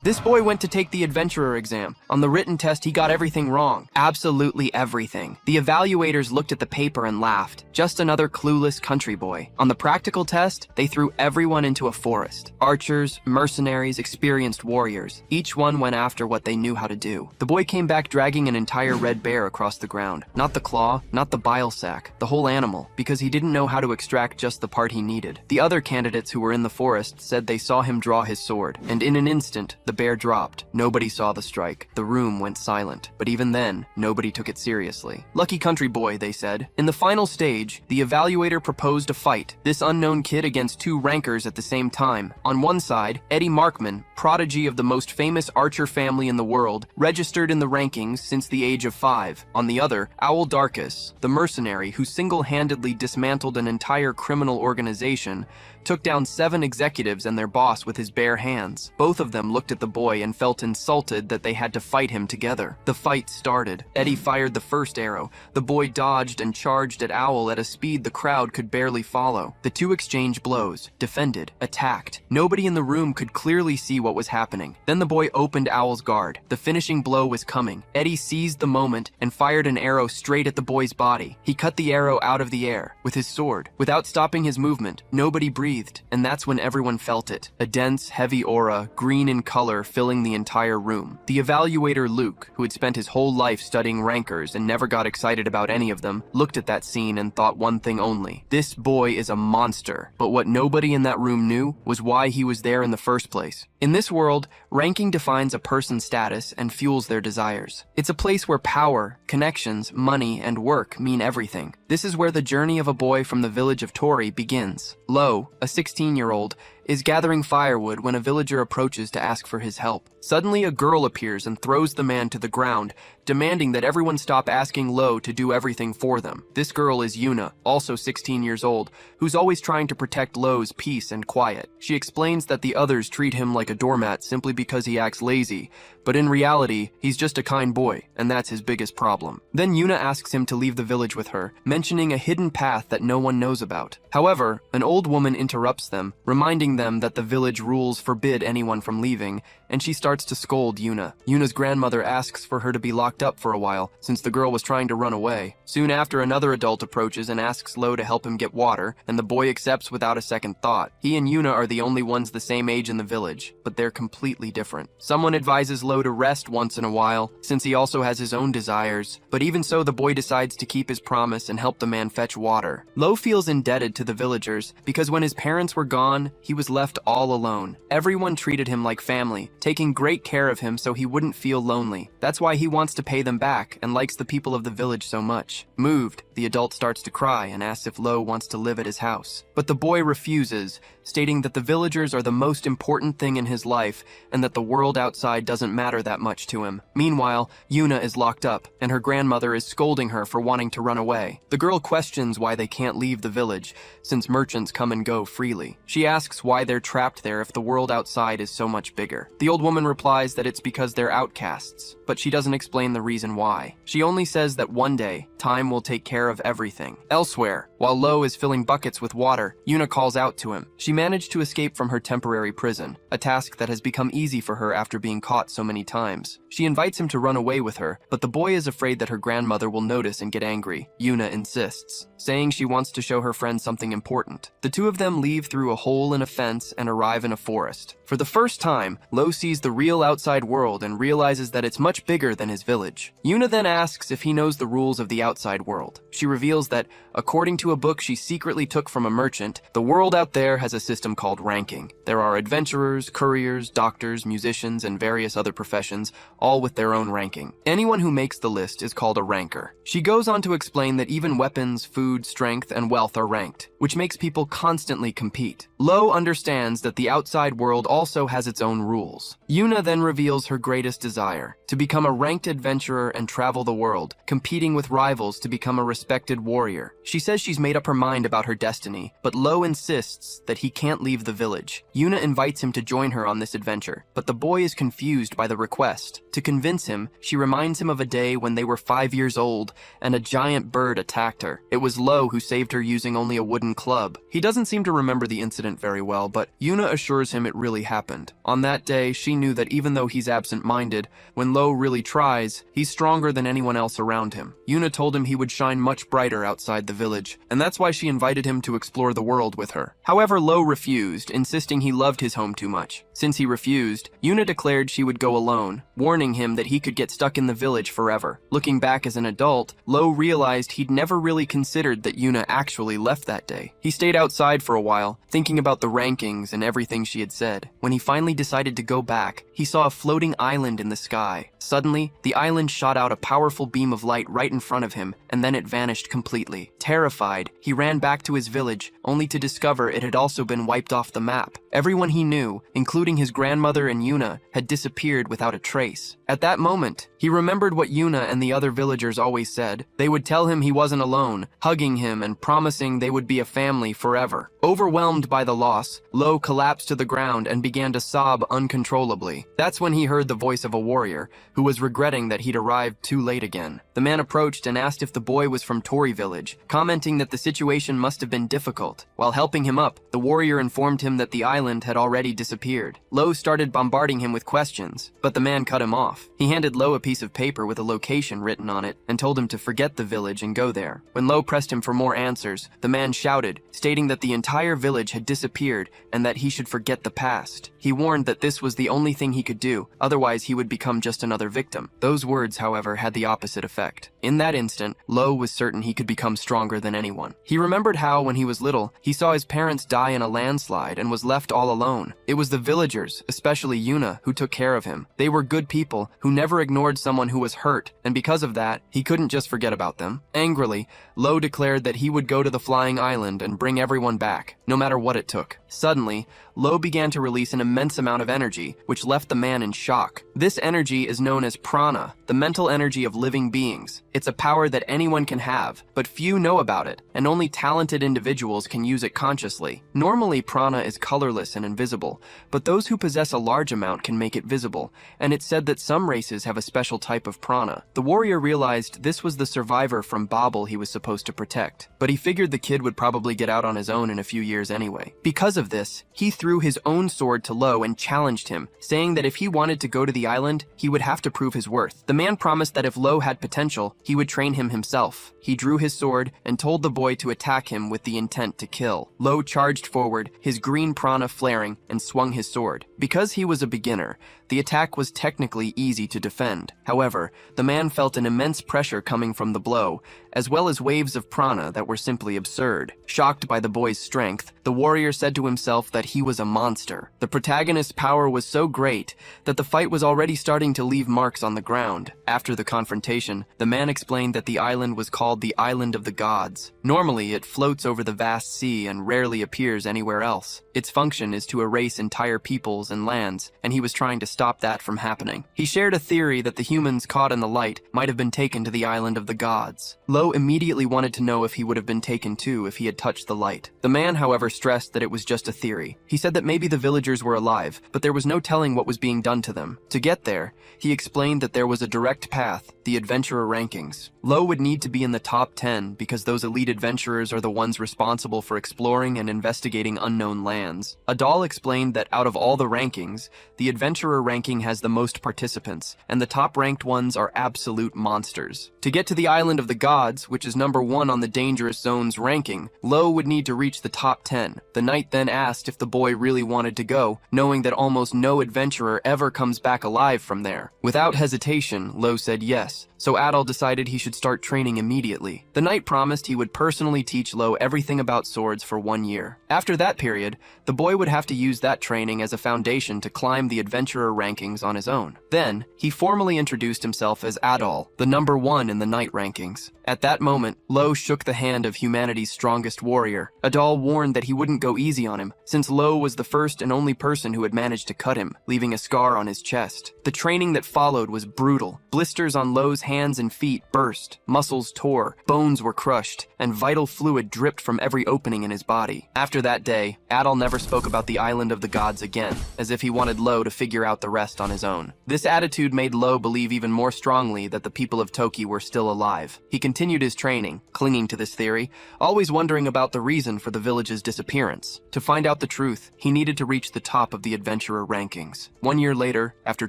This boy went to take the adventurer exam. On the written test, he got everything wrong. Absolutely everything. The evaluators looked at the paper and laughed. Just another clueless country boy. On the practical test, they threw everyone into a forest. Archers, mercenaries, experienced warriors. Each one went after what they knew how to do. The boy came back dragging an entire red bear across the ground. Not the claw, not the bile sac, the whole animal, because he didn't know how to extract just the part he needed. The other candidates who were in the forest said they saw him draw his sword, and in an instant, the bear dropped. Nobody saw the strike. The room went silent. But even then, nobody took it seriously. Lucky country boy, they said. In the final stage, the evaluator proposed a fight. This unknown kid against two rankers at the same time. On one side, Eddie Markman, prodigy of the most famous archer family in the world, registered in the rankings since the age of 5. On the other, Owl Darkus, the mercenary who single-handedly dismantled an entire criminal organization, took down 7 executives and their boss with his bare hands. Both of them looked at the boy and felt insulted that they had to fight him together. The fight started. Eddie fired the first arrow. The boy dodged and charged at Owl at a speed the crowd could barely follow. The two exchanged blows, defended, attacked. Nobody in the room could clearly see what was happening. Then the boy opened Owl's guard. The finishing blow was coming. Eddie seized the moment and fired an arrow straight at the boy's body. He cut the arrow out of the air with his sword. Without stopping his movement, nobody breathed. And that's when everyone felt it. A dense, heavy aura, green in color, filling the entire room. The evaluator Luke, who had spent his whole life studying rankers and never got excited about any of them, looked at that scene and thought one thing only. This boy is a monster. But what nobody in that room knew was why he was there in the first place. In this world, ranking defines a person's status and fuels their desires. It's a place where power, connections, money, and work mean everything. This is where the journey of a boy from the village of Tori begins. Lo, a 16-year-old, is gathering firewood when a villager approaches to ask for his help. Suddenly, a girl appears and throws the man to the ground, demanding that everyone stop asking Lo to do everything for them. This girl is Yuna, also 16 years old, who's always trying to protect Lo's peace and quiet. She explains that the others treat him like a doormat simply because he acts lazy, but in reality, he's just a kind boy, and that's his biggest problem. Then Yuna asks him to leave the village with her, mentioning a hidden path that no one knows about. However, an old woman interrupts them, reminding them that the village rules forbid anyone from leaving, and she starts to scold Yuna. Yuna's grandmother asks for her to be locked up for a while, since the girl was trying to run away. Soon after, another adult approaches and asks Lo to help him get water, and the boy accepts without a second thought. He and Yuna are the only ones the same age in the village, but they're completely different. Someone advises Lo to rest once in a while, since he also has his own desires, but even so, the boy decides to keep his promise and help the man fetch water. Lo feels indebted to the villagers, because when his parents were gone, he was left all alone. Everyone treated him like family, taking great care of him so he wouldn't feel lonely. That's why he wants to pay them back and likes the people of the village so much. Moved, the adult starts to cry and asks if Lo wants to live at his house. But the boy refuses, stating that the villagers are the most important thing in his life and that the world outside doesn't matter that much to him. Meanwhile, Yuna is locked up, and her grandmother is scolding her for wanting to run away. The girl questions why they can't leave the village, since merchants come and go freely. She asks why they're trapped there if the world outside is so much bigger. The old woman replies that it's because they're outcasts, but she doesn't explain the reason why. She only says that one day, time will take care of everything. Elsewhere, while Lo is filling buckets with water, Yuna calls out to him. She managed to escape from her temporary prison, a task that has become easy for her after being caught so many times. She invites him to run away with her, but the boy is afraid that her grandmother will notice and get angry. Yuna insists, saying she wants to show her friend something important. The two of them leave through a hole in a fence and arrive in a forest. For the first time, Lo sees the real outside world and realizes that it's much bigger than his village. Yuna then asks if he knows the rules of the outside world. She reveals that, according to a book she secretly took from a merchant, the world out there has a system called ranking. There are adventurers, couriers, doctors, musicians, and various other professions, all with their own ranking. Anyone who makes the list is called a ranker. She goes on to explain that even weapons, food, strength, and wealth are ranked, which makes people constantly compete. Lo understands that the outside world also has its own rules. Yuna then reveals her greatest desire, to become a ranked adventurer and travel the world, competing with rivals to become a respected respected warrior. She says she's made up her mind about her destiny, but Lo insists that he can't leave the village. Yuna invites him to join her on this adventure, but the boy is confused by the request. To convince him, she reminds him of a day when they were 5 years old and a giant bird attacked her. It was Lo who saved her using only a wooden club. He doesn't seem to remember the incident very well, but Yuna assures him it really happened. On that day, she knew that even though he's absent-minded, when Lo really tries, he's stronger than anyone else around him. Yuna told him he would shine much brighter outside the village, and that's why she invited him to explore the world with her. However, Lo refused, insisting he loved his home too much. Since he refused, Yuna declared she would go alone, warning him that he could get stuck in the village forever. Looking back as an adult, Lo realized he'd never really considered that Yuna actually left that day. He stayed outside for a while, thinking about the rankings and everything she had said. When he finally decided to go back, he saw a floating island in the sky. Suddenly, the island shot out a powerful beam of light right in front of him, and then it vanished completely. Terrified, he ran back to his village, only to discover it had also been wiped off the map. Everyone he knew, including his grandmother and Yuna, had disappeared without a trace. At that moment, he remembered what Yuna and the other villagers always said. They would tell him he wasn't alone, hugging him and promising they would be a family forever. Overwhelmed by the loss, Lo collapsed to the ground and began to sob uncontrollably. That's when he heard the voice of a warrior, who was regretting that he'd arrived too late again. The man approached and asked if the boy was from Tori village, commenting that the situation must have been difficult. While helping him up, the warrior informed him that the island had already disappeared. Lo started bombarding him with questions, but the man cut him off. He handed Lo a piece of paper with a location written on it and told him to forget the village and go there. When Lo pressed him for more answers, the man shouted, stating that the entire village had disappeared and that he should forget the past. He warned that this was the only thing he could do, otherwise he would become just another victim. Those words, however, had the opposite effect. In that instant, Lo was certain he could become stronger than anyone. He remembered how, when he was little, he saw his parents die in a landslide and was left all alone. It was the villagers, especially Yuna, who took care of him. They were good people who never ignored someone who was hurt, and because of that, he couldn't just forget about them. Angrily, Lo declared that he would go to the flying island and bring everyone back, no matter what it took. Suddenly, Lo began to release an immense amount of energy, which left the man in shock. This energy is known as prana, the mental energy of living beings. It's a power that anyone can have, but few know about it, and only talented individuals can use it consciously. Normally, prana is colorless and invisible, but those who possess a large amount can make it visible, and it's said that some races have a special type of prana. The warrior realized this was the survivor from Babel he was supposed to protect, but he figured the kid would probably get out on his own in a few years anyway. Because of this, he threw his own sword to Lo and challenged him, saying that if he wanted to go to the island, he would have to prove his worth. The man promised that if Lo had potential, he would train him himself. He drew his sword and told the boy to attack him with the intent to kill. Lo charged forward, his green prana flaring, and swung his sword. Because he was a beginner, the attack was technically easy to defend. However, the man felt an immense pressure coming from the blow, as well as waves of prana that were simply absurd. Shocked by the boy's strength, the warrior said to himself that he was a monster. The protagonist's power was so great that the fight was already starting to leave marks on the ground. After the confrontation, the man explained that the island was called the Island of the Gods. Normally, it floats over the vast sea and rarely appears anywhere else. Its function is to erase entire peoples and lands, and he was trying to stop that from happening. He shared a theory that the humans caught in the light might have been taken to the Island of the Gods. Lo immediately wanted to know if he would have been taken too if he had touched the light. The man, however, stressed that it was just a theory. He said that maybe the villagers were alive, but there was no telling what was being done to them. To get there, he explained that there was a direct path, the adventurer rankings. Lo would need to be in the top 10 because those elite adventurers are the ones responsible for exploring and investigating unknown lands. Adal explained that out of all the rankings, the adventurer ranking has the most participants, and the top-ranked ones are absolute monsters. To get to the Island of the Gods, which is number 1 on the Dangerous Zones ranking, Lo would need to reach the top 10. The knight then asked if the boy really wanted to go, knowing that almost no adventurer ever comes back alive from there. Without hesitation, Lo said yes, so Adal decided he should start training immediately. The knight promised he would personally teach Lo everything about swords for 1 year. After that period, the boy would have to use that training as a foundation to climb the adventurer rankings on his own. Then, he formally introduced himself as Adol, the number 1 in the knight rankings. At that moment, Lo shook the hand of humanity's strongest warrior. Adol warned that he wouldn't go easy on him, since Lo was the first and only person who had managed to cut him, leaving a scar on his chest. The training that followed was brutal. Blisters on Lo's hands and feet burst, muscles tore, bones were crushed, and vital fluid dripped from every opening in his body. After that day, Adol never spoke about the island of the gods again, as if he wanted Lo to figure out the rest on his own. This attitude made Lo believe even more strongly that the people of Toki were still alive. He continued his training, clinging to this theory, always wondering about the reason for the village's disappearance. To find out the truth, he needed to reach the top of the adventurer rankings. 1 year later, after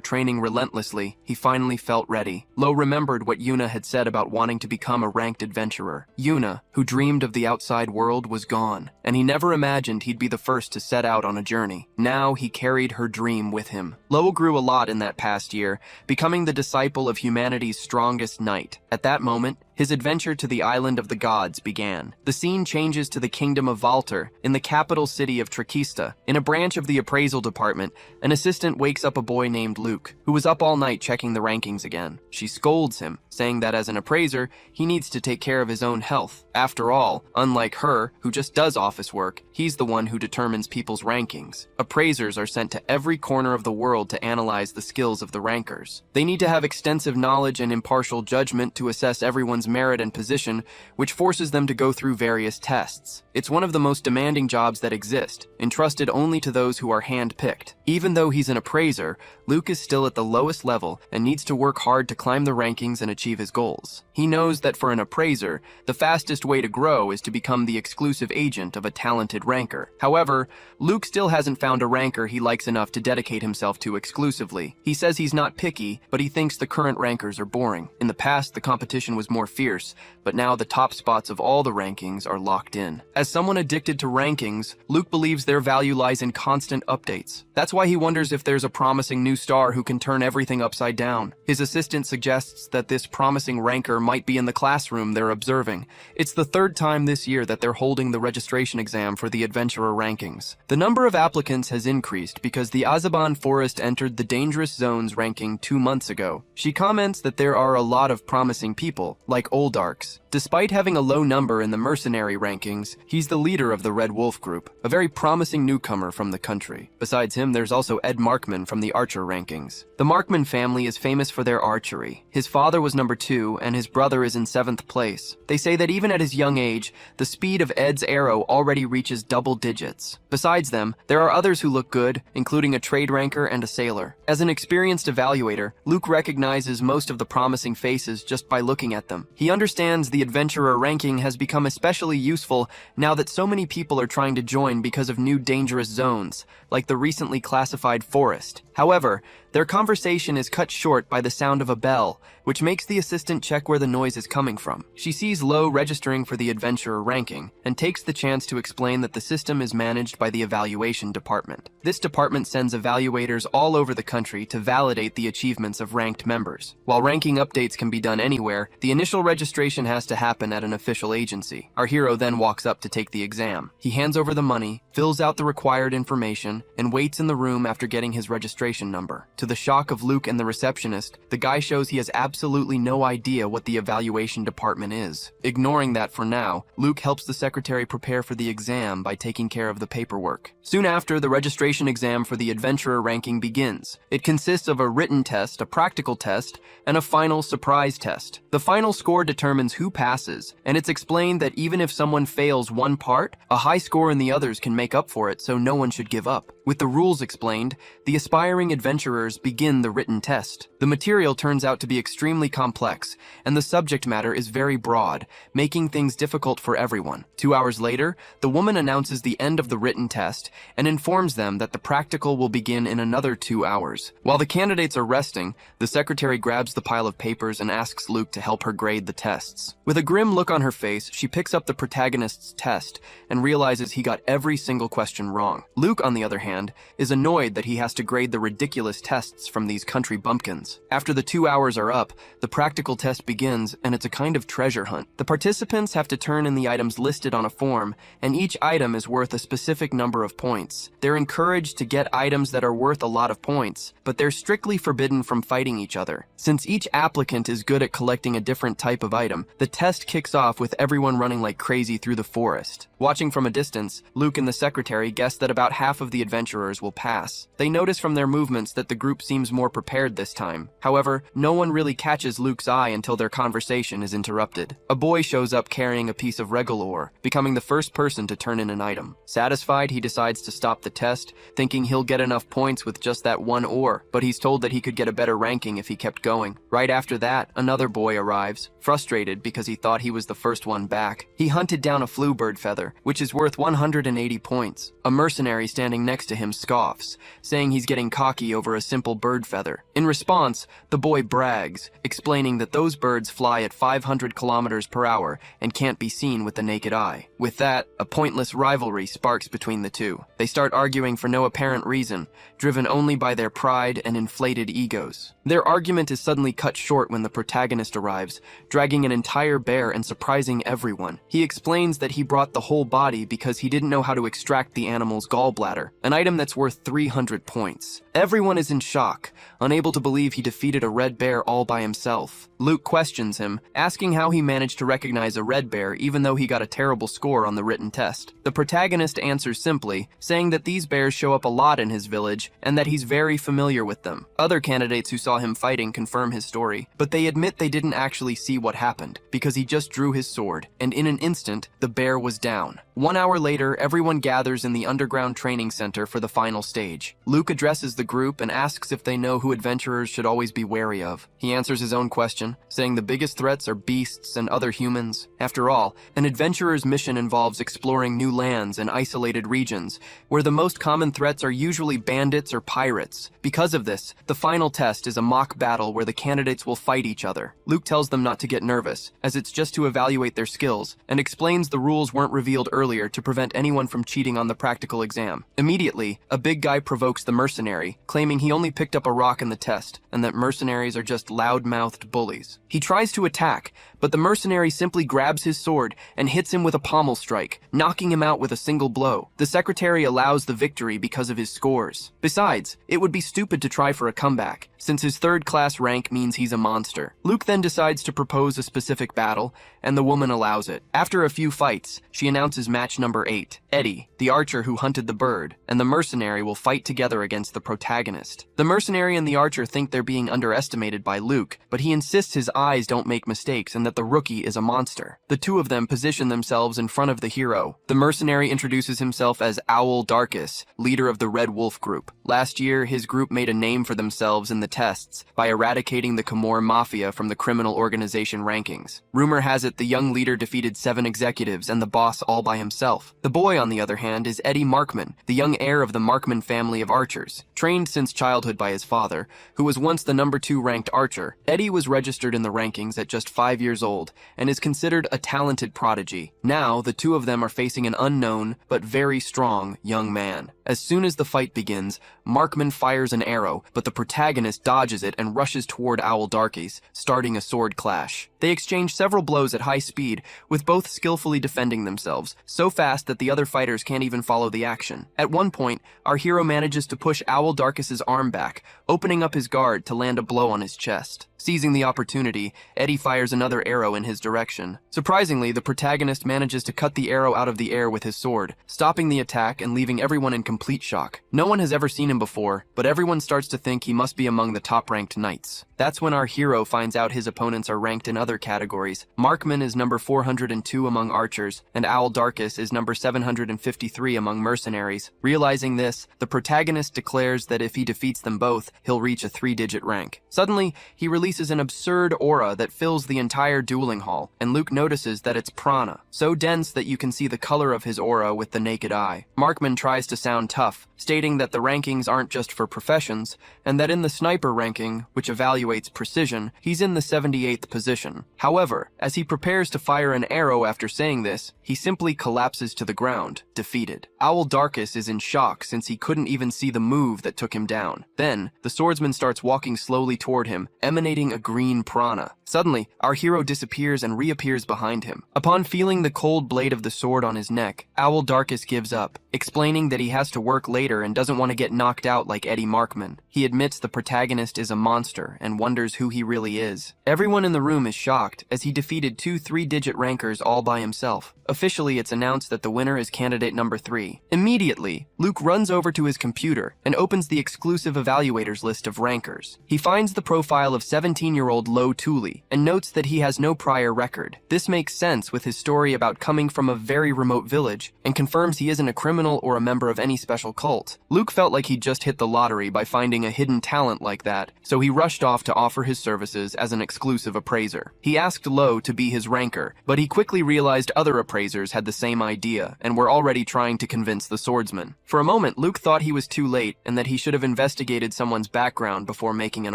training relentlessly, he finally felt ready. Lo remembered what Yuna had said about wanting to become a ranked adventurer. Yuna, who dreamed of the outside world, was gone, and he never imagined he'd be the first to set out on a journey. Now he carried her dream with him. Lo grew a lot in that past year, becoming the disciple of humanity's strongest knight. At that moment, his adventure to the island of the gods began. The scene changes to the kingdom of Valter, in the capital city of Trakista. In a branch of the appraisal department, an assistant wakes up a boy named Luke, who was up all night checking the rankings again. She scolds him, saying that as an appraiser, he needs to take care of his own health. After all, unlike her, who just does office work, he's the one who determines people's rankings. Appraisers are sent to every corner of the world to analyze the skills of the rankers. They need to have extensive knowledge and impartial judgment to assess everyone's merit and position, which forces them to go through various tests. It's one of the most demanding jobs that exist, entrusted only to those who are hand-picked. Even though he's an appraiser, Luke is still at the lowest level and needs to work hard to climb the rankings and achieve his goals. He knows that for an appraiser, the fastest way to grow is to become the exclusive agent of a talented ranker. However, Luke still hasn't found a ranker he likes enough to dedicate himself to exclusively. He says he's not picky, but he thinks the current rankers are boring. In the past, the competition was more fierce, but now the top spots of all the rankings are locked in. As someone addicted to rankings, Luke believes their value lies in constant updates. That's why he wonders if there's a promising new star who can turn everything upside down. His assistant suggests that this promising ranker might be in the classroom they're observing. It's the 3rd time this year that they're holding the registration exam for the adventurer rankings. The number of applicants has increased because the Azaban forest entered the dangerous zones ranking 2 months ago. She comments that there are a lot of promising people, like Oldarks. Despite having a low number in the mercenary rankings, he's the leader of the Red Wolf group, a very promising newcomer from the country. Besides him, there's also Ed Markman from the Archer rankings. The Markman family is famous for their archery. His father was number 2, and his brother is in 7th place. They say that even at his young age, the speed of Ed's arrow already reaches double digits. Besides them, there are others who look good, including a trade ranker and a sailor. As an experienced evaluator, Luke recognizes most of the promising faces just by looking at them. He understands the adventurer ranking has become especially useful now that so many people are trying to join because of new dangerous zones, like the recently classified forest. However, their conversation is cut short by the sound of a bell, which makes the assistant check where the noise is coming from. She sees Lo registering for the adventurer ranking, and takes the chance to explain that the system is managed by the evaluation department. This department sends evaluators all over the country to validate the achievements of ranked members. While ranking updates can be done anywhere, the initial registration has to happen at an official agency. Our hero then walks up to take the exam. He hands over the money, fills out the required information, and waits in the room after getting his registration number. To the shock of Luke and the receptionist, the guy shows he has absolutely no idea what the evaluation department is. Ignoring that for now, Luke helps the secretary prepare for the exam by taking care of the paperwork. Soon after, the registration exam for the adventurer ranking begins. It consists of a written test, a practical test, and a final surprise test. The final score determines who passes, and it's explained that even if someone fails one part, a high score in the others can make up for it, so no one should give up. With the rules explained, the aspiring adventurers begin the written test. The material turns out to be extremely complex, and the subject matter is very broad, making things difficult for everyone. 2 hours later, the woman announces the end of the written test and informs them that the practical will begin in another 2 hours. While the candidates are resting, the secretary grabs the pile of papers and asks Luke to help her grade the tests. With a grim look on her face, she picks up the protagonist's test and realizes he got every single question wrong. Luke, on the other hand, hand, is annoyed that he has to grade the ridiculous tests from these country bumpkins. After the 2 hours are up, the practical test begins, and it's a kind of treasure hunt. The participants have to turn in the items listed on a form, and each item is worth a specific number of points. They're encouraged to get items that are worth a lot of points, but they're strictly forbidden from fighting each other. Since each applicant is good at collecting a different type of item, the test kicks off with everyone running like crazy through the forest. Watching from a distance, Luke and the secretary guess that about half of the adventurers will pass. They notice from their movements that the group seems more prepared this time. However, no one really catches Luke's eye until their conversation is interrupted. A boy shows up carrying a piece of regal ore, becoming the first person to turn in an item. Satisfied, he decides to stop the test, thinking he'll get enough points with just that one ore, but he's told that he could get a better ranking if he kept going. Right after that, another boy arrives, frustrated because he thought he was the first one back. He hunted down a bluebird feather, which is worth 180 points. A mercenary standing next to him scoffs, saying he's getting cocky over a simple bird feather. In response, the boy brags, explaining that those birds fly at 500 kilometers per hour and can't be seen with the naked eye. With that, a pointless rivalry sparks between the two. They start arguing for no apparent reason, driven only by their pride and inflated egos. Their argument is suddenly cut short when the protagonist arrives, dragging an entire bear and surprising everyone. He explains that he brought the whole body because he didn't know how to extract the animal's gallbladder, an item that's worth 300 points. Everyone is in shock, unable to believe he defeated a red bear all by himself. Luke questions him, asking how he managed to recognize a red bear even though he got a terrible score on the written test. The protagonist answers simply, saying that these bears show up a lot in his village and that he's very familiar with them. Other candidates who saw him fighting confirm his story, but they admit they didn't actually see what happened, because he just drew his sword, and in an instant, the bear was down. 1 hour later, everyone gathers in the underground training center for the final stage. Luke addresses the group and asks if they know who adventurers should always be wary of. He answers his own question, saying the biggest threats are beasts and other humans. After all, an adventurer's mission involves exploring new lands and isolated regions, where the most common threats are usually bandits or pirates. Because of this, the final test is a mock battle where the candidates will fight each other. Luke tells them not to get nervous, as it's just to evaluate their skills, and explains the rules weren't revealed earlier to prevent anyone from cheating on the practical exam. Immediately, a big guy provokes the mercenary, claiming he only picked up a rock in the test, and that mercenaries are just loud-mouthed bullies. He tries to attack, but the mercenary simply grabs his sword and hits him with a pommel strike, knocking him out with a single blow. The secretary allows the victory because of his scores. Besides, it would be stupid to try for a comeback, since his third-class rank means he's a monster. Luke then decides to propose a specific battle, and the woman allows it. After a few fights, she announces match number 8. Eddie, the archer who hunted the bird, and the mercenary will fight together against the protagonist. The mercenary and the archer think they're being underestimated by Luke, but he insists his eyes don't make mistakes and that the rookie is a monster. The two of them position themselves in front of the hero. The mercenary introduces himself as Owl Darkus, leader of the Red Wolf group. Last year, his group made a name for themselves in the tests by eradicating the Khmor Mafia from the criminal organization rankings. Rumor has it the young leader defeated 7 executives and the boss all by himself. The boy, on the other hand, is Eddie Markman, the young heir of the Markman family of archers. Trained since childhood by his father, who was once the number 2 ranked archer, Eddie was registered in the rankings at just 5 years old and is considered a talented prodigy. Now, the two of them are facing an unknown but very strong young man. As soon as the fight begins, Markman fires an arrow, but the protagonist dodges it and rushes toward Owl Darkus, starting a sword clash. They exchange several blows at high speed, with both skillfully defending themselves, so fast that the other fighters can't even follow the action. At one point, our hero manages to push Owl Darkus's arm back, opening up his guard to land a blow on his chest. Seizing the opportunity, Eddie fires another arrow in his direction. Surprisingly, the protagonist manages to cut the arrow out of the air with his sword, stopping the attack and leaving everyone in complete shock. No one has ever seen him before, but everyone starts to think he must be among the top-ranked knights. That's when our hero finds out his opponents are ranked in other categories. Markman is number 402 among archers, and Owl Darkus is number 753 among mercenaries. Realizing this, the protagonist declares that if he defeats them both, he'll reach a 3-digit rank. Suddenly, he releases an absurd aura that fills the entire dueling hall, and Luke notices that it's prana, so dense that you can see the color of his aura with the naked eye. Markman tries to sound tough, stating that the rankings aren't just for professions, and that in the sniper ranking, which evaluates precision, he's in the 78th position. mountain. However, as he prepares to fire an arrow after saying this, he simply collapses to the ground, defeated. Owl Darkus is in shock since he couldn't even see the move that took him down. Then, the swordsman starts walking slowly toward him, emanating a green prana. Suddenly, our hero disappears and reappears behind him. Upon feeling the cold blade of the sword on his neck, Owl Darkus gives up, explaining that he has to work later and doesn't want to get knocked out like Eddie Markman. He admits the protagonist is a monster and wonders who he really is. Everyone in the room is shocked as he defeated 2 3-digit rankers all by himself. Officially, it's announced that the winner is candidate number 3. Immediately, Luke runs over to his computer and opens the exclusive evaluators list of rankers. He finds the profile of 17-year-old Lo Thule and notes that he has no prior record. This makes sense with his story about coming from a very remote village and confirms he isn't a criminal or a member of any special cult. Luke felt like he'd just hit the lottery by finding a hidden talent like that, so he rushed off to offer his services as an exclusive appraiser. He asked Lo to be his ranker, but he quickly realized other appraisers had the same idea and were already trying to convince the swordsman. For a moment, Luke thought he was too late and that he should have investigated someone's background before making an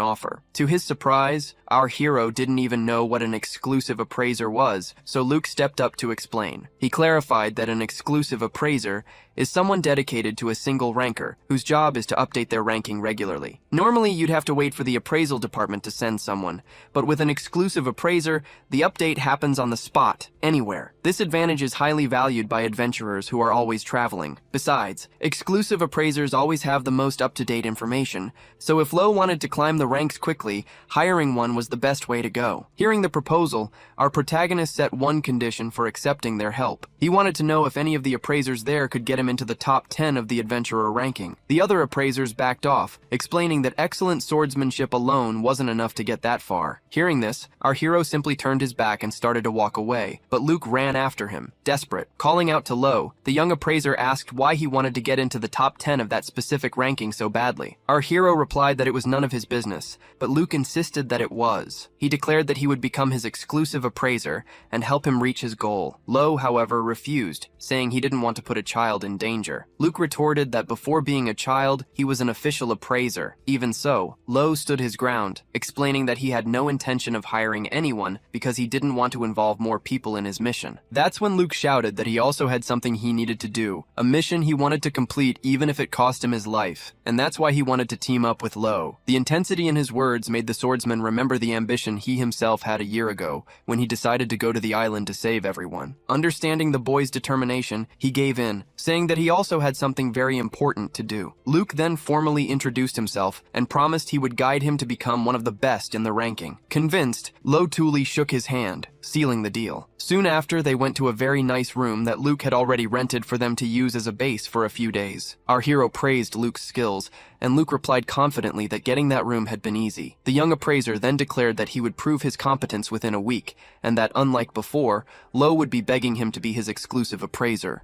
offer. To his surprise, our hero didn't even know what an exclusive appraiser was, so Luke stepped up to explain. He clarified that an exclusive appraiser is someone dedicated to a single ranker, whose job is to update their ranking regularly. Normally, you'd have to wait for the appraisal department to send someone, but with an exclusive appraiser, the update happens on the spot, anywhere. This advantage is highly valued by adventurers who are always traveling. Besides, exclusive appraisers always have the most up-to-date information, so if Lo wanted to climb the ranks quickly, hiring one was the best way to go. Hearing the proposal, our protagonist set one condition for accepting their help. He wanted to know if any of the appraisers there could get him into the top 10 of the adventurer ranking. The other appraisers backed off, explaining that excellent swordsmanship alone wasn't enough to get that far. Hearing this, our hero simply turned his back and started to walk away, but Luke ran after him, desperate. Calling out to Lo, the young appraiser asked why he wanted to get into the top 10 of that specific ranking so badly. Our hero replied that it was none of his business, but Luke insisted that it was. He declared that he would become his exclusive appraiser and help him reach his goal. Lo, however, refused, saying he didn't want to put a child in danger. Luke retorted that before being a child, he was an official appraiser. Even so, Lo stood his ground, explaining that he had no intention of hiring anyone because he didn't want to involve more people in his mission. That's when Luke shouted that he also had something he needed to do, a mission he wanted to complete even if it cost him his life, and that's why he wanted to team up with Lo. The intensity in his words made the swordsman remember the ambition he himself had a year ago when he decided to go to the island to save everyone. Understanding the boy's determination, he gave in, saying that he also had something very important to do. Luke then formally introduced himself and promised he would guide him to become one of the best in the ranking. Convinced, Lo Thule shook his hand, sealing the deal. Soon after, they went to a very nice room that Luke had already rented for them to use as a base for a few days. Our hero praised Luke's skills, and Luke replied confidently that getting that room had been easy. The young appraiser then declared that he would prove his competence within a week, and that, unlike before, Lo would be begging him to be his exclusive appraiser.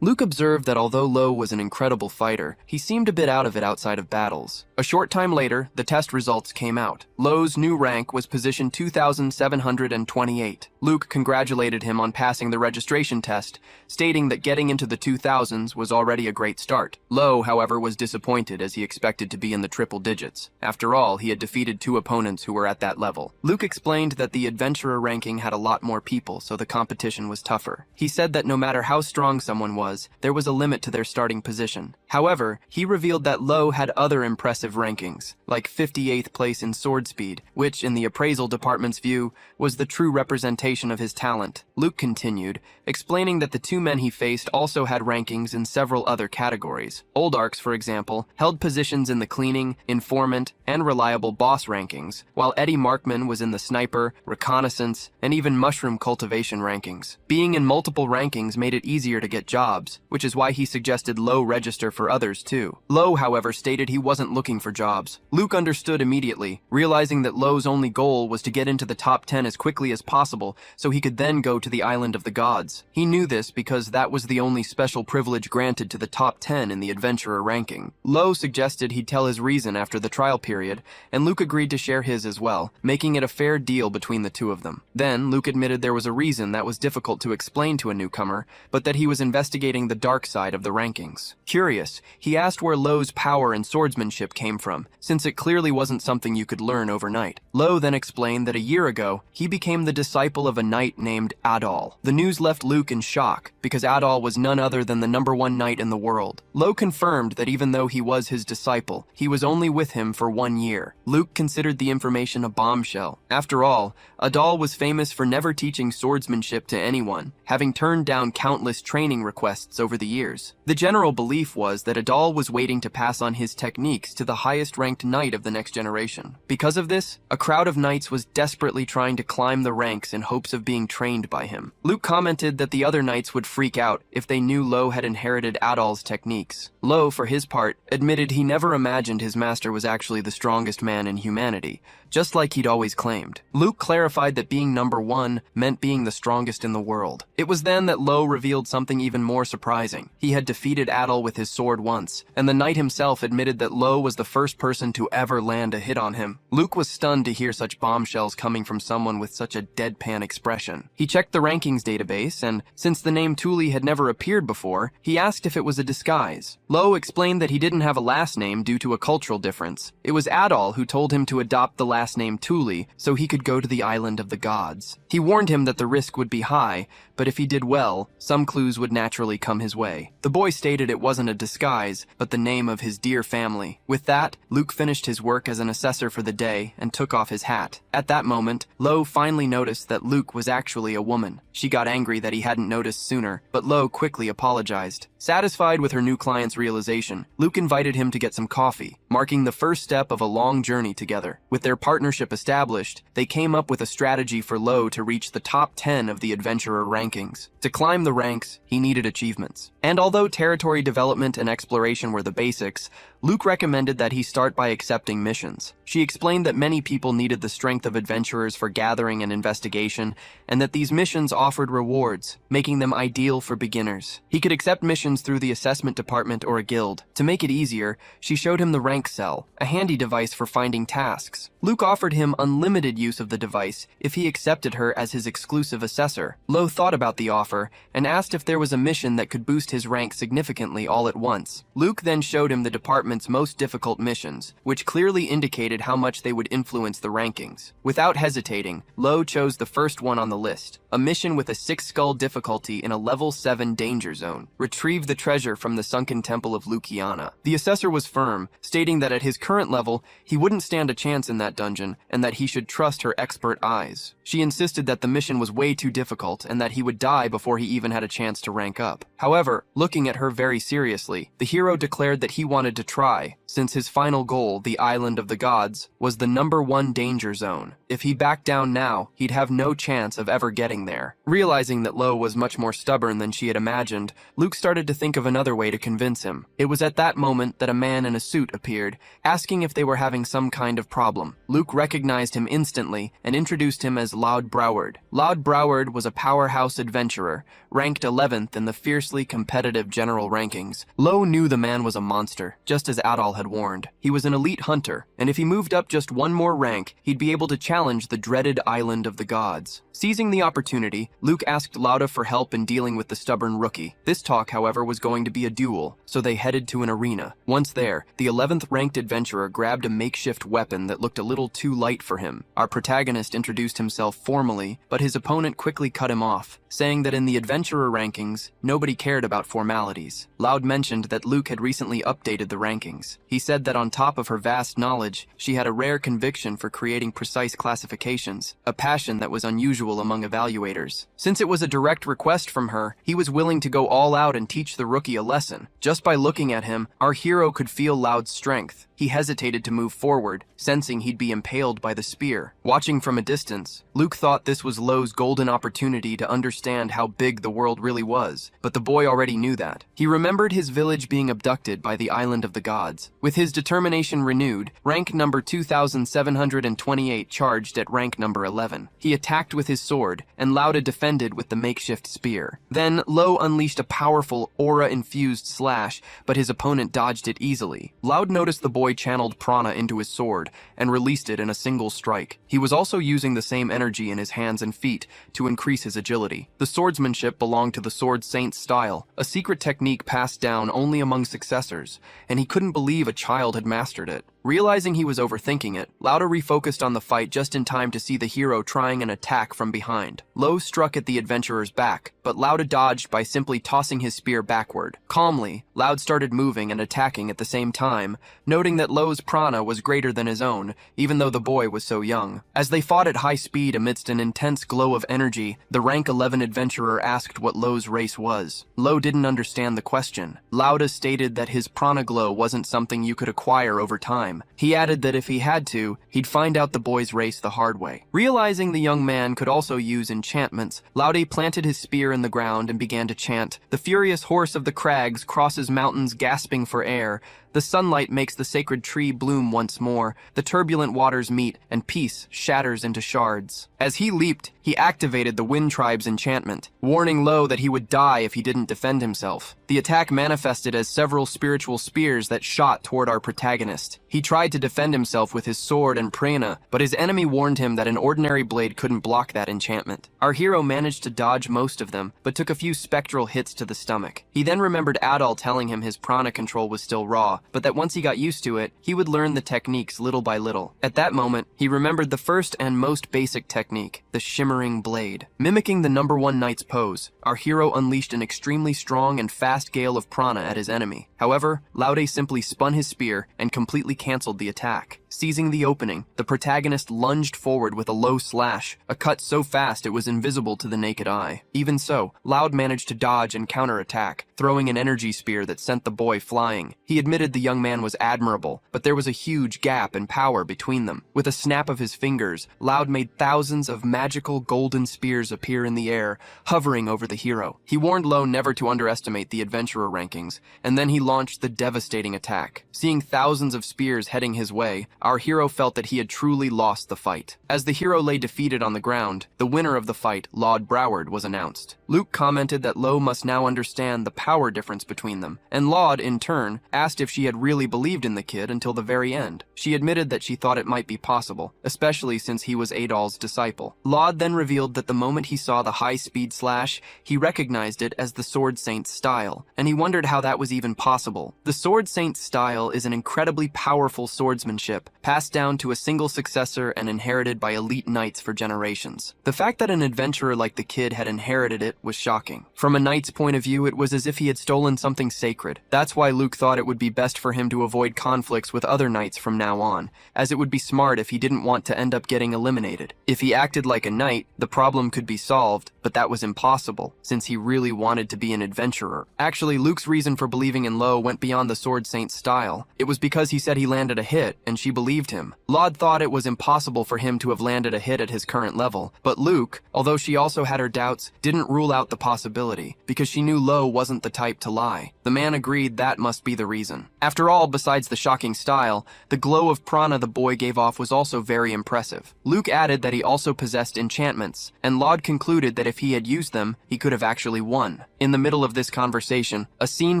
Luke observed that although Lo was an incredible fighter, he seemed a bit out of it outside of battles. A short time later, the test results came out. Lo's new rank was position 2,728. Luke congratulated him on passing the registration test, stating that getting into the 2000s was already a great start. Lo, however, was disappointed as he expected to be in the triple digits. After all, he had defeated 2 opponents who were at that level. Luke explained that the adventurer ranking had a lot more people, so the competition was tougher. He said that no matter how strong someone was, there was a limit to their starting position. However, he revealed that Lo had other impressive rankings, like 58th place in sword speed, which, in the appraisal department's view, was the true representation of his talent. Luke continued, explaining that the 2 men he faced also had rankings in several other categories. Oldarks, for example, held positions in the cleaning, informant, and reliable boss rankings, while Eddie Markman was in the sniper, reconnaissance, and even mushroom cultivation rankings. Being in multiple rankings made it easier to get jobs, which is why he suggested Lo register for others too. Lo, however, stated he wasn't looking for jobs. Luke understood immediately, realizing that Lo's only goal was to get into the top 10 as quickly as possible so he could then go to the Island of the Gods. He knew this because that was the only special privilege granted to the top 10 in the adventurer ranking. Lo suggested he'd tell his reason after the trial period, and Luke agreed to share his as well, making it a fair deal between the 2 of them. Then, Luke admitted there was a reason that was difficult to explain to a newcomer, but that he was investigating the dark side of the rankings. Curious, curious, he asked where Lo's power and swordsmanship came from, since it clearly wasn't something you could learn overnight. Lo then explained that a year ago, he became the disciple of a knight named Adal. The news left Luke in shock, because Adal was none other than the #1 knight in the world. Lo confirmed that even though he was his disciple, he was only with him for 1 year. Luke considered the information a bombshell. After all, Adal was famous for never teaching swordsmanship to anyone, having turned down countless training requests over the years. The general belief was that Adal was waiting to pass on his techniques to the highest-ranked knight of the next generation. Because of this, a crowd of knights was desperately trying to climb the ranks in hopes of being trained by him. Luke commented that the other knights would freak out if they knew Lo had inherited Adal's techniques. Lo, for his part, admitted he never imagined his master was actually the strongest man in humanity, just like he'd always claimed. Luke clarified that being #1 meant being the strongest in the world. It was then that Lo revealed something even more surprising. He had defeated Adal with his sword once, and the knight himself admitted that Lo was the first person to ever land a hit on him. Luke was stunned to hear such bombshells coming from someone with such a deadpan expression. He checked the rankings database, and since the name Thule had never appeared before, he asked if it was a disguise. Lo explained that he didn't have a last name due to a cultural difference. It was Adal who told him to adopt the last name Thule so he could go to the island of the gods. He warned him that the risk would be high, but if he did well, some clues would naturally come his way. The boy stated it wasn't a disguise, but the name of his dear family. With that, Luke finished his work as an assessor for the day and took off his hat. At that moment, Lo finally noticed that Luke was actually a woman. She got angry that he hadn't noticed sooner, but Lo quickly apologized. Satisfied with her new client's realization, Luke invited him to get some coffee, marking the first step of a long journey together. With their partnership established, they came up with a strategy for Lo to reach the top 10 of the adventurer rankings. To climb the ranks, he needed achievements. And although territory development and exploration were the basics, Luke recommended that he start by accepting missions. She explained that many people needed the strength of adventurers for gathering and investigation, and that these missions offered rewards, making them ideal for beginners. He could accept missions through the assessment department or a guild. To make it easier, she showed him the rank cell, a handy device for finding tasks. Luke offered him unlimited use of the device if he accepted her as his exclusive assessor. Lo thought about the offer and asked if there was a mission that could boost his rank significantly all at once. Luke then showed him the department's most difficult missions, which clearly indicated how much they would influence the rankings. Without hesitating, Lo chose the first one on the list, a mission with a 6-skull difficulty in a level 7 danger zone. Retrieve the treasure from the sunken temple of Luciana. The assessor was firm, stating that at his current level, he wouldn't stand a chance in that dungeon and that he should trust her expert eyes. She insisted that the mission was way too difficult and that he would die before he even had a chance to rank up. However, looking at her very seriously, the hero declared that he wanted to try, since his final goal, the island of the gods, was the #1 danger zone. If he backed down now, he'd have no chance of ever getting there. Realizing that Lo was much more stubborn than she had imagined, Luke started to think of another way to convince him. It was at that moment that a man in a suit appeared, asking if they were having some kind of problem. Luke recognized him instantly and introduced him as Loud Broward. Loud Broward was a powerhouse adventurer, ranked 11th in the fiercely competitive general rankings. Lo knew the man was a monster, just as Adal had warned. He was an elite hunter, and if he moved up just one more rank, he'd be able to challenge the dreaded island of the gods. Seizing the opportunity, Luke asked Lauda for help in dealing with the stubborn rookie. This talk, however, was going to be a duel, so they headed to an arena. Once there, the 11th ranked adventurer grabbed a makeshift weapon that looked a little too light for him. Our protagonist introduced himself formally, but his opponent quickly cut him off, saying that in the adventurer rankings, nobody cared about formalities. Loud mentioned that Luke had recently updated the rankings. He said that on top of her vast knowledge, she had a rare conviction for creating precise classifications, a passion that was unusual among evaluators. Since it was a direct request from her, he was willing to go all out and teach the rookie a lesson. Just by looking at him, our hero could feel Loud's strength. He hesitated to move forward, sensing he'd be impaled by the spear. Watching from a distance, Luke thought this was Lo's golden opportunity to understand how big the world really was, but the boy already knew that. He remembered his village being abducted by the island of the gods. With his determination renewed, rank number 2728 charged at rank number 11. He attacked with his sword, and Lauda defended with the makeshift spear. Then, Lo unleashed a powerful, aura-infused slash, but his opponent dodged it easily. Loud noticed the boy channeled prana into his sword and released it in a single strike. He was also using the same energy in his hands and feet to increase his agility. The swordsmanship belonged to the Sword Saint's style, a secret technique passed down only among successors, and he couldn't believe a child had mastered it. Realizing he was overthinking it, Lauda refocused on the fight just in time to see the hero trying an attack from behind. Lo struck at the adventurer's back, but Lauda dodged by simply tossing his spear backward. Calmly, Loud started moving and attacking at the same time, noting that Lo's prana was greater than his own, even though the boy was so young. As they fought at high speed amidst an intense glow of energy, the rank 11 adventurer asked what Lo's race was. Lo didn't understand the question. Lauda stated that his prana glow wasn't something you could acquire over time. He added that if he had to, he'd find out the boy's race the hard way. Realizing the young man could also use enchantments, Laude planted his spear in the ground and began to chant, "The furious horse of the crags crosses mountains gasping for air. The sunlight makes the sacred tree bloom once more. The turbulent waters meet, and peace shatters into shards." As he leaped, he activated the Wind Tribe's enchantment, warning Lo that he would die if he didn't defend himself. The attack manifested as several spiritual spears that shot toward our protagonist. He tried to defend himself with his sword and prana, but his enemy warned him that an ordinary blade couldn't block that enchantment. Our hero managed to dodge most of them, but took a few spectral hits to the stomach. He then remembered Adal telling him his prana control was still raw, but that once he got used to it, he would learn the techniques little by little. At that moment, he remembered the first and most basic technique, the shimmering blade. Mimicking the number 1 knight's pose, our hero unleashed an extremely strong and fast gale of prana at his enemy. However, Laude simply spun his spear and completely canceled the attack. Seizing the opening, the protagonist lunged forward with a low slash, a cut so fast it was invisible to the naked eye. Even so, Loud managed to dodge and counterattack, throwing an energy spear that sent the boy flying. He admitted the young man was admirable, but there was a huge gap in power between them. With a snap of his fingers, Loud made thousands of magical golden spears appear in the air, hovering over the hero. He warned Lo never to underestimate the adventurer rankings, and then he launched the devastating attack. Seeing thousands of spears heading his way, our hero felt that he had truly lost the fight. As the hero lay defeated on the ground, the winner of the fight, Laud Broward, was announced. Luke commented that Lo must now understand the power difference between them, and Laud, in turn, asked if she had really believed in the kid until the very end. She admitted that she thought it might be possible, especially since he was Adal's disciple. Laud then revealed that the moment he saw the high-speed slash, he recognized it as the Sword Saint's style, and he wondered how that was even possible. The Sword Saint's style is an incredibly powerful swordsmanship, passed down to a single successor and inherited by elite knights for generations. The fact that an adventurer like the kid had inherited it was shocking. From a knight's point of view, it was as if he had stolen something sacred. That's why Luke thought it would be best for him to avoid conflicts with other knights from now on, as it would be smart if he didn't want to end up getting eliminated. If he acted like a knight, the problem could be solved, but that was impossible, since he really wanted to be an adventurer. Actually, Luke's reason for believing in Lo went beyond the Sword Saint's style. It was because he said he landed a hit, and she believed him. Laud thought it was impossible for him to have landed a hit at his current level, but Luke, although she also had her doubts, didn't rule out the possibility, because she knew Lo wasn't the type to lie. The man agreed that must be the reason. After all, besides the shocking style, the glow of prana the boy gave off was also very impressive. Luke added that he also possessed enchantments, and Laud concluded that if he had used them, he could have actually won. In the middle of this conversation, a scene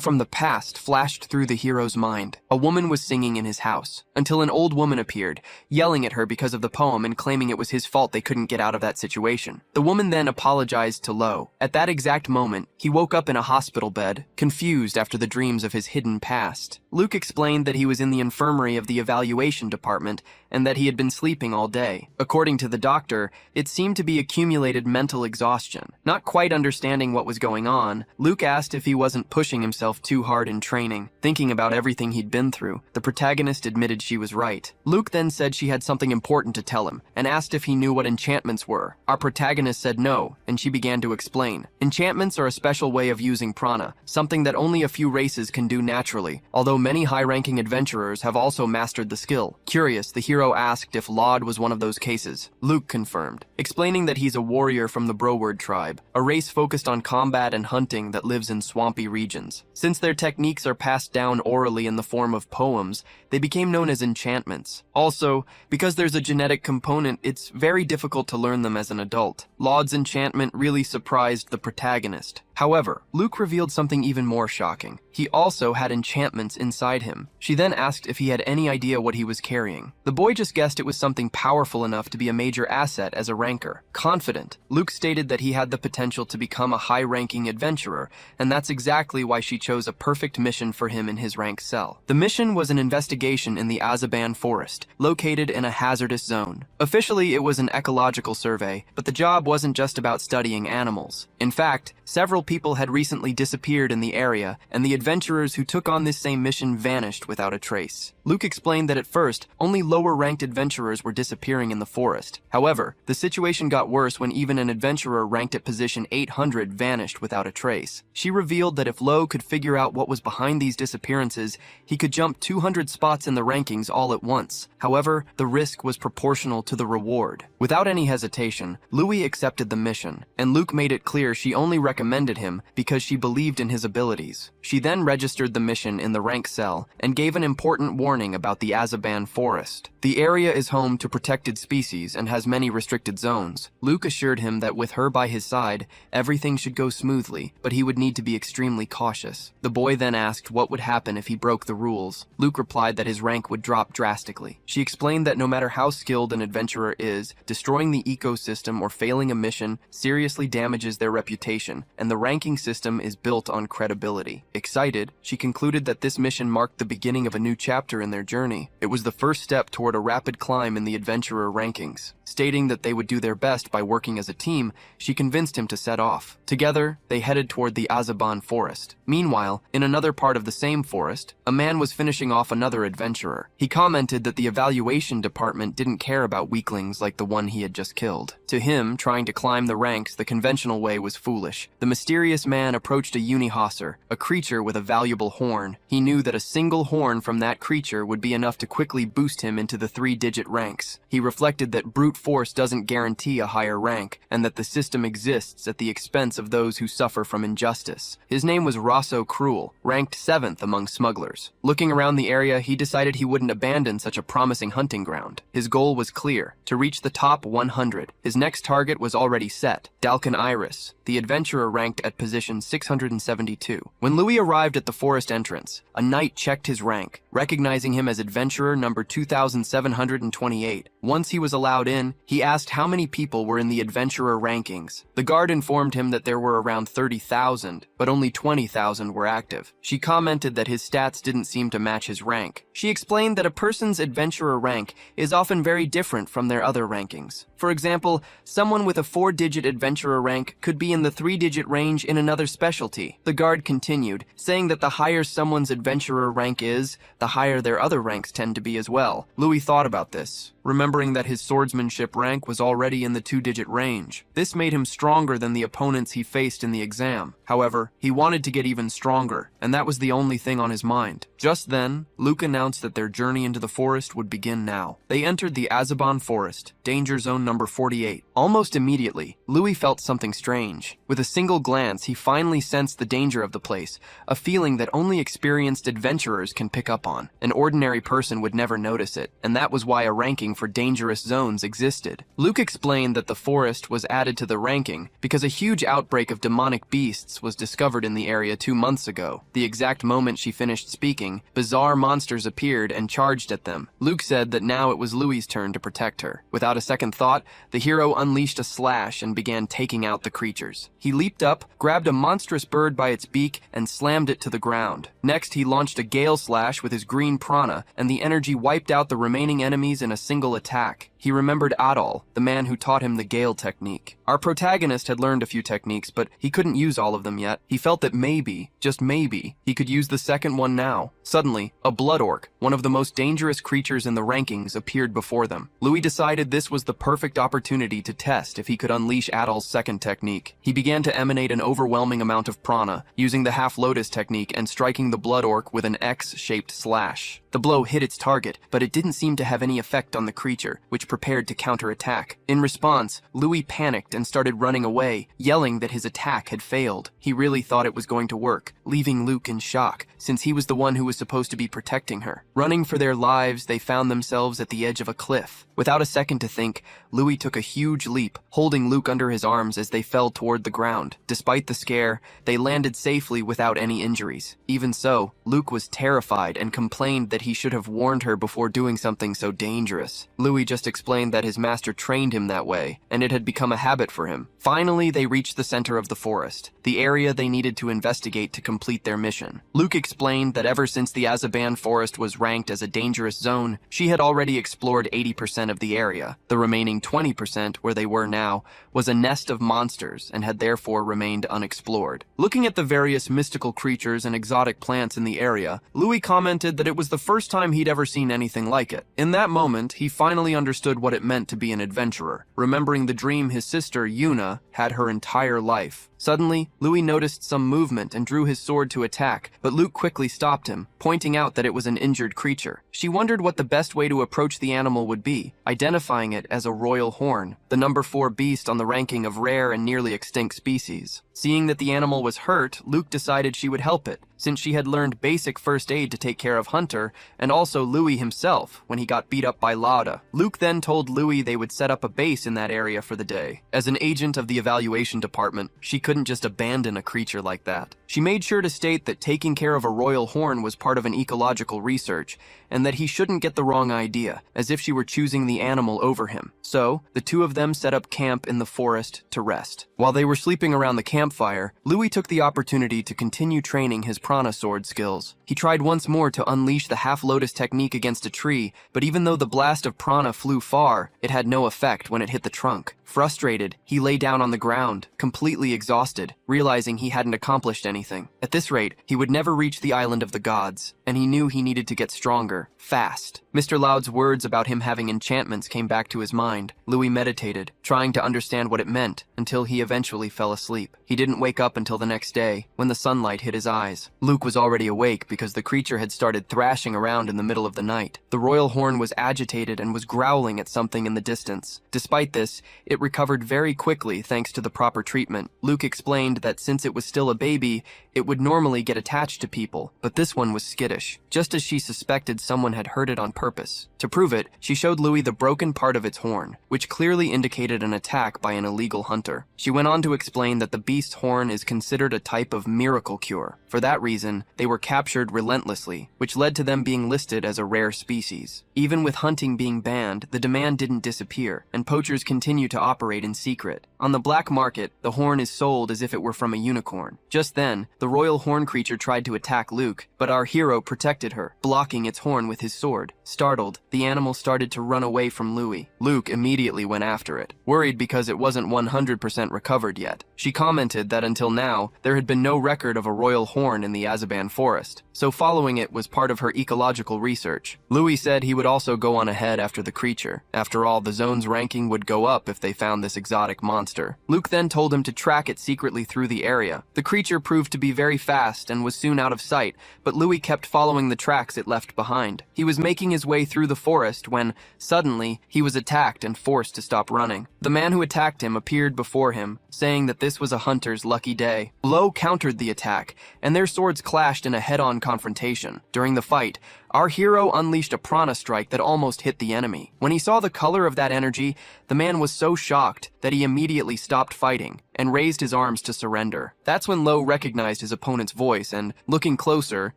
from the past flashed through the hero's mind. A woman was singing in his house, until an old woman appeared, yelling at her because of the poem and claiming it was his fault they couldn't get out of that situation. The woman then apologized to Lo. At that exact moment, he woke up in a hospital bed, confused after the dreams of his hidden past. Luke explained that he was in the infirmary of the evaluation department and that he had been sleeping all day. According to the doctor, it seemed to be accumulated mental exhaustion. Not quite understanding what was going on, Luke asked if he wasn't pushing himself too hard in training. Thinking about everything he'd been through, the protagonist admitted she was right. Luke then said she had something important to tell him, and asked if he knew what enchantments were. Our protagonist said no, and she began to explain. Enchantments are a special way of using prana, something that only a few races can do naturally, although many high-ranking adventurers have also mastered the skill. Curious, the hero asked if Laud was one of those cases. Luke confirmed, explaining that he's a warrior from the Broward tribe, a race focused on combat and hunting that lives in swampy regions. Since their techniques are passed down orally in the form of poems, they became known as enchantments. Also, because there's a genetic component, it's very difficult to learn them as an adult. Laud's enchantment really surprised the protagonist. However, Luke revealed something even more shocking. He also had enchantments inside him. She then asked if he had any idea what he was carrying. The boy just guessed it was something powerful enough to be a major asset as a ranker. Confident, Luke stated that he had the potential to become a high-ranking adventurer, and that's exactly why she chose a perfect mission for him in his rank cell. The mission was an investigation in the Azaban Forest, located in a hazardous zone. Officially, it was an ecological survey, but the job wasn't just about studying animals. In fact, several people had recently disappeared in the area, and the adventurers who took on this same mission vanished without a trace. Luke explained that at first, only lower-ranked adventurers were disappearing in the forest. However, the situation got worse when even an adventurer ranked at position 800 vanished without a trace. She revealed that if Lo could figure out what was behind these disappearances, he could jump 200 spots in the rankings all at once. However, the risk was proportional to the reward. Without any hesitation, Louis accepted the mission, and Luke made it clear she only recommended him because she believed in his abilities. She then registered the mission in the rank cell and gave an important warning about the Azaban Forest. The area is home to protected species and has many restricted zones. Luke assured him that with her by his side, everything should go smoothly, but he would need to be extremely cautious. The boy then asked what would happen if he broke the rules. Luke replied that his rank would drop drastically. She explained that no matter how skilled an adventurer is, destroying the ecosystem or failing a mission seriously damages their reputation, and the ranking system is built on credibility. Excited, she concluded that this mission marked the beginning of a new chapter in their journey. It was the first step toward a rapid climb in the adventurer rankings. Stating that they would do their best by working as a team, she convinced him to set off. Together, they headed toward the Azaban Forest. Meanwhile, in another part of the same forest, a man was finishing off another adventurer. He commented that the evaluation department didn't care about weaklings like the one he had just killed. To him, trying to climb the ranks the conventional way was foolish. The mysterious man approached a Unihauser, a creature with a valuable horn. He knew that a single horn from that creature would be enough to quickly boost him into the 3-digit ranks. He reflected that brute force doesn't guarantee a higher rank, and that the system exists at the expense of those who suffer from injustice. His name was Rosso Cruel, ranked 7th among smugglers. Looking around the area, he decided he wouldn't abandon such a promising hunting ground. His goal was clear, to reach the top 100. His next target was already set, Dalkin Iris, the adventurer ranked at position 672. When Louis arrived at the forest entrance, a knight checked his rank, recognizing him as adventurer number 2728. Once he was allowed in, he asked how many people were in the adventurer rankings. The guard informed him that there were around 30,000, but only 20,000 were active. She commented that his stats didn't seem to match his rank. She explained that a person's adventurer rank is often very different from their other rankings. For example, someone with a 4-digit adventurer rank could be in the 3-digit range in another specialty. The guard continued, saying that the higher someone's adventurer rank is, the higher their other ranks tend to be as well. Louis thought about this, remembering that his swordsmanship rank was already in the 2-digit range. This made him stronger than the opponents he faced in the exam. However, he wanted to get even stronger, and that was the only thing on his mind. Just then, Luke announced that their journey into the forest would begin now. They entered the Azaban Forest, danger zone number 48. Almost immediately, Louis felt something strange. With a single glance, he finally sensed the danger of the place, a feeling that only experienced adventurers can pick up on. An ordinary person would never notice it, and that was why a ranking for dangerous zones existed. Luke explained that the forest was added to the ranking because a huge outbreak of demonic beasts was discovered in the area 2 months ago. The exact moment she finished speaking, bizarre monsters appeared and charged at them. Luke said that now it was Louis's turn to protect her. Without a second thought, the hero unleashed a slash and began taking out the creatures. He leaped up, grabbed a monstrous bird by its beak, and slammed it to the ground. Next, he launched a gale slash with his green prana, and the energy wiped out the remaining enemies in a single attack. He remembered Adol, the man who taught him the gale technique. Our protagonist had learned a few techniques, but he couldn't use all of them yet. He felt that maybe, just maybe, he could use the second one now. Suddenly, a blood orc, one of the most dangerous creatures in the rankings, appeared before them. Louis decided this was the perfect opportunity to test if he could unleash Adol's second technique. He began to emanate an overwhelming amount of prana, using the half-lotus technique and striking the blood orc with an X-shaped slash. The blow hit its target, but it didn't seem to have any effect on the creature, which much prepared to counterattack. In response, Louis panicked and started running away, yelling that his attack had failed. He really thought it was going to work, leaving Luke in shock, since he was the one who was supposed to be protecting her. Running for their lives, they found themselves at the edge of a cliff. Without a second to think, Louis took a huge leap, holding Luke under his arms as they fell toward the ground. Despite the scare, they landed safely without any injuries. Even so, Luke was terrified and complained that he should have warned her before doing something so dangerous. Louis just explained that his master trained him that way, and it had become a habit for him. Finally, they reached the center of the forest, the area they needed to investigate to complete their mission. Luke explained that ever since the Azaban forest was ranked as a dangerous zone, she had already explored 80% of the area. The remaining 20%, where they were now, was a nest of monsters and had therefore remained unexplored. Looking at the various mystical creatures and exotic plants in the area, Louis commented that it was the first time he'd ever seen anything like it. In that moment, he finally understood what it meant to be an adventurer, remembering the dream his sister, Yuna, had her entire life. Suddenly, Louis noticed some movement and drew his sword to attack, but Luke quickly stopped him, pointing out that it was an injured creature. She wondered what the best way to approach the animal would be, identifying it as a royal horn, the number 4 beast on the ranking of rare and nearly extinct species. Seeing that the animal was hurt, Luke decided she would help it, since she had learned basic first aid to take care of Hunter, and also Louis himself when he got beat up by Lauda. Luke then told Louis they would set up a base in that area for the day. As an agent of the evaluation department, she couldn't just abandon a creature like that. She made sure to state that taking care of a royal horn was part of an ecological research, and that he shouldn't get the wrong idea, as if she were choosing the animal over him. So, the two of them set up camp in the forest to rest. While they were sleeping around the campfire, Louis took the opportunity to continue training his prana sword skills. He tried once more to unleash the half-lotus technique against a tree, but even though the blast of prana flew far, it had no effect when it hit the trunk. Frustrated, he lay down on the ground, completely exhausted, realizing he hadn't accomplished anything. At this rate, he would never reach the island of the gods, and he knew he needed to get stronger, fast. Mr. Loud's words about him having enchantments came back to his mind. Louis meditated, trying to understand what it meant, until he eventually fell asleep. He didn't wake up until the next day, when the sunlight hit his eyes. Luke was already awake because the creature had started thrashing around in the middle of the night. The royal horn was agitated and was growling at something in the distance. Despite this, it recovered very quickly thanks to the proper treatment. Luke explained that since it was still a baby, it would normally get attached to people, but this one was skittish, just as she suspected someone had hurt it on purpose. To prove it, she showed Louis the broken part of its horn, which clearly indicated an attack by an illegal hunter. She went on to explain that the beast's horn is considered a type of miracle cure. For that reason, they were captured relentlessly, which led to them being listed as a rare species. Even with hunting being banned, the demand didn't disappear, and poachers continue to operate in secret. On the black market, the horn is sold as if it were from a unicorn. Just then, the royal horn creature tried to attack Luke, but our hero protected her, blocking its horn with his sword. Startled, the animal started to run away from Louis. Luke immediately went after it, worried because it wasn't 100% recovered yet. She commented that until now, there had been no record of a royal horn in the Azaban forest, so following it was part of her ecological research. Louis said he would also go on ahead after the creature. After all, the zone's ranking would go up if they found this exotic monster. Luke then told him to track it secretly through the area. The creature proved to be very fast and was soon out of sight, but Louis kept following the tracks it left behind. He was making his way through the forest when, suddenly, he was attacked and forced to stop running. The man who attacked him appeared before him, saying that this was a hunter's lucky day. Lo countered the attack, and their swords clashed in a head-on confrontation. During the fight, our hero unleashed a prana strike that almost hit the enemy. When he saw the color of that energy, the man was so shocked that he immediately stopped fighting and raised his arms to surrender. That's when Lo recognized his opponent's voice and, looking closer,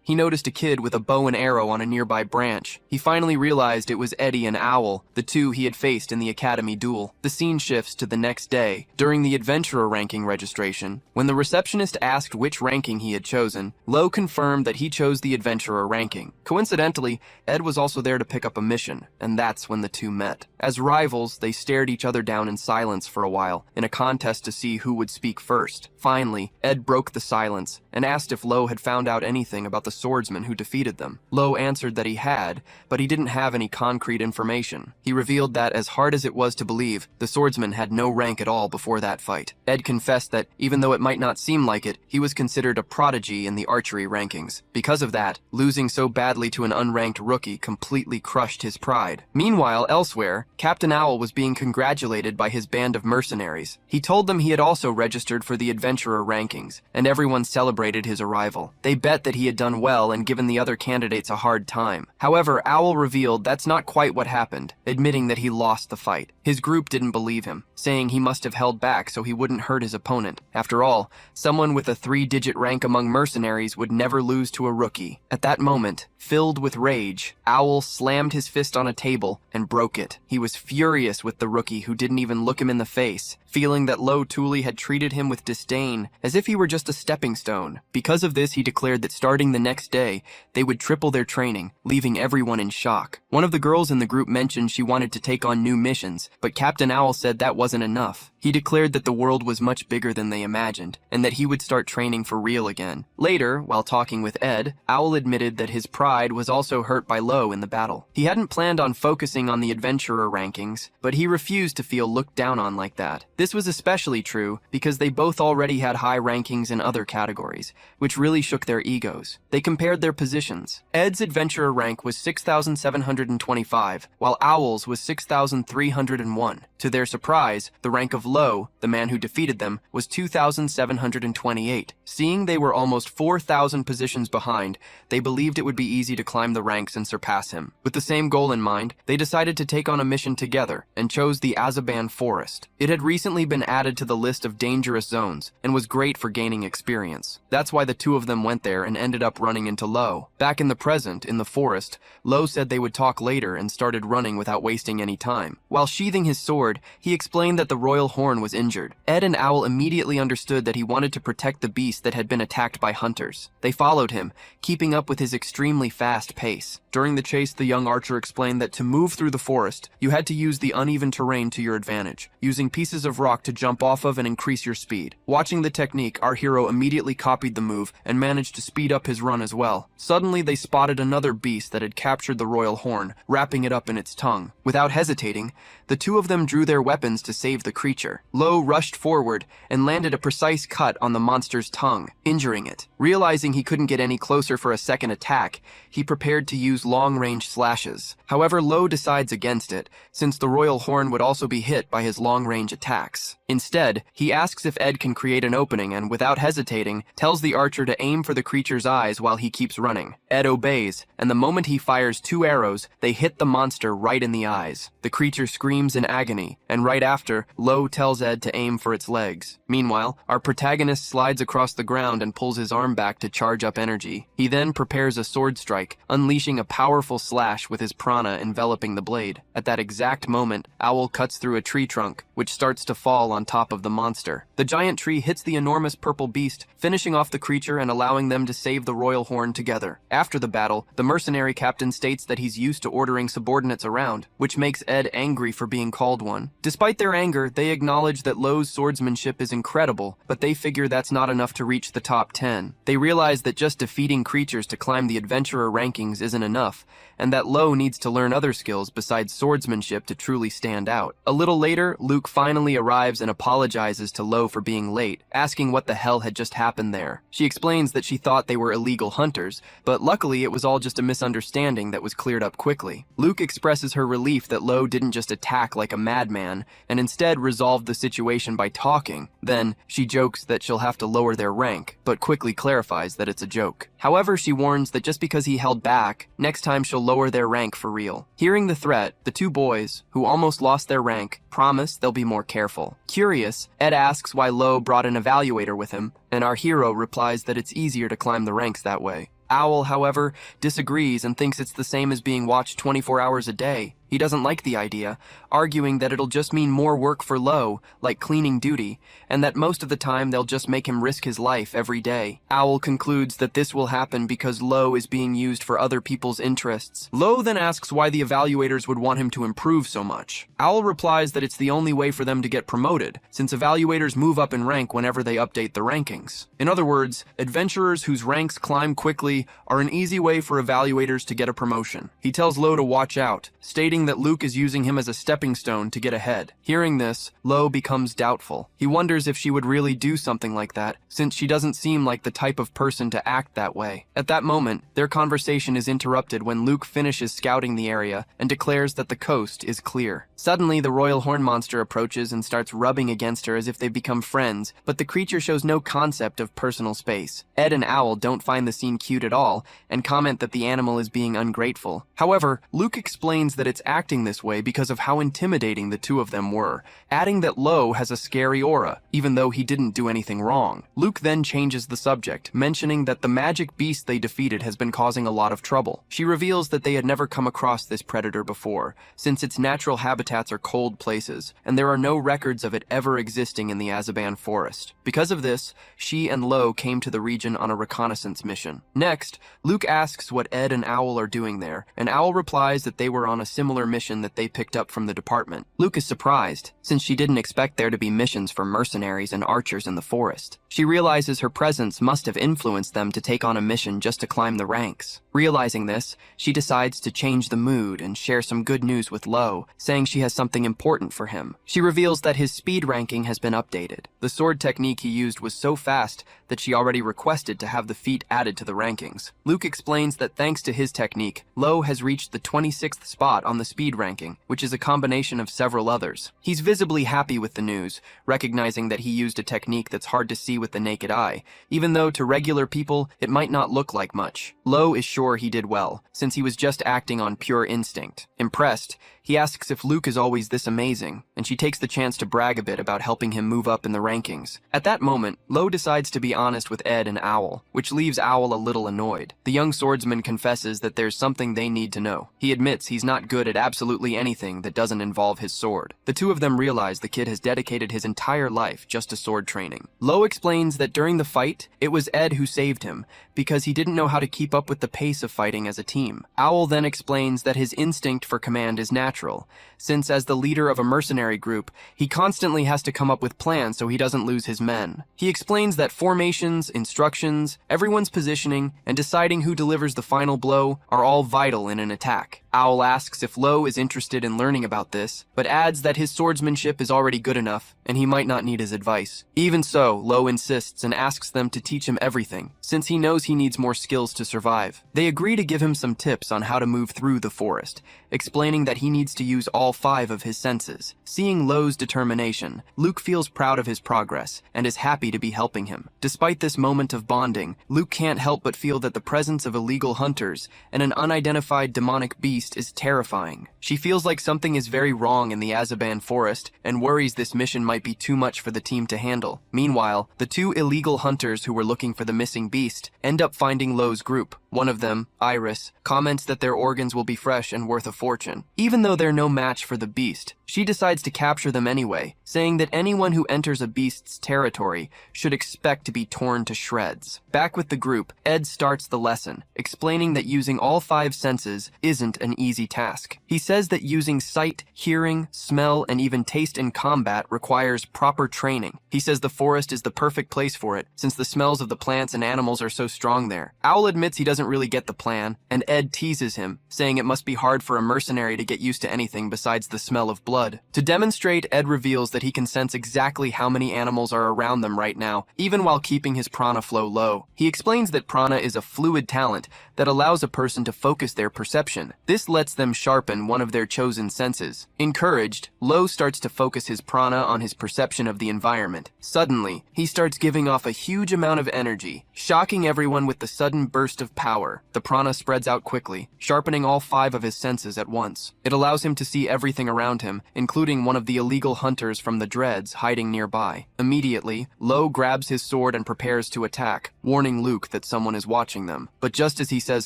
he noticed a kid with a bow and arrow on a nearby branch. He finally realized it was Eddie and Owl, the two he had faced in the academy duel. The scene shifts to the next day, during the adventurer ranking registration. When the receptionist asked which ranking he had chosen, Lo confirmed that he chose the adventurer ranking. Coincidentally, Ed was also there to pick up a mission, and that's when the two met. As rivals, they stared each other down in silence for a while, in a contest to see who would speak first. Finally, Ed broke the silence and asked if Lo had found out anything about the swordsman who defeated them. Lo answered that he had, but he didn't have any concrete information. He revealed that, as hard as it was to believe, the swordsman had no rank at all before that fight. Ed confessed that, even though it might not seem like it, he was considered a prodigy in the archery rankings. Because of that, losing so badly to to an unranked rookie completely crushed his pride. Meanwhile, elsewhere, Captain Owl was being congratulated by his band of mercenaries. He told them he had also registered for the adventurer rankings, and everyone celebrated his arrival. They bet that he had done well and given the other candidates a hard time. However, Owl revealed that's not quite what happened, admitting that he lost the fight. His group didn't believe him, saying he must have held back so he wouldn't hurt his opponent. After all, someone with a 3-digit rank among mercenaries would never lose to a rookie. At that moment, filled with rage, Owl slammed his fist on a table and broke it. He was furious with the rookie who didn't even look him in the face, feeling that Lo Tuli had treated him with disdain, as if he were just a stepping stone. Because of this, he declared that starting the next day, they would triple their training, leaving everyone in shock. One of the girls in the group mentioned she wanted to take on new missions, but Captain Owl said that wasn't enough. He declared that the world was much bigger than they imagined, and that he would start training for real again. Later, while talking with Ed, Owl admitted that his pride was also hurt by Lo in the battle. He hadn't planned on focusing on the adventurer rankings, but he refused to feel looked down on like that. This was especially true because they both already had high rankings in other categories, which really shook their egos. They compared their positions. Ed's adventurer rank was 6,725, while Owl's was 6,301. To their surprise, the rank of Lo, the man who defeated them, was 2,728. Seeing they were almost 4,000 positions behind, they believed it would be easy to climb the ranks and surpass him. With the same goal in mind, they decided to take on a mission together and chose the Azaban Forest. It had recently been added to the list of dangerous zones and was great for gaining experience. That's why the two of them went there and ended up running into Lo. Back in the present, in the forest, Lo said they would talk later and started running without wasting any time. While sheathing his sword, he explained that the royal horn was injured. Ed and Owl immediately understood that he wanted to protect the beast that had been attacked by hunters. They followed him, keeping up with his extremely fast pace. During the chase, the young archer explained that to move through the forest, you had to use the uneven terrain to your advantage, using pieces of rock to jump off of and increase your speed. Watching the technique, our hero immediately copied the move and managed to speed up his run as well. Suddenly, they spotted another beast that had captured the royal horn, wrapping it up in its tongue. Without hesitating, the two of them drew their weapons to save the creature. Lo rushed forward and landed a precise cut on the monster's tongue, injuring it. Realizing he couldn't get any closer for a second attack, he prepared to use long-range slashes. However, Lo decides against it, since the royal horn would also be hit by his long-range attacks. Instead, he asks if Ed can create an opening and, without hesitating, tells the archer to aim for the creature's eyes while he keeps running. Ed obeys, and the moment he fires 2 arrows, they hit the monster right in the eyes. The creature screams in agony, and right after, Lo tells Ed to aim for its legs. Meanwhile, our protagonist slides across the ground and pulls his arm back to charge up energy. He then prepares a sword strike, unleashing a powerful slash with his prana enveloping the blade. At that exact moment, Owl cuts through a tree trunk, which starts to fall on top of the monster. The giant tree hits the enormous purple beast, finishing off the creature and allowing them to save the royal horn together. After the battle, the mercenary captain states that he's used to ordering subordinates around, which makes Ed angry for being called one. Despite their anger, they acknowledge that Lo's swordsmanship is incredible, but they figure that's not enough to reach the top 10. They realize that just defeating creatures to climb the adventurer rankings isn't enough, and that Lo needs to learn other skills besides swordsmanship to truly stand out. A little later, Luke finally arrives and apologizes to Lo for being late, asking what the hell had just happened there. She explains that she thought they were illegal hunters, but luckily it was all just a misunderstanding that was cleared up quickly. Luke expresses her relief that Lo didn't just attack like a madman, and instead resolved the situation by talking. Then, she jokes that she'll have to lower their rank, but quickly clarifies that it's a joke. However, she warns that just because he held back, next time she'll lower their rank for real. Hearing the threat, the two boys, who almost lost their rank, promise they'll be more careful. Curious, Ed asks why Lo brought an evaluator with him, and our hero replies that it's easier to climb the ranks that way. Owl, however, disagrees and thinks it's the same as being watched 24 hours a day. He doesn't like the idea, arguing that it'll just mean more work for Lo, like cleaning duty, and that most of the time they'll just make him risk his life every day. Owl concludes that this will happen because Lo is being used for other people's interests. Lo then asks why the evaluators would want him to improve so much. Owl replies that it's the only way for them to get promoted, since evaluators move up in rank whenever they update the rankings. In other words, adventurers whose ranks climb quickly are an easy way for evaluators to get a promotion. He tells Lo to watch out, stating thinking that Luke is using him as a stepping stone to get ahead. Hearing this, Lo becomes doubtful. He wonders if she would really do something like that, since she doesn't seem like the type of person to act that way. At that moment, their conversation is interrupted when Luke finishes scouting the area and declares that the coast is clear. Suddenly, the royal horn monster approaches and starts rubbing against her as if they've become friends, but the creature shows no concept of personal space. Ed and Owl don't find the scene cute at all and comment that the animal is being ungrateful. However, Luke explains that it's acting this way because of how intimidating the two of them were, adding that Lo has a scary aura, even though he didn't do anything wrong. Luke then changes the subject, mentioning that the magic beast they defeated has been causing a lot of trouble. She reveals that they had never come across this predator before, since its natural habitats are cold places, and there are no records of it ever existing in the Azaban forest. Because of this, she and Lo came to the region on a reconnaissance mission. Next, Luke asks what Ed and Owl are doing there, and Owl replies that they were on a similar mission that they picked up from the department. Luke is surprised, since she didn't expect there to be missions for mercenaries and archers in the forest. She realizes her presence must have influenced them to take on a mission just to climb the ranks. Realizing this, she decides to change the mood and share some good news with Lo, saying she has something important for him. She reveals that his speed ranking has been updated. The sword technique he used was so fast that she already requested to have the feat added to the rankings. Luke explains that thanks to his technique, Lo has reached the 26th spot on the speed ranking, which is a combination of several others. He's visibly happy with the news, recognizing that he used a technique that's hard to see with the naked eye, even though to regular people it might not look like much. Lo is sure he did well, since he was just acting on pure instinct. Impressed, he asks if Luke is always this amazing, and she takes the chance to brag a bit about helping him move up in the rankings. At that moment, Lo decides to be honest with Ed and Owl, which leaves Owl a little annoyed. The young swordsman confesses that there's something they need to know. He admits he's not good at absolutely anything that doesn't involve his sword. The two of them realize the kid has dedicated his entire life just to sword training. Lo explains that during the fight, it was Ed who saved him, because he didn't know how to keep up with the pace of fighting as a team. Owl then explains that his instinct for command is natural, since as the leader of a mercenary group, he constantly has to come up with plans so he doesn't lose his men. He explains that formations, instructions, everyone's positioning, and deciding who delivers the final blow are all vital in an attack. Owl asks if Lo is interested in learning about this, but adds that his swordsmanship is already good enough, and he might not need his advice. Even so, Lo insists and asks them to teach him everything, since he knows he needs more skills to survive. They agree to give him some tips on how to move through the forest, explaining that he needs to use all 5 of his senses. Seeing Lo's determination, Luke feels proud of his progress and is happy to be helping him. Despite this moment of bonding, Luke can't help but feel that the presence of illegal hunters and an unidentified demonic beast is terrifying. She feels like something is very wrong in the Azaban forest and worries this mission might be too much for the team to handle. Meanwhile, the 2 illegal hunters who were looking for the missing beast end up finding Lo's group. One of them, Iris, comments that their organs will be fresh and worth a fortune. Even though they're no match for the beast, she decides to capture them anyway, saying that anyone who enters a beast's territory should expect to be torn to shreds. Back with the group, Ed starts the lesson, explaining that using all 5 senses isn't an easy task. He says that using sight, hearing, smell, and even taste in combat requires proper training. He says the forest is the perfect place for it, since the smells of the plants and animals are so strong there. Owl admits he doesn't really get the plan, and Ed teases him, saying it must be hard for a mercenary to get used to anything besides the smell of blood. To demonstrate, Ed reveals that he can sense exactly how many animals are around them right now, even while keeping his prana flow low. He explains that prana is a fluid talent that allows a person to focus their perception. This lets them sharpen one of their chosen senses. Encouraged, Lo starts to focus his prana on his perception of the environment. Suddenly, he starts giving off a huge amount of energy, shocking everyone with the sudden burst of power. The prana spreads out quickly, sharpening all 5 of his senses at once. It allows him to see everything around him, including one of the illegal hunters from the Dreads hiding nearby. Immediately, Lo grabs his sword and prepares to attack, warning Luke that someone is watching them. But just as he says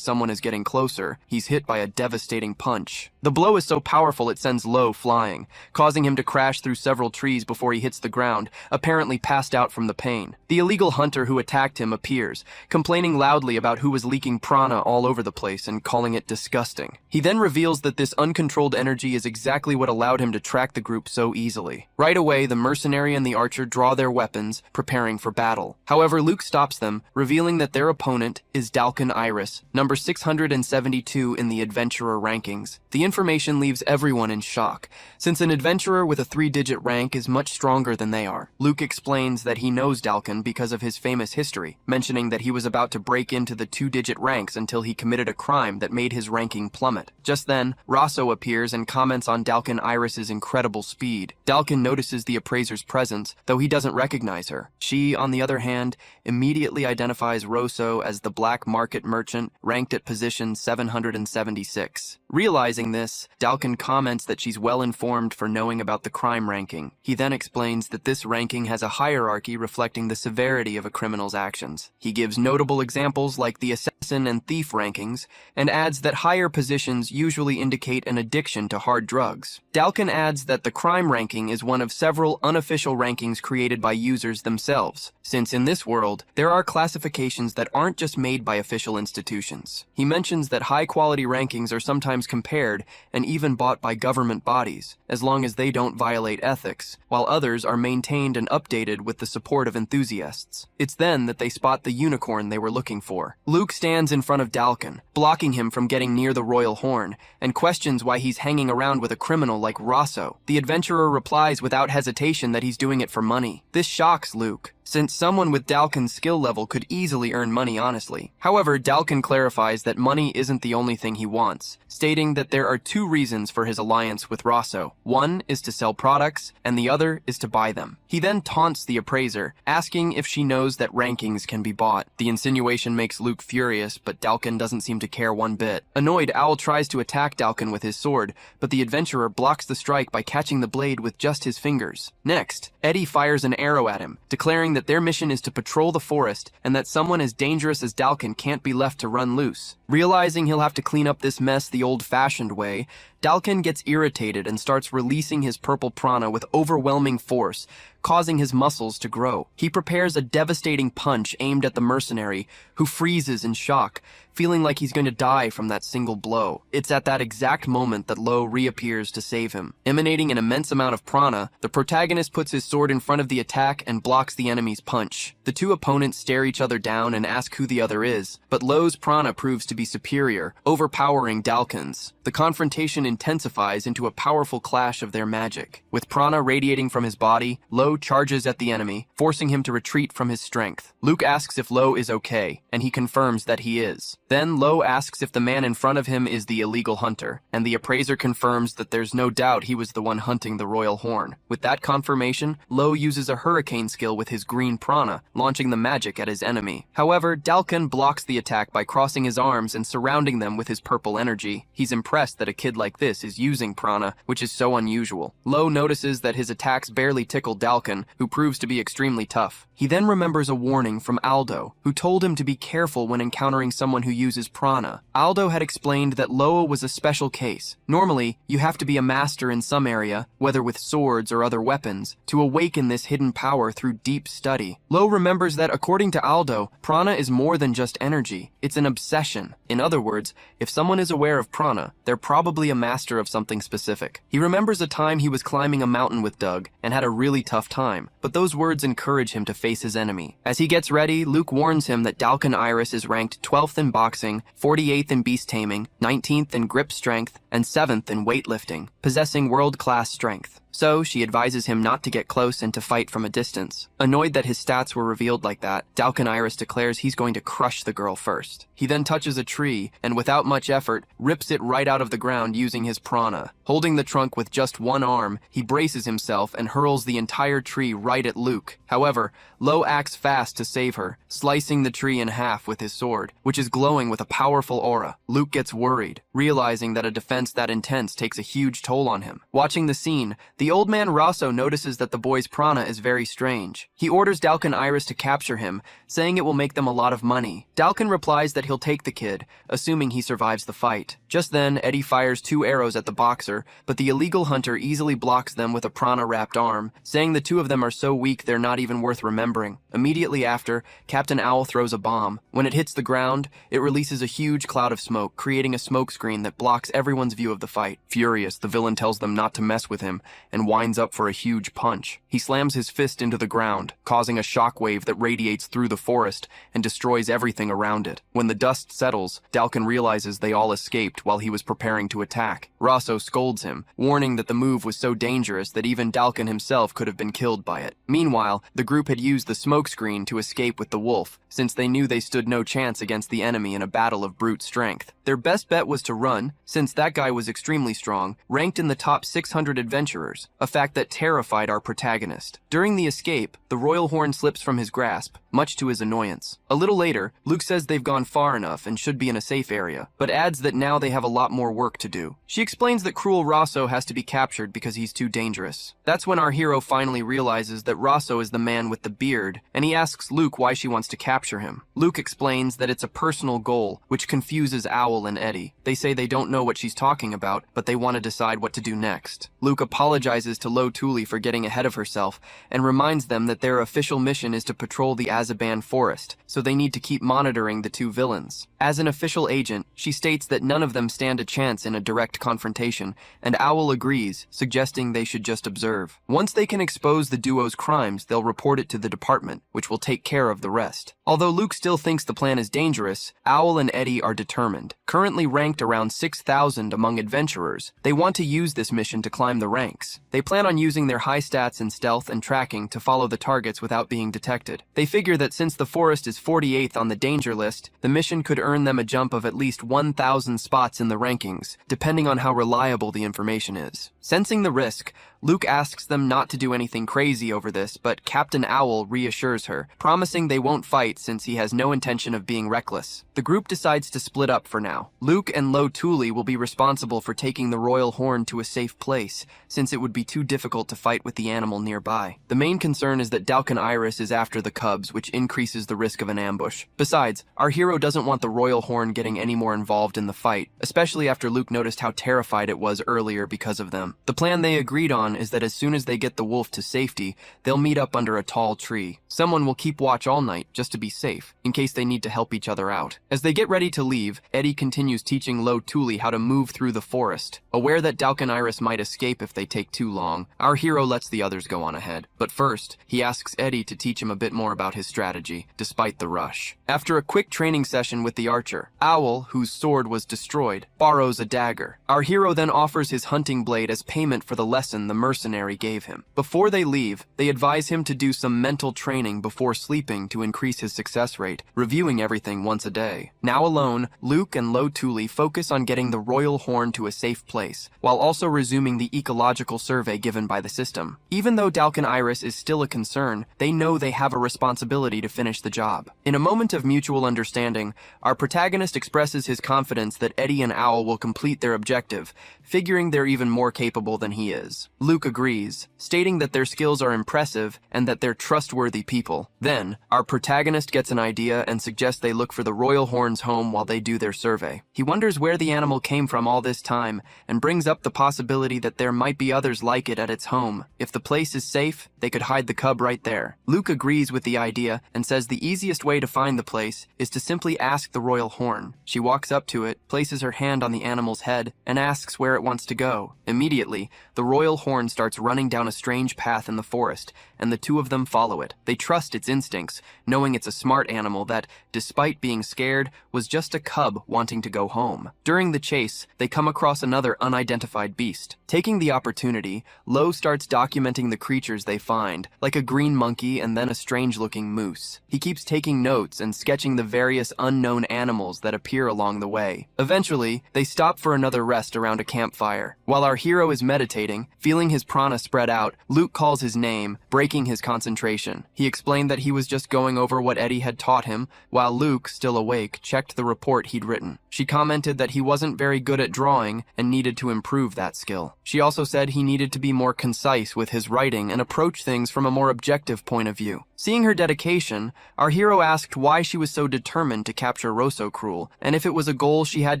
someone is getting closer, he's hit by a devastating punch. The blow is so powerful it sends Lo flying, causing him to crash through several trees before he hits the ground, apparently passed out from the pain. The illegal hunter who attacked him appears, complaining loudly about who was leaking prana all over the place and calling it disgusting. He then reveals that this uncontrolled energy is exactly what allowed him to track the group so easily. Right away, the mercenary and the archer draw their weapons, preparing for battle. However, Luke stops them, revealing that their opponent is Dalkin Iris, number 672 in the adventurer rankings. The information leaves everyone in shock, since an adventurer with a 3-digit rank is much stronger than they are. Luke explains that he knows Dalkin because of his famous history, mentioning that he was about to break into the 2-digit ranks until he committed a crime that made his ranking plummet. Just then, Rosso appears and comments on Dalkin Iris's incredible speed. Dalkin notices the appraiser's presence, though he doesn't recognize her. She, on the other hand, immediately identifies Rosso as the black market merchant ranked at position 776. Realizing this, Dalkin comments that she's well informed for knowing about the crime ranking. He then explains that this ranking has a hierarchy reflecting the severity of a criminal's actions. He gives notable examples like the assassin and thief rankings, and adds that higher positions usually indicate an addiction to hard drugs. Dalkin adds that the crime ranking is one of several unofficial rankings created by users themselves, since in this world, there are classifications that aren't just made by official institutions. He mentions that high-quality rankings are sometimes compared and even bought by government bodies, as long as they don't violate ethics, while others are maintained and updated with the support of enthusiasts. It's then that they spot the unicorn they were looking for. Luke stands in front of Dalkin, blocking him from getting near the royal horn, and questions why he's hanging around with a criminal like Rosso. The adventurer replies without hesitation that he's doing it for money. This shocks Luke, since someone with Dalkin's skill level could easily earn money honestly. However, Dalkin clarifies that money isn't the only thing he wants, stating that there are 2 reasons for his alliance with Rosso. One is to sell products, and the other is to buy them. He then taunts the appraiser, asking if she knows that rankings can be bought. The insinuation makes Luke furious, but Dalkin doesn't seem to care one bit. Annoyed, Owl tries to attack Dalkin with his sword, but the adventurer blocks the strike by catching the blade with just his fingers. Next, Eddie fires an arrow at him, declaring that their mission is to patrol the forest and that someone as dangerous as Dalkin can't be left to run loose. Realizing he'll have to clean up this mess the old-fashioned way, Dalkin gets irritated and starts releasing his purple prana with overwhelming force, causing his muscles to grow. He prepares a devastating punch aimed at the mercenary, who freezes in shock, feeling like he's going to die from that single blow. It's at that exact moment that Lo reappears to save him. Emanating an immense amount of prana, the protagonist puts his sword in front of the attack and blocks the enemy's punch. The 2 opponents stare each other down and ask who the other is, but Lo's prana proves to be superior, overpowering Dalkin's. The confrontation intensifies into a powerful clash of their magic. With prana radiating from his body, Lo charges at the enemy, forcing him to retreat from his strength. Luke asks if Lo is okay, and he confirms that he is. Then Lo asks if the man in front of him is the illegal hunter, and the appraiser confirms that there's no doubt he was the one hunting the royal horn. With that confirmation, Lo uses a hurricane skill with his green prana, launching the magic at his enemy. However, Dalkin blocks the attack by crossing his arms and surrounding them with his purple energy. He's impressed that a kid like this is using prana, which is so unusual. Lo notices that his attacks barely tickle Dalkin, who proves to be extremely tough. He then remembers a warning from Aldo, who told him to be careful when encountering someone who uses prana. Aldo had explained that Loa was a special case. Normally, you have to be a master in some area, whether with swords or other weapons, to awaken this hidden power through deep study. Lo remembers that according to Aldo, prana is more than just energy. It's an obsession. In other words, if someone is aware of prana, they're probably a master of something specific. He remembers a time he was climbing a mountain with Doug and had a really tough time, but those words encourage him to face his enemy. As he gets ready, Luke warns him that Dalkin Iris is ranked 12th in boxing, 48th in beast taming, 19th in grip strength, and 7th in weightlifting, possessing world-class strength. So, she advises him not to get close and to fight from a distance. Annoyed that his stats were revealed like that, Dalkin Iris declares he's going to crush the girl first. He then touches a tree, and without much effort, rips it right out of the ground using his prana. Holding the trunk with just one arm, he braces himself and hurls the entire tree right at Luke. However, Lo acts fast to save her, slicing the tree in half with his sword, which is glowing with a powerful aura. Luke gets worried, realizing that a defense that intense takes a huge toll on him. Watching the scene, the old man Rosso notices that the boy's prana is very strange. He orders Dalkin Iris to capture him, saying it will make them a lot of money. Dalkin replies that he'll take the kid, assuming he survives the fight. Just then, Eddie fires 2 arrows at the boxer, but the illegal hunter easily blocks them with a prana-wrapped arm, saying the 2 of them are so weak they're not even worth remembering. Immediately after, Captain Owl throws a bomb. When it hits the ground, it releases a huge cloud of smoke, creating a smoke screen that blocks everyone's view of the fight. Furious, the villain tells them not to mess with him, and winds up for a huge punch. He slams his fist into the ground, causing a shockwave that radiates through the forest and destroys everything around it. When the dust settles, Dalkin realizes they all escaped while he was preparing to attack. Rosso scolds him, warning that the move was so dangerous that even Dalkin himself could have been killed by it. Meanwhile, the group had used the smokescreen to escape with the wolf, since they knew they stood no chance against the enemy in a battle of brute strength. Their best bet was to run, since that guy was extremely strong, ranked in the top 600 adventurers, a fact that terrified our protagonist. During the escape, the royal horn slips from his grasp, much to his annoyance. A little later, Luke says they've gone far enough and should be in a safe area, but adds that now they have a lot more work to do. She explains that cruel Rosso has to be captured because he's too dangerous. That's when our hero finally realizes that Rosso is the man with the beard, and he asks Luke why she wants to capture him. Luke explains that it's a personal goal, which confuses Owl and Eddie. They say they don't know what she's talking about, but they want to decide what to do next. Luke apologizes to Lo Thuli for getting ahead of herself, and reminds them that their official mission is to patrol the Azaban forest, so they need to keep monitoring the two villains. As an official agent, she states that none of them stand a chance in a direct confrontation, and Owl agrees, suggesting they should just observe. Once they can expose the duo's crimes, they'll report it to the department, which will take care of the rest. Although Luke still thinks the plan is dangerous, Owl and Eddie are determined. Currently ranked around 6,000 among adventurers, they want to use this mission to climb the ranks. They plan on using their high stats in stealth and tracking to follow the targets without being detected. They figure that since the forest is 48th on the danger list, the mission could earn them a jump of at least 1,000 spots in the rankings, depending on how reliable the information is. Sensing the risk, Luke asks them not to do anything crazy over this, but Captain Owl reassures her, promising they won't fight since he has no intention of being reckless. The group decides to split up for now. Luke and Lo Thuli will be responsible for taking the royal horn to a safe place, since it would be too difficult to fight with the animal nearby. The main concern is that Dalkin Iris is after the cubs, which increases the risk of an ambush. Besides, our hero doesn't want the royal horn getting any more involved in the fight, especially after Luke noticed how terrified it was earlier because of them. The plan they agreed on is that as soon as they get the wolf to safety, they'll meet up under a tall tree. Someone will keep watch all night just to be safe, in case they need to help each other out. As they get ready to leave, Eddie continues teaching Lo Thuli how to move through the forest. Aware that Dalkin Iris might escape if they take too long, our hero lets the others go on ahead. But first, he asks Eddie to teach him a bit more about his strategy, despite the rush. After a quick training session with the archer, Owl, whose sword was destroyed, borrows a dagger. Our hero then offers his hunting blade as payment for the lesson the mercenary gave him. Before they leave, they advise him to do some mental training before sleeping to increase his success rate, reviewing everything once a day. Now alone, Luke and Lo Thuli focus on getting the royal horn to a safe place, while also resuming the ecological survey given by the system. Even though Dalkin Iris is still a concern, they know they have a responsibility to finish the job. In a moment of mutual understanding, our protagonist expresses his confidence that Eddie and Owl will complete their objective, figuring they're even more capable than he is. Luke agrees, stating that their skills are impressive and that they're trustworthy people. Then, our protagonist gets an idea and suggests they look for the royal horn's home while they do their survey. He wonders where the animal came from all this time and brings up the possibility that there might be others like it at its home. If the place is safe, they could hide the cub right there. Luke agrees with the idea and says the easiest way to find the place is to simply ask the royal horn. She walks up to it, places her hand on the animal's head, and asks where it wants to go. Immediately, the royal horn starts running down a strange path in the forest, and the two of them follow it. They trust its instincts, knowing it's a smart animal that, despite being scared, was just a cub wanting to go home. During the chase, they come across another unidentified beast. Taking the opportunity, Lo starts documenting the creatures they find, like a green monkey and then a strange-looking moose. He keeps taking notes and sketching the various unknown animals that appear along the way. Eventually, they stop for another rest around a campfire. While our hero is meditating, feeling his prana spread out, Luke calls his name, breaking his concentration. He explained that he was just going over what Eddie had taught him, while Luke, still awake, checked the report he'd written. She commented that he wasn't very good at drawing and needed to improve that skill. She also said he needed to be more concise with his writing and approach things from a more objective point of view. Seeing her dedication, our hero asked why she was so determined to capture Rosocruel, and if it was a goal she had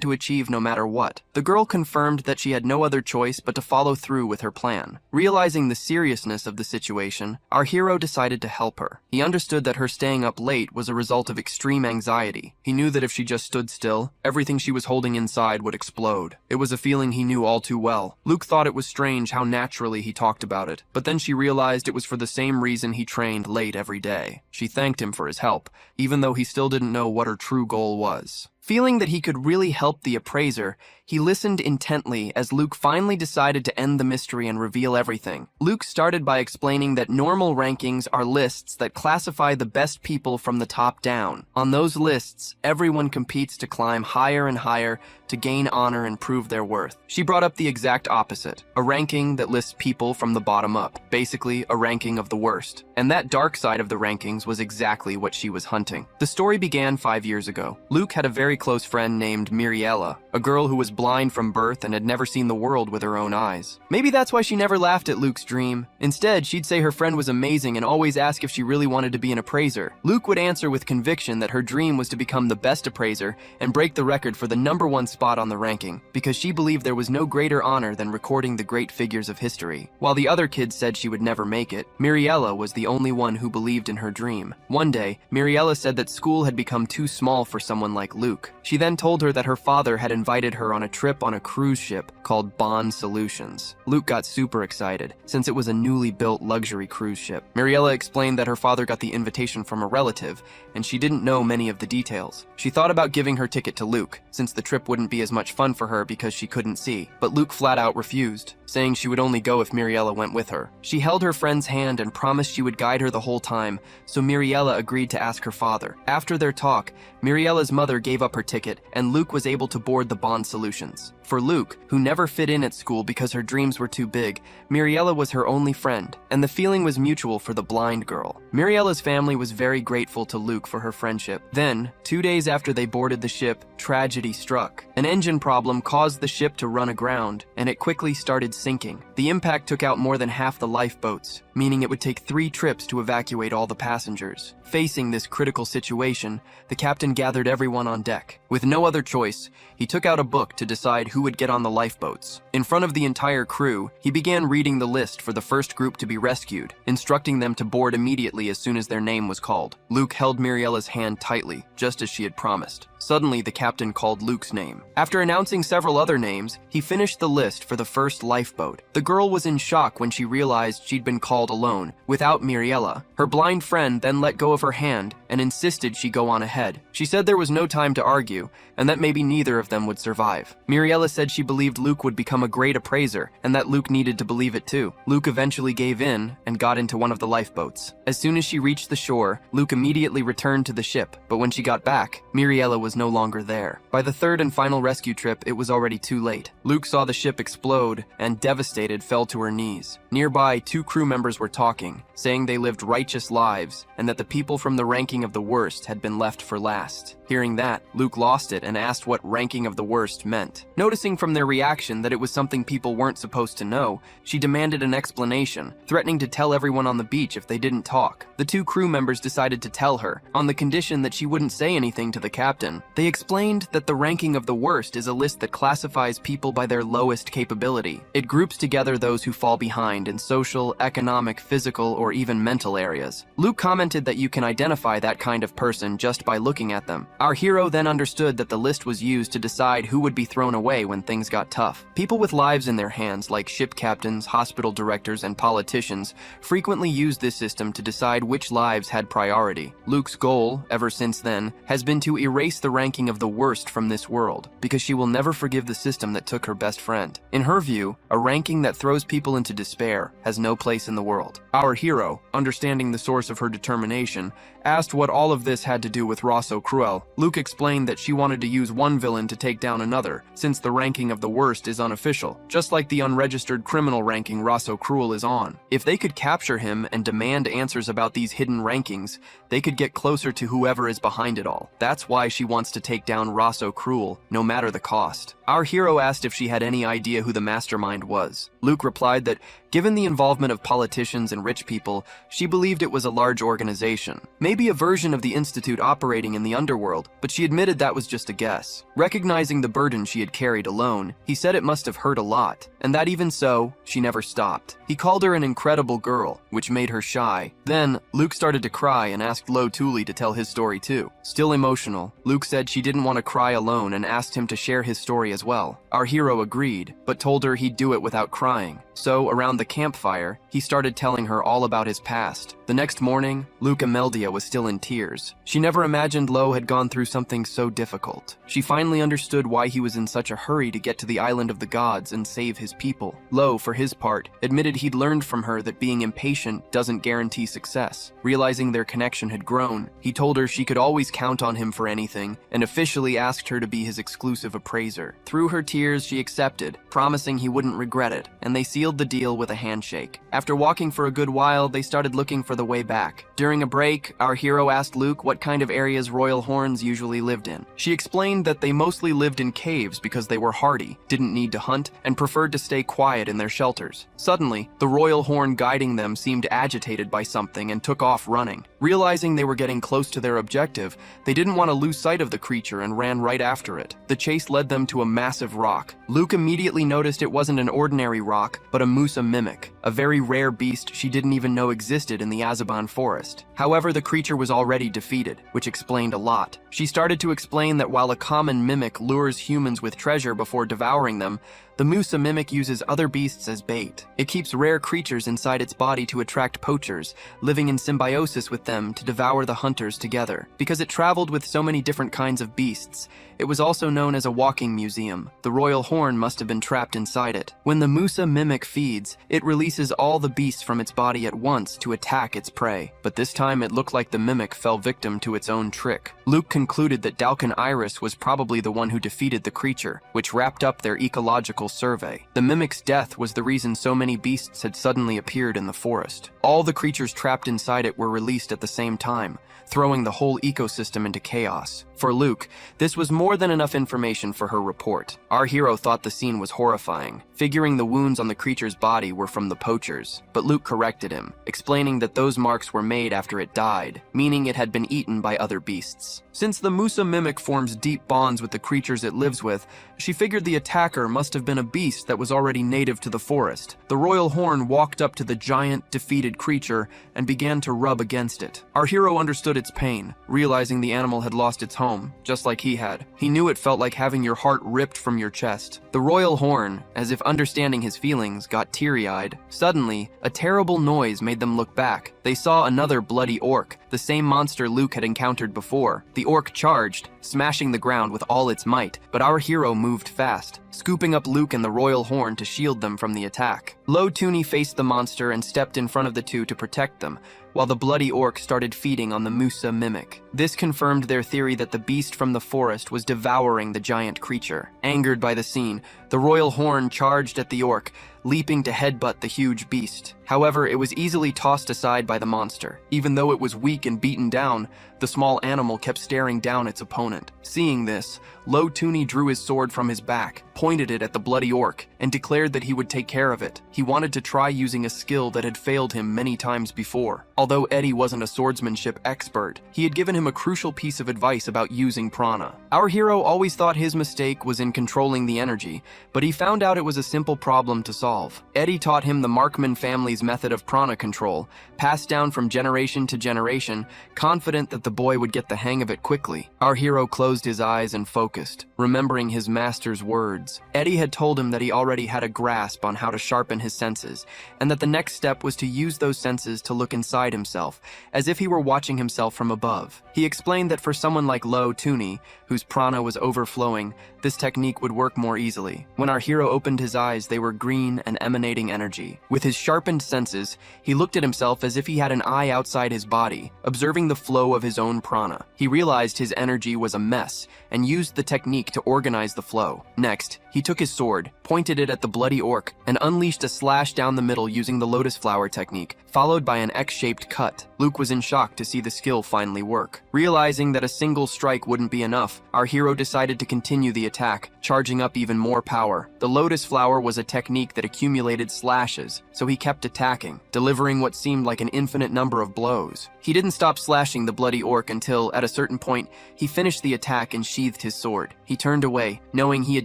to achieve no matter what. The girl confirmed that she had no other choice but to follow through with her plan. Realizing the seriousness of the situation, our hero decided to help her. He understood that her staying up late was a result of extreme anxiety. He knew that if she just stood still, everything she was holding inside would explode. It was a feeling he knew all too well. Luke thought it was strange how naturally he talked about it, but then she realized it was for the same reason he trained late every day. She thanked him for his help, even though he still didn't know what her true goal was. Feeling that he could really help the appraiser, he listened intently as Luke finally decided to end the mystery and reveal everything. Luke started by explaining that normal rankings are lists that classify the best people from the top down. On those lists, everyone competes to climb higher and higher to gain honor and prove their worth. She brought up the exact opposite, a ranking that lists people from the bottom up, basically a ranking of the worst. And that dark side of the rankings was exactly what she was hunting. The story began 5 years ago. Luke had a very close friend named Miriella, a girl who was blind from birth and had never seen the world with her own eyes. Maybe that's why she never laughed at Luke's dream. Instead, she'd say her friend was amazing and always ask if she really wanted to be an appraiser. Luke would answer with conviction that her dream was to become the best appraiser and break the record for the #1 spot on the ranking, because she believed there was no greater honor than recording the great figures of history. While the other kids said she would never make it, Miriella was the only one who believed in her dream. One day, Miriella said that school had become too small for someone like Luke. She then told her that her father had invited her on a trip on a cruise ship called Bond Solutions. Luke got super excited, since it was a newly built luxury cruise ship. Miriella explained that her father got the invitation from a relative, and she didn't know many of the details. She thought about giving her ticket to Luke, since the trip wouldn't be as much fun for her because she couldn't see. But Luke flat out refused, saying she would only go if Miriella went with her. She held her friend's hand and promised she would guide her the whole time, so Miriella agreed to ask her father. After their talk, Miriella's mother gave up her ticket, and Luke was able to board the Bond Solutions. For Luke, who never fit in at school because her dreams were too big, Miriella was her only friend, and the feeling was mutual for the blind girl. Miriella's family was very grateful to Luke for her friendship. Then, 2 days after they boarded the ship, tragedy struck. An engine problem caused the ship to run aground, and it quickly started sinking. The impact took out more than half the lifeboats, meaning it would take 3 trips to evacuate all the passengers. Facing this critical situation, the captain gathered everyone on deck. With no other choice, he took out a book to decide who would get on the lifeboats. In front of the entire crew, he began reading the list for the first group to be rescued, instructing them to board immediately as soon as their name was called. Luke held Miriella's hand tightly, just as she had promised. Suddenly, the captain called Luke's name. After announcing several other names, he finished the list for the first lifeboat. The girl was in shock when she realized she'd been called alone, without Miriella. Her blind friend then let go of her hand and insisted she go on ahead. She said there was no time to argue, and that maybe neither of them would survive. Miriella said she believed Luke would become a great appraiser, and that Luke needed to believe it too. Luke eventually gave in and got into one of the lifeboats. As soon as she reached the shore, Luke immediately returned to the ship, but when she got back, Miriella was no longer there. By the third and final rescue trip, it was already too late. Luke saw the ship explode and, devastated, fell to her knees. Nearby, 2 crew members were talking, saying they lived righteous lives and that the people from the ranking of the worst had been left for last. Hearing that, Luke lost it and asked what ranking of the worst meant. Noticing from their reaction that it was something people weren't supposed to know, she demanded an explanation, threatening to tell everyone on the beach if they didn't talk. The 2 crew members decided to tell her, on the condition that she wouldn't say anything to the captain. They explained that the ranking of the worst is a list that classifies people by their lowest capability. It groups together those who fall behind in social, economic, physical, or even mental areas. Luke commented that you can identify that kind of person just by looking at them. Our hero then understood that the list was used to decide who would be thrown away when things got tough. People with lives in their hands, like ship captains, hospital directors, and politicians, frequently use this system to decide which lives had priority. Luke's goal, ever since then, has been to erase the ranking of the worst from this world, because she will never forgive the system that took her best friend. In her view, a ranking that throws people into despair has no place in the world. Our hero, understanding the source of her determination, asked what all of this had to do with Rosocruel. Luke explained that she wanted to use one villain to take down another, since the ranking of the worst is unofficial, just like the unregistered criminal ranking Rosocruel is on. If they could capture him and demand answers about these hidden rankings, they could get closer to whoever is behind it all. That's why she wanted wants to take down Rosso Cruel, no matter the cost. Our hero asked if she had any idea who the mastermind was. Luke replied that, given the involvement of politicians and rich people, she believed it was a large organization. Maybe a version of the Institute operating in the underworld, but she admitted that was just a guess. Recognizing the burden she had carried alone, he said it must have hurt a lot, and that even so, she never stopped. He called her an incredible girl, which made her shy. Then, Luke started to cry and asked Lo Tuli to tell his story too. Still emotional, Luke said she didn't want to cry alone and asked him to share his story as well. Our hero agreed, but told her he'd do it without crying. So, around the campfire, he started telling her all about his past. The next morning, Luke Imeldia was still in tears. She never imagined Lo had gone through something so difficult. She finally understood why he was in such a hurry to get to the island of the gods and save his people. Lo, for his part, admitted he'd learned from her that being impatient doesn't guarantee success. Realizing their connection had grown, he told her she could always count on him for anything, and officially asked her to be his exclusive appraiser. Through her tears, she accepted, promising he wouldn't regret it, and they sealed the deal with a handshake. After walking for a good while, they started looking for the way back. During a break, our hero asked Luke what kind of areas royal horns usually lived in. She explained that they mostly lived in caves because they were hardy, didn't need to hunt, and preferred to stay quiet in their shelters. Suddenly, the royal horn guiding them seemed agitated by something and took off running. Realizing they were getting close to their objective, they didn't want to lose sight of the creature and ran right after it. The chase led them to a massive rock. Luke immediately noticed it wasn't an ordinary rock, but a Musa mimic, a very rare beast she didn't even know existed in the Azaban forest. However, the creature was already defeated, which explained a lot. She started to explain that while a common mimic lures humans with treasure before devouring them, the Musa mimic uses other beasts as bait. It keeps rare creatures inside its body to attract poachers, living in symbiosis with them to devour the hunters together. Because it traveled with so many different kinds of beasts, it was also known as a walking museum. The royal horn must have been trapped inside it. When the Musa mimic feeds, it releases all the beasts from its body at once to attack its prey. But this time it looked like the mimic fell victim to its own trick. Luke concluded that Dalkin Iris was probably the one who defeated the creature, which wrapped up their ecological survey. The mimic's death was the reason so many beasts had suddenly appeared in the forest. All the creatures trapped inside it were released at the same time, throwing the whole ecosystem into chaos. For Luke, this was more than enough information for her report. Our hero thought the scene was horrifying, figuring the wounds on the creature's body were from the poachers. But Luke corrected him, explaining that those marks were made after it died, meaning it had been eaten by other beasts. Since the Musa mimic forms deep bonds with the creatures it lives with, she figured the attacker must have been a beast that was already native to the forest. The royal horn walked up to the giant, defeated creature and began to rub against it. Our hero understood its pain, realizing the animal had lost its home, just like he had. He knew it felt like having your heart ripped from your chest. The royal horn, as if understanding his feelings, got teary-eyed. Suddenly, a terrible noise made them look back. They saw another bloody orc, the same monster Luke had encountered before. The orc charged, smashing the ground with all its might, but our hero moved fast, scooping up Luke and the royal horn to shield them from the attack. Lo Tuni faced the monster and stepped in front of the two to protect them, while the bloody orc started feeding on the Musa mimic. This confirmed their theory that the beast from the forest was devouring the giant creature. Angered by the scene, the royal horn charged at the orc, leaping to headbutt the huge beast. However, it was easily tossed aside by the monster. Even though it was weak and beaten down, the small animal kept staring down its opponent. Seeing this, Lo Tuni drew his sword from his back, pointed it at the bloody orc, and declared that he would take care of it. He wanted to try using a skill that had failed him many times before. Although Eddie wasn't a swordsmanship expert, he had given him a crucial piece of advice about using prana. Our hero always thought his mistake was in controlling the energy, but he found out it was a simple problem to solve. Eddie taught him the Markman family's method of prana control, passed down from generation to generation, confident that the boy would get the hang of it quickly. Our hero closed his eyes and focused, remembering his master's words. Eddie had told him that he already had a grasp on how to sharpen his senses, and that the next step was to use those senses to look inside himself, as if he were watching himself from above. He explained that for someone like Lo Tuni, whose prana was overflowing, this technique would work more easily. When our hero opened his eyes, they were green and emanating energy. With his sharpened senses, he looked at himself as if he had an eye outside his body, observing the flow of his own prana. He realized his energy was a mess and used the technique to organize the flow. Next, He took his sword, pointed it at the bloody orc, and unleashed a slash down the middle using the lotus flower technique, followed by an X-shaped cut. Luke was in shock to see the skill finally work. Realizing that a single strike wouldn't be enough, our hero decided to continue the attack, charging up even more power. The lotus flower was a technique that accumulated slashes, so he kept attacking, delivering what seemed like an infinite number of blows. He didn't stop slashing the bloody orc until, at a certain point, he finished the attack and sheathed his sword. He turned away, knowing he had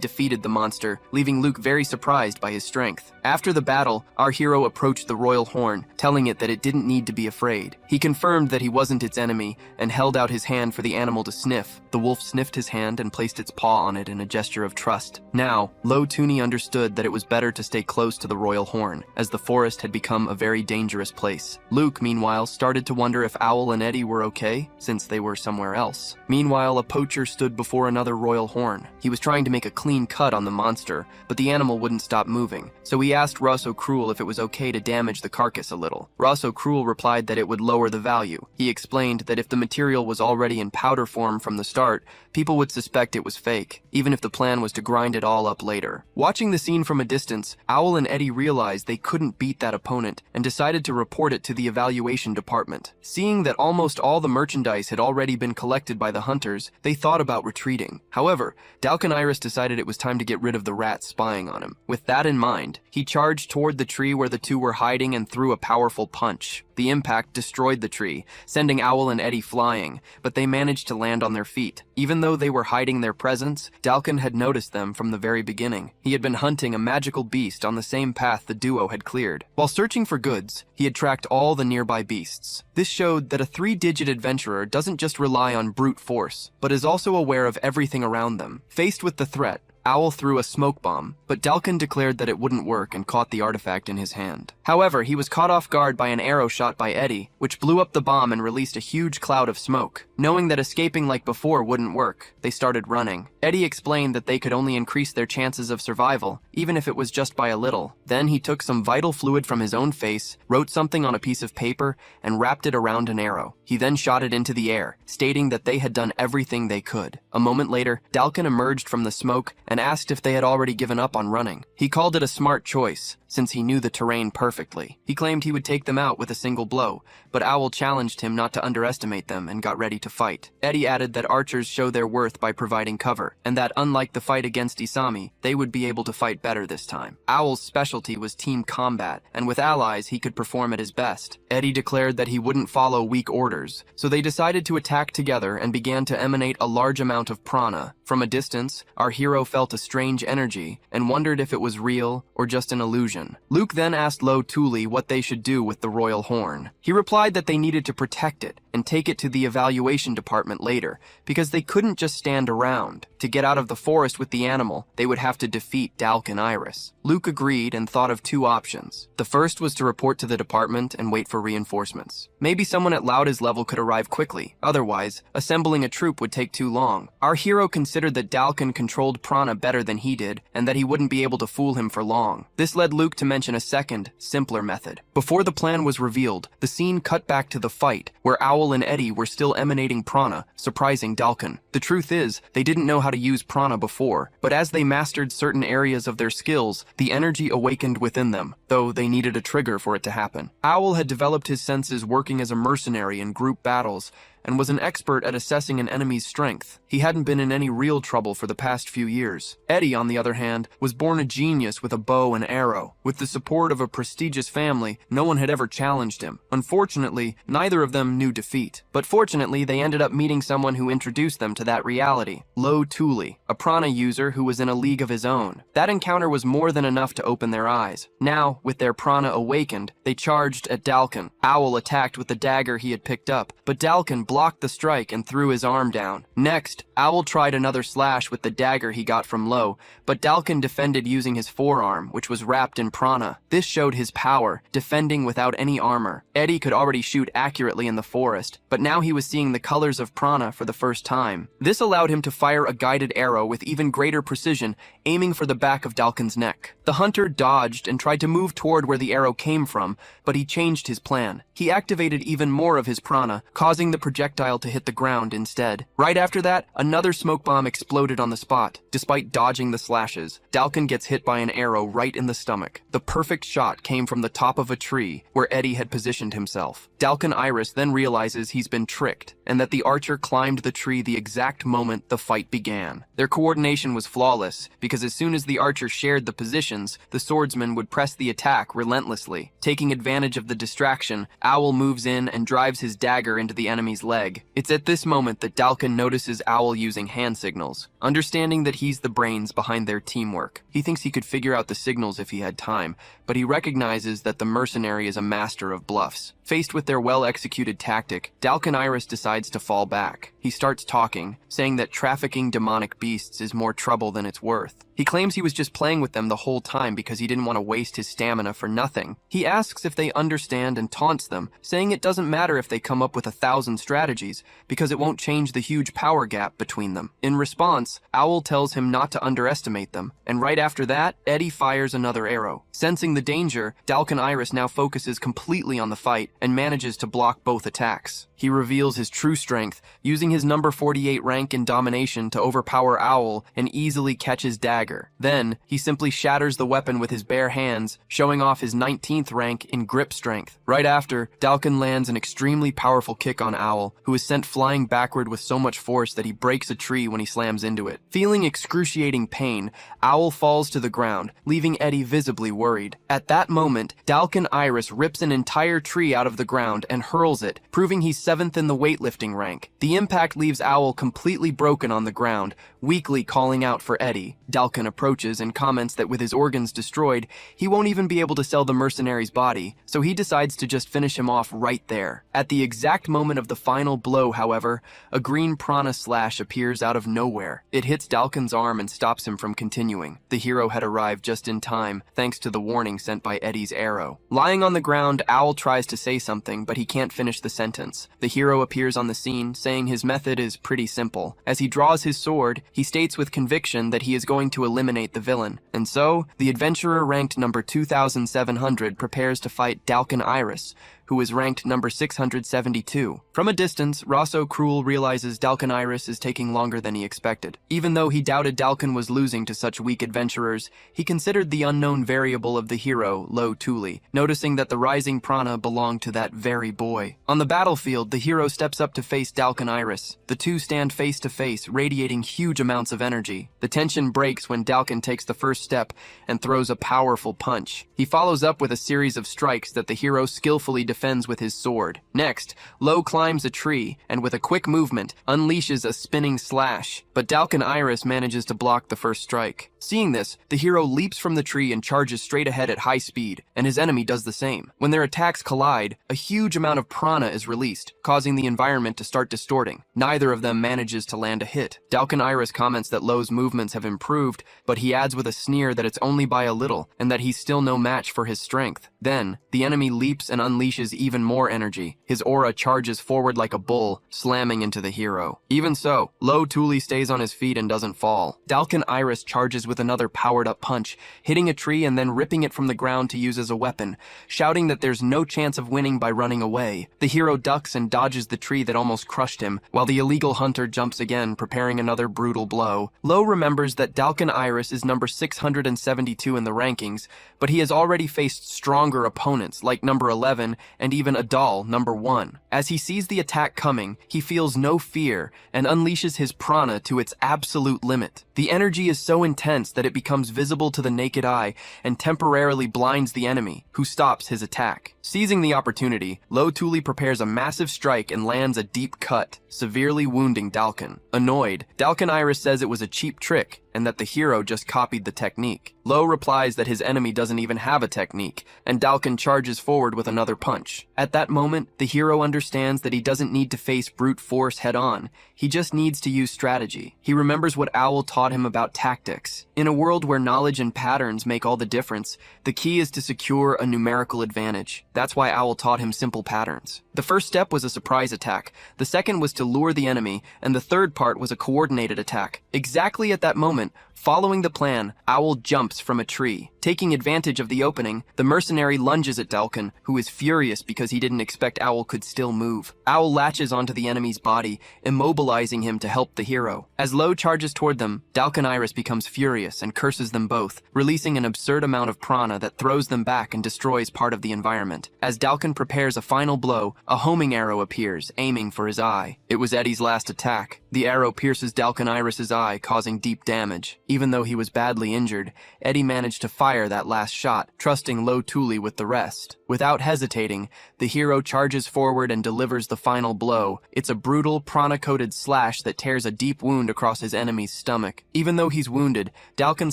defeated the monster, leaving Luke very surprised by his strength. After the battle, our hero approached the royal horn, telling it that it didn't need to be afraid. He confirmed that he wasn't its enemy and held out his hand for the animal to sniff. The wolf sniffed his hand and placed its paw on it in a gesture of trust. Now, Lo Tuni understood that it was better to stay close to the royal horn, as the forest had become a very dangerous place. Luke, meanwhile, started to wonder if Owl and Eddie were okay, since they were somewhere else. Meanwhile, a poacher stood before another royal horn. He was trying to make a clean cut on the monster, but the animal wouldn't stop moving, so he asked Russ O'Cruel if it was okay to damage the carcass a little. Russ O'Cruel replied that it would lower the value. He explained that if the material was already in powder form from the start, people would suspect it was fake, even if the plan was to grind it all up later. Watching the scene from a distance, Owl and Eddie realized they couldn't beat that opponent and decided to report it to the evaluation department. Seeing that almost all the merchandise had already been collected by the hunters, they thought about retreating. However, Dalkaniris decided it was time to get rid of the rats spying on him. With that in mind, he charged toward the tree where the two were hiding and threw a powerful punch. The impact destroyed the tree, sending Owl and Eddie flying, but they managed to land on their feet. Even though they were hiding their presence, Dalkin had noticed them from the very beginning. He had been hunting a magical beast on the same path the duo had cleared. While searching for goods, he had tracked all the nearby beasts. This showed that a three-digit adventurer doesn't just rely on brute force, but is also aware of everything around them. Faced with the threat, Owl threw a smoke bomb, but Dalkin declared that it wouldn't work and caught the artifact in his hand. However, he was caught off guard by an arrow shot by Eddie, which blew up the bomb and released a huge cloud of smoke. Knowing that escaping like before wouldn't work, they started running. Eddie explained that they could only increase their chances of survival, even if it was just by a little. Then he took some vital fluid from his own face, wrote something on a piece of paper, and wrapped it around an arrow. He then shot it into the air, stating that they had done everything they could. A moment later, Dalkin emerged from the smoke and asked if they had already given up on running. He called it a smart choice, since he knew the terrain perfectly. He claimed he would take them out with a single blow, but Owl challenged him not to underestimate them and got ready to fight. Eddie added that archers show their worth by providing cover, and that unlike the fight against Isami, they would be able to fight better this time. Owl's specialty was team combat, and with allies he could perform at his best. Eddie declared that he wouldn't follow weak orders, so they decided to attack together and began to emanate a large amount of prana. From a distance, our hero felt a strange energy and wondered if it was real or just an illusion. Luke then asked Lo Tuli what they should do with the royal horn. He replied that they needed to protect it and take it to the evaluation department later, because they couldn't just stand around. To get out of the forest with the animal, they would have to defeat Dalkaniris. Luke agreed and thought of two options. The first was to report to the department and wait for reinforcements. Maybe someone at Lauda's level could arrive quickly. Otherwise, assembling a troop would take too long. Our hero considered that Dalkin controlled prana better than he did, and that he wouldn't be able to fool him for long. This led Luke to mention a second, simpler method. Before the plan was revealed, the scene cut back to the fight, where Owl and Eddie were still emanating prana, surprising Dalkin. The truth is, they didn't know how to use prana before, but as they mastered certain areas of their skills, the energy awakened within them, though they needed a trigger for it to happen. Owl had developed his senses working as a mercenary in group battles, and was an expert at assessing an enemy's strength. He hadn't been in any real trouble for the past few years. Eddie, on the other hand, was born a genius with a bow and arrow. With the support of a prestigious family, no one had ever challenged him. Unfortunately, neither of them knew defeat. But fortunately, they ended up meeting someone who introduced them to that reality. Lo Tuli, a prana user who was in a league of his own. That encounter was more than enough to open their eyes. Now, with their prana awakened, they charged at Dalkin. Owl attacked with the dagger he had picked up, but Dalkin blocked the strike and threw his arm down. Next, Owl tried another slash with the dagger he got from Lo, but Dalkin defended using his forearm, which was wrapped in prana. This showed his power, defending without any armor. Eddie could already shoot accurately in the forest, but now he was seeing the colors of prana for the first time. This allowed him to fire a guided arrow with even greater precision, aiming for the back of Dalkin's neck. The hunter dodged and tried to move moved toward where the arrow came from, but he changed his plan. He activated even more of his prana, causing the projectile to hit the ground instead. Right after that, another smoke bomb exploded on the spot. Despite dodging the slashes, Dalkin gets hit by an arrow right in the stomach. The perfect shot came from the top of a tree, where Eddie had positioned himself. Dalkin Iris then realizes he's been tricked, and that the archer climbed the tree the exact moment the fight began. Their coordination was flawless, because as soon as the archer shared the positions, the swordsman would press the attack relentlessly. Taking advantage of the distraction, Owl moves in and drives his dagger into the enemy's leg. It's at this moment that Dalkin notices Owl using hand signals. Understanding that he's the brains behind their teamwork, he thinks he could figure out the signals if he had time, but he recognizes that the mercenary is a master of bluffs. Faced with their well-executed tactic, Dalkin Iris decides to fall back. He starts talking, saying that trafficking demonic beasts is more trouble than it's worth. He claims he was just playing with them the whole time because he didn't want to waste his stamina for nothing. He asks if they understand and taunts them, saying it doesn't matter if they come up with 1,000 strategies, because it won't change the huge power gap between them. In response, Owl tells him not to underestimate them, and right after that, Eddie fires another arrow. Sensing the danger, Dalkin Iris now focuses completely on the fight and manages to block both attacks. He reveals his true strength, using his number 48 rank in domination to overpower Owl and easily catch his dagger. Then, he simply shatters the weapon with his bare hands, showing off his 19th rank in grip strength. Right after, Dalkin lands an extremely powerful kick on Owl, who is sent flying backward with so much force that he breaks a tree when he slams into it. Feeling excruciating pain, Owl falls to the ground, leaving Eddie visibly worried. At that moment, Dalkin Iris rips an entire tree out of the ground and hurls it, proving he's 7th in the weightlifting rank. The impact leaves Owl completely broken on the ground, weakly calling out for Eddie. Dalkin approaches and comments that with his organs destroyed, he won't even be able to sell the mercenary's body, so he decides to just finish him off right there. At the exact moment of the final blow, however, a green prana slash appears out of nowhere. It hits Dalkin's arm and stops him from continuing. The hero had arrived just in time, thanks to the warning sent by Eddie's arrow. Lying on the ground, Owl tries to say something, but he can't finish the sentence. The hero appears on the scene, saying his method is pretty simple. As he draws his sword, he states with conviction that he is going to eliminate the villain. And so, the adventurer ranked number 2,700 prepares to fight Dalkin Iris, who is ranked number 672. From a distance, Rosso Cruel realizes Dalkin Iris is taking longer than he expected. Even though he doubted Dalkin was losing to such weak adventurers, he considered the unknown variable of the hero, Lo Tuli, noticing that the rising prana belonged to that very boy. On the battlefield, the hero steps up to face Dalkin Iris. The two stand face to face, radiating huge amounts of energy. The tension breaks when Dalkin takes the first step and throws a powerful punch. He follows up with a series of strikes that the hero skillfully defends with his sword. Next, Lo climbs a tree and with a quick movement unleashes a spinning slash, but Dalkin Iris manages to block the first strike. Seeing this, the hero leaps from the tree and charges straight ahead at high speed, and his enemy does the same. When their attacks collide, a huge amount of prana is released, causing the environment to start distorting. Neither of them manages to land a hit. Dalkin Iris comments that Lo's movements have improved, but he adds with a sneer that it's only by a little, and that he's still no match for his strength. Then, the enemy leaps and unleashes even more energy. His aura charges forward like a bull, slamming into the hero. Even so, Lo Tuli stays on his feet and doesn't fall. Dalkin Iris charges with another powered-up punch, hitting a tree and then ripping it from the ground to use as a weapon, shouting that there's no chance of winning by running away. The hero ducks and dodges the tree that almost crushed him, while the illegal hunter jumps again, preparing another brutal blow. Lo remembers that Dalkin Iris is number 672 in the rankings, but he has already faced stronger opponents like number 11 and even Adal, number 1. As he sees the attack coming, he feels no fear and unleashes his prana to its absolute limit. The energy is so intense that it becomes visible to the naked eye and temporarily blinds the enemy, who stops his attack. Seizing the opportunity, Lo Tuli prepares a massive strike and lands a deep cut, severely wounding Dalkin. Annoyed, Dalkin Iris says it was a cheap trick and that the hero just copied the technique. Lo replies that his enemy doesn't even have a technique, and Dalkin charges forward with another punch. At that moment, the hero understands that he doesn't need to face brute force head-on. He just needs to use strategy. He remembers what Owl taught him about tactics. In a world where knowledge and patterns make all the difference, the key is to secure a numerical advantage. That's why Owl taught him simple patterns. The first step was a surprise attack, the second was to lure the enemy, and the third part was a coordinated attack. Exactly at that moment, Following the plan, Owl jumps from a tree. Taking advantage of the opening, the mercenary lunges at Dalkin, who is furious because he didn't expect Owl could still move. Owl latches onto the enemy's body, immobilizing him to help the hero. As Lo charges toward them, Dalkin Iris becomes furious and curses them both, releasing an absurd amount of prana that throws them back and destroys part of the environment. As Dalkin prepares a final blow, a homing arrow appears, aiming for his eye. It was Eddie's last attack. The arrow pierces Dalkin Iris's eye, causing deep damage. Even though he was badly injured, Eddie managed to fire that last shot, trusting Lo Tuli with the rest. Without hesitating, the hero charges forward and delivers the final blow. It's a brutal, prana-coated slash that tears a deep wound across his enemy's stomach. Even though he's wounded, Dalkin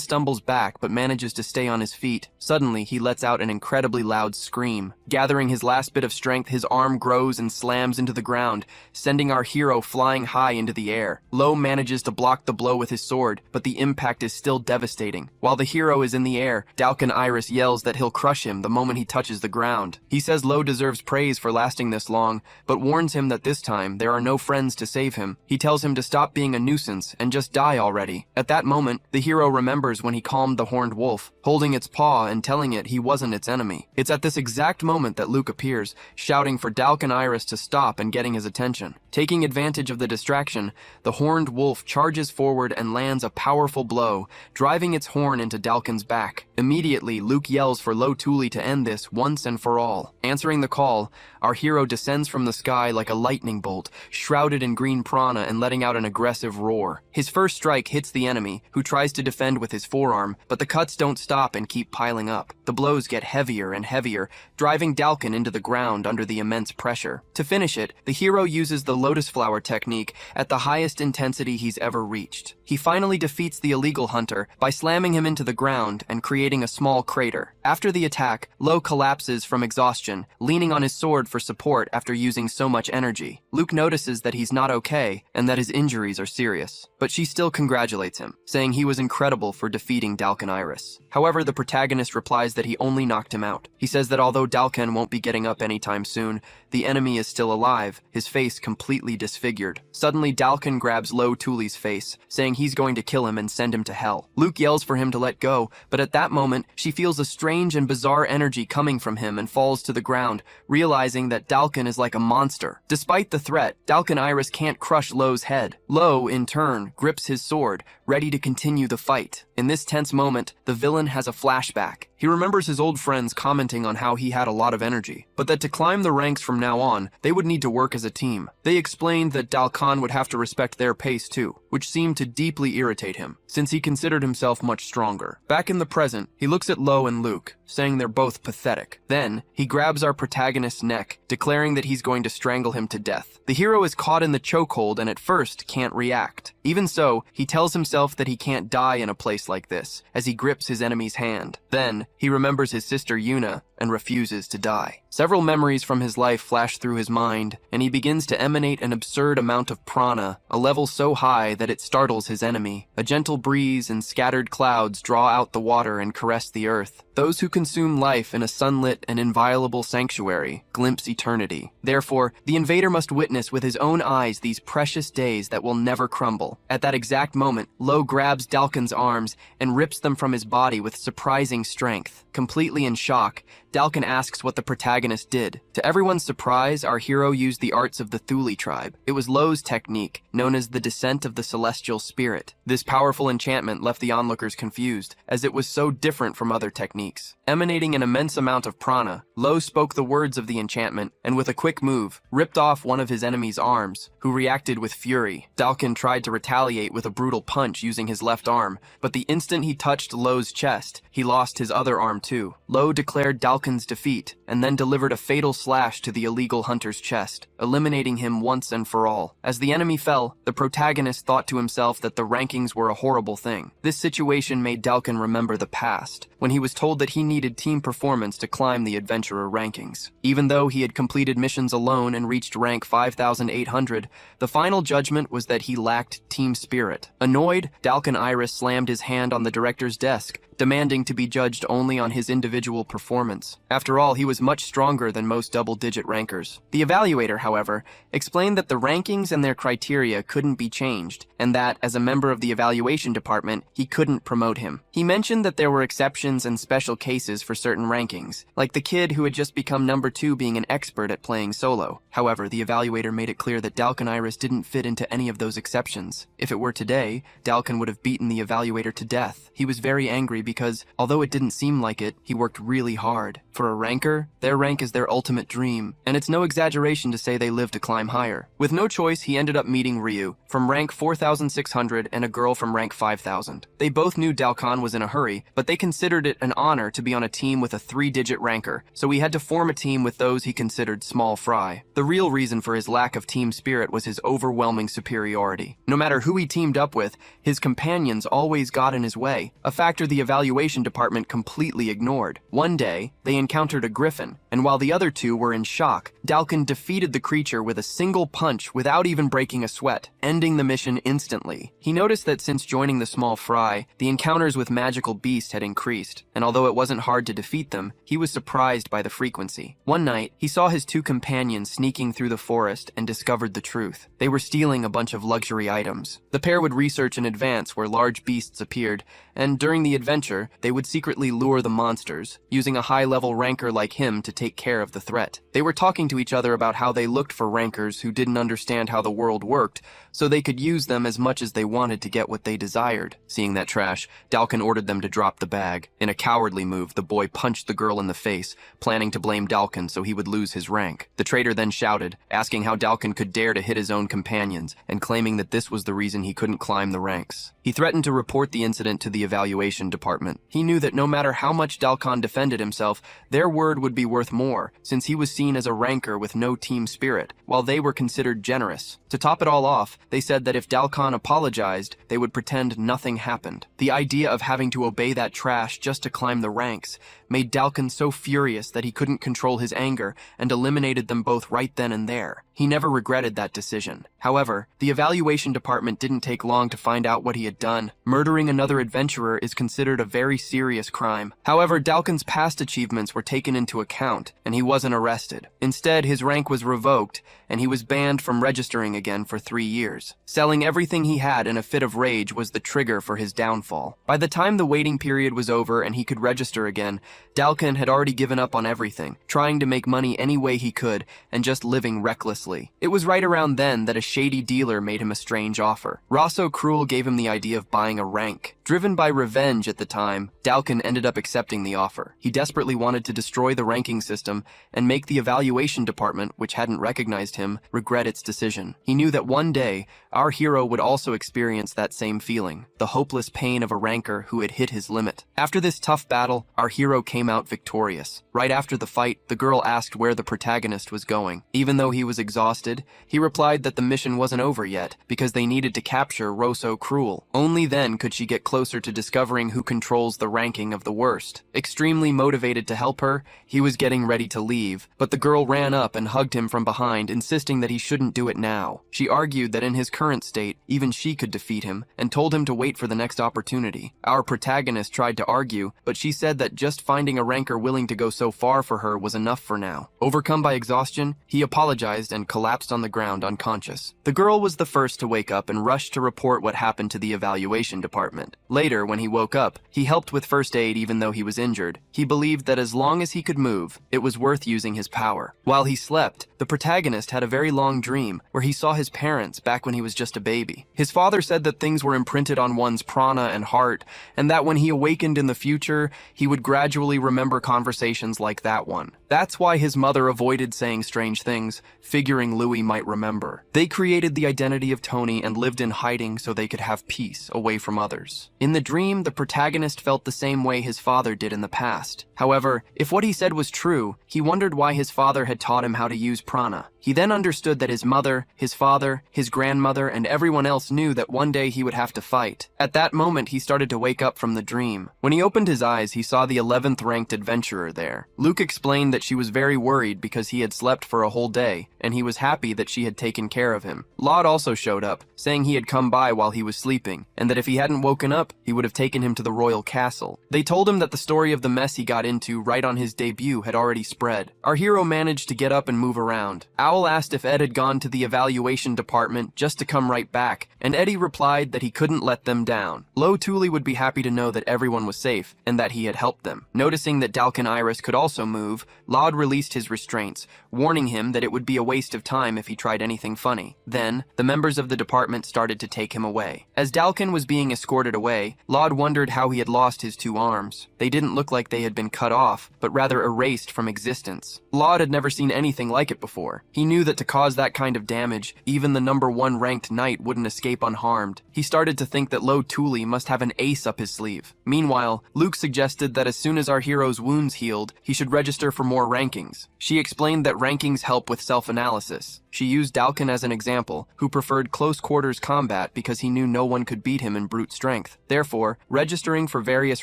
stumbles back but manages to stay on his feet. Suddenly, he lets out an incredibly loud scream. Gathering his last bit of strength, his arm grows and slams into the ground, sending our hero flying high into the air. Lo manages to block the blow with his sword, but the impact is still devastating. While the hero is in the air, Dalkin Iris yells that he'll crush him the moment he touches the ground. He says Lo deserves praise for lasting this long, but warns him that this time there are no friends to save him. He tells him to stop being a nuisance and just die already. At that moment, the hero remembers when he calmed the horned wolf, holding its paw and telling it he wasn't its enemy. It's at this exact moment that Luke appears, shouting for Dalkin Iris to stop and getting his attention. Taking advantage of the distraction, the horned wolf charges forward and lands a powerful blow, driving its horn into Dalkin's back. Immediately, Luke yells for Lo Tuli to end this once and for all. Answering the call, our hero descends from the sky like a lightning bolt, shrouded in green prana and letting out an aggressive roar. His first strike hits the enemy, who tries to defend with his forearm, but the cuts don't stop and keep piling up. The blows get heavier and heavier, driving Dalkin into the ground under the immense pressure. To finish it, the hero uses the lotus flower technique at the highest intensity he's ever reached. He finally defeats the illegal hunter by slamming him into the ground and creating a small crater. After the attack, Lo collapses from exhaustion, leaning on his sword for support after using so much energy. Luke notices that he's not okay and that his injuries are serious, but she still congratulates him, saying he was incredible for defeating Dalkin Iris. However, the protagonist replies that he only knocked him out. He says that although Dalkin won't be getting up anytime soon, the enemy is still alive, his face completely disfigured. Suddenly, Dalkin grabs Lo Tuli's face, saying he's going to kill him and send him to hell. Luke yells for him to let go, but at that moment, she feels a strange and bizarre energy coming from him and falls to the ground, realizing that Dalkin is like a monster. Despite the threat, Dalkin Iris can't crush Lo's head. Lo, in turn, grips his sword, ready to continue the fight. In this tense moment, the villain has a flashback. He remembers his old friends commenting on how he had a lot of energy, but that to climb the ranks from now on, they would need to work as a team. They explained that Dalkan would have to respect their pace too, which seemed to deeply irritate him, since he considered himself much stronger. Back in the present, he looks at Lo and Luke, saying they're both pathetic. Then, he grabs our protagonist's neck, declaring that he's going to strangle him to death. The hero is caught in the chokehold and at first can't react. Even so, he tells himself that he can't die in a place like this, as he grips his enemy's hand. Then, he remembers his sister Yuna and refuses to die. Several memories from his life flash through his mind, and he begins to emanate an absurd amount of prana, a level so high that it startles his enemy. A gentle breeze and scattered clouds draw out the water and caress the earth. Those who consume life in a sunlit and inviolable sanctuary glimpse eternity. Therefore, the invader must witness with his own eyes these precious days that will never crumble. At that exact moment, Lo grabs Dalkin's arms and rips them from his body with surprising strength. Completely in shock, Dalkin asks what the protagonist did. To everyone's surprise, our hero used the arts of the Thuli tribe. It was Lo's technique, known as the Descent of the Celestial Spirit. This powerful enchantment left the onlookers confused, as it was so different from other techniques. Emanating an immense amount of prana, Lo spoke the words of the enchantment, and with a quick move, ripped off one of his enemy's arms, who reacted with fury. Dalkin tried to retaliate with a brutal punch using his left arm, but the instant he touched Lo's chest, he lost his other arm too. Lo declared Dalkin's defeat, and then delivered a fatal slash to the illegal hunter's chest, eliminating him once and for all. As the enemy fell, the protagonist thought to himself that the rankings were a horrible thing. This situation made Dalkin remember the past, when he was told that he needed team performance to climb the adventurer rankings. Even though he had completed missions alone and reached rank 5,800, the final judgment was that he lacked team spirit. Annoyed, Dalkin Iris slammed his hand on the director's desk, demanding to be judged only on his individual performance. After all, he was much stronger than most double-digit rankers. The evaluator, however, explained that the rankings and their criteria couldn't be changed, and that, as a member of the evaluation department, he couldn't promote him. He mentioned that there were exceptions and special cases for certain rankings, like the kid who had just become number 2 being an expert at playing solo. However, the evaluator made it clear that Dalkin Iris didn't fit into any of those exceptions. If it were today, Dalkin would have beaten the evaluator to death. He was very angry because, although it didn't seem like it, he worked really hard. For a ranker, their rank is their ultimate dream, and it's no exaggeration to say they live to climb higher. With no choice, he ended up meeting Ryu, from rank 4,600 and a girl from rank 5,000. They both knew Dalkin was in a hurry, but they considered it an honor to be on a team with a 3-digit ranker, so he had to form a team with those he considered small fry. The real reason for his lack of team spirit was his overwhelming superiority. No matter who he teamed up with, his companions always got in his way, a factor the evaluation department completely ignored. One day, they encountered a griffin, and while the other two were in shock, Dalkin defeated the creature with a single punch without even breaking a sweat, ending the mission instantly. He noticed that since joining the small fry, the encounters with magical beasts had increased, and although it wasn't hard to defeat them, he was surprised by the frequency. One night, he saw his 2 companions sneaking through the forest and discovered the truth. They were stealing a bunch of luxury items. The pair would research in advance where large beasts appeared, and during the adventure, they would secretly lure the monsters, using a high-level ranker like him to take care of the threat. They were talking to each other about how they looked for rankers who didn't understand how the world worked, so they could use them as much as they wanted to get what they desired. Seeing that trash, Dalkin ordered them to drop the bag. In a cowardly move, the boy punched the girl in the face, planning to blame Dalkin so he would lose his rank. The traitor then shouted, asking how Dalkin could dare to hit his own companions, and claiming that this was the reason he couldn't climb the ranks. He threatened to report the incident to the evaluation department. He knew that no matter how much Dalkin defended himself, their word would be worth more, since he was seen as a ranker with no team spirit, while they were considered generous. To top it all off, they said that if Dalkin apologized, they would pretend nothing happened. The idea of having to obey that trash just to climb the ranks made Dalkin so furious that he couldn't control his anger and eliminated them both right then and there. He never regretted that decision. However, the evaluation department didn't take long to find out what he had done. Murdering another adventurer is considered a very serious crime. However, Dalkin's past achievements were taken into account, and he wasn't arrested. Instead, his rank was revoked, and he was banned from registering again for 3 years. Selling everything he had in a fit of rage was the trigger for his downfall. By the time the waiting period was over and he could register again, Dalkin had already given up on everything, trying to make money any way he could, and just living recklessly. It was right around then that a shady dealer made him a strange offer. Rosso Cruel gave him the idea of buying a rank. Driven by revenge at the time, Dalkin ended up accepting the offer. He desperately wanted to destroy the ranking system and make the evaluation department, which hadn't recognized him, regret its decision. He knew that one day, our hero would also experience that same feeling, the hopeless pain of a ranker who had hit his limit. After this tough battle, our hero came out victorious. Right after the fight, the girl asked where the protagonist was going. Even though he was exhausted, he replied that the mission wasn't over yet, because they needed to capture Rosso Cruel. Only then could she get closer to discovering who controls the ranking of the worst. Extremely motivated to help her, he was getting ready to leave, but the girl ran up and hugged him from behind, insisting that he shouldn't do it now. She argued that in his current state, even she could defeat him, and told him to wait for the next opportunity. Our protagonist tried to argue, but she said that just finding a ranker willing to go so far for her was enough for now. Overcome by exhaustion, he apologized and collapsed on the ground unconscious. The girl was the first to wake up and rushed to report what happened to the evaluation department. Later, when he woke up, he helped with first aid even though he was injured. He believed that as long as he could move, it was worth using his power. While he slept, the protagonist had a very long dream where he saw his parents back when he was just a baby. His father said that things were imprinted on one's prana and heart, and that when he awakened in the future, he would gradually remember conversations like that one. That's why his mother avoided saying strange things, figuring Louis might remember. They created the identity of Tony and lived in hiding so they could have peace away from others. In the dream, the protagonist felt the same way his father did in the past. However, if what he said was true, he wondered why his father had taught him how to use prana. He then understood that his mother, his father, his grandmother, and everyone else knew that one day he would have to fight. At that moment, he started to wake up from the dream. When he opened his eyes, he saw the 11th ranked adventurer there. Luke explained that she was very worried because he had slept for a whole day, and he was happy that she had taken care of him. Laud also showed up, saying he had come by while he was sleeping, and that if he hadn't woken up, he would have taken him to the royal castle. They told him that the story of the mess he got into right on his debut had already spread. Our hero managed to get up and move around. Owl asked if Ed had gone to the evaluation department just to come right back, and Eddie replied that he couldn't let them down. Lo Thule would be happy to know that everyone was safe, and that he had helped them. Noticing that Dalkin Iris could also move, Laud released his restraints, warning him that it would be a waste of time if he tried anything funny. Then, the members of the department started to take him away. As Dalkin was being escorted away, Laud wondered how he had lost his 2 arms. They didn't look like they had been cut off, but rather erased from existence. Laud had never seen anything like it before. He knew that to cause that kind of damage, even the number 1 ranked knight wouldn't escape unharmed. He started to think that Lo Thule must have an ace up his sleeve. Meanwhile, Luke suggested that as soon as our hero's wounds healed, he should register for more rankings. She explained that rankings help with self-analysis. She used Dalkin as an example, who preferred close-quarters combat because he knew no one could beat him in brute strength. Therefore, registering for various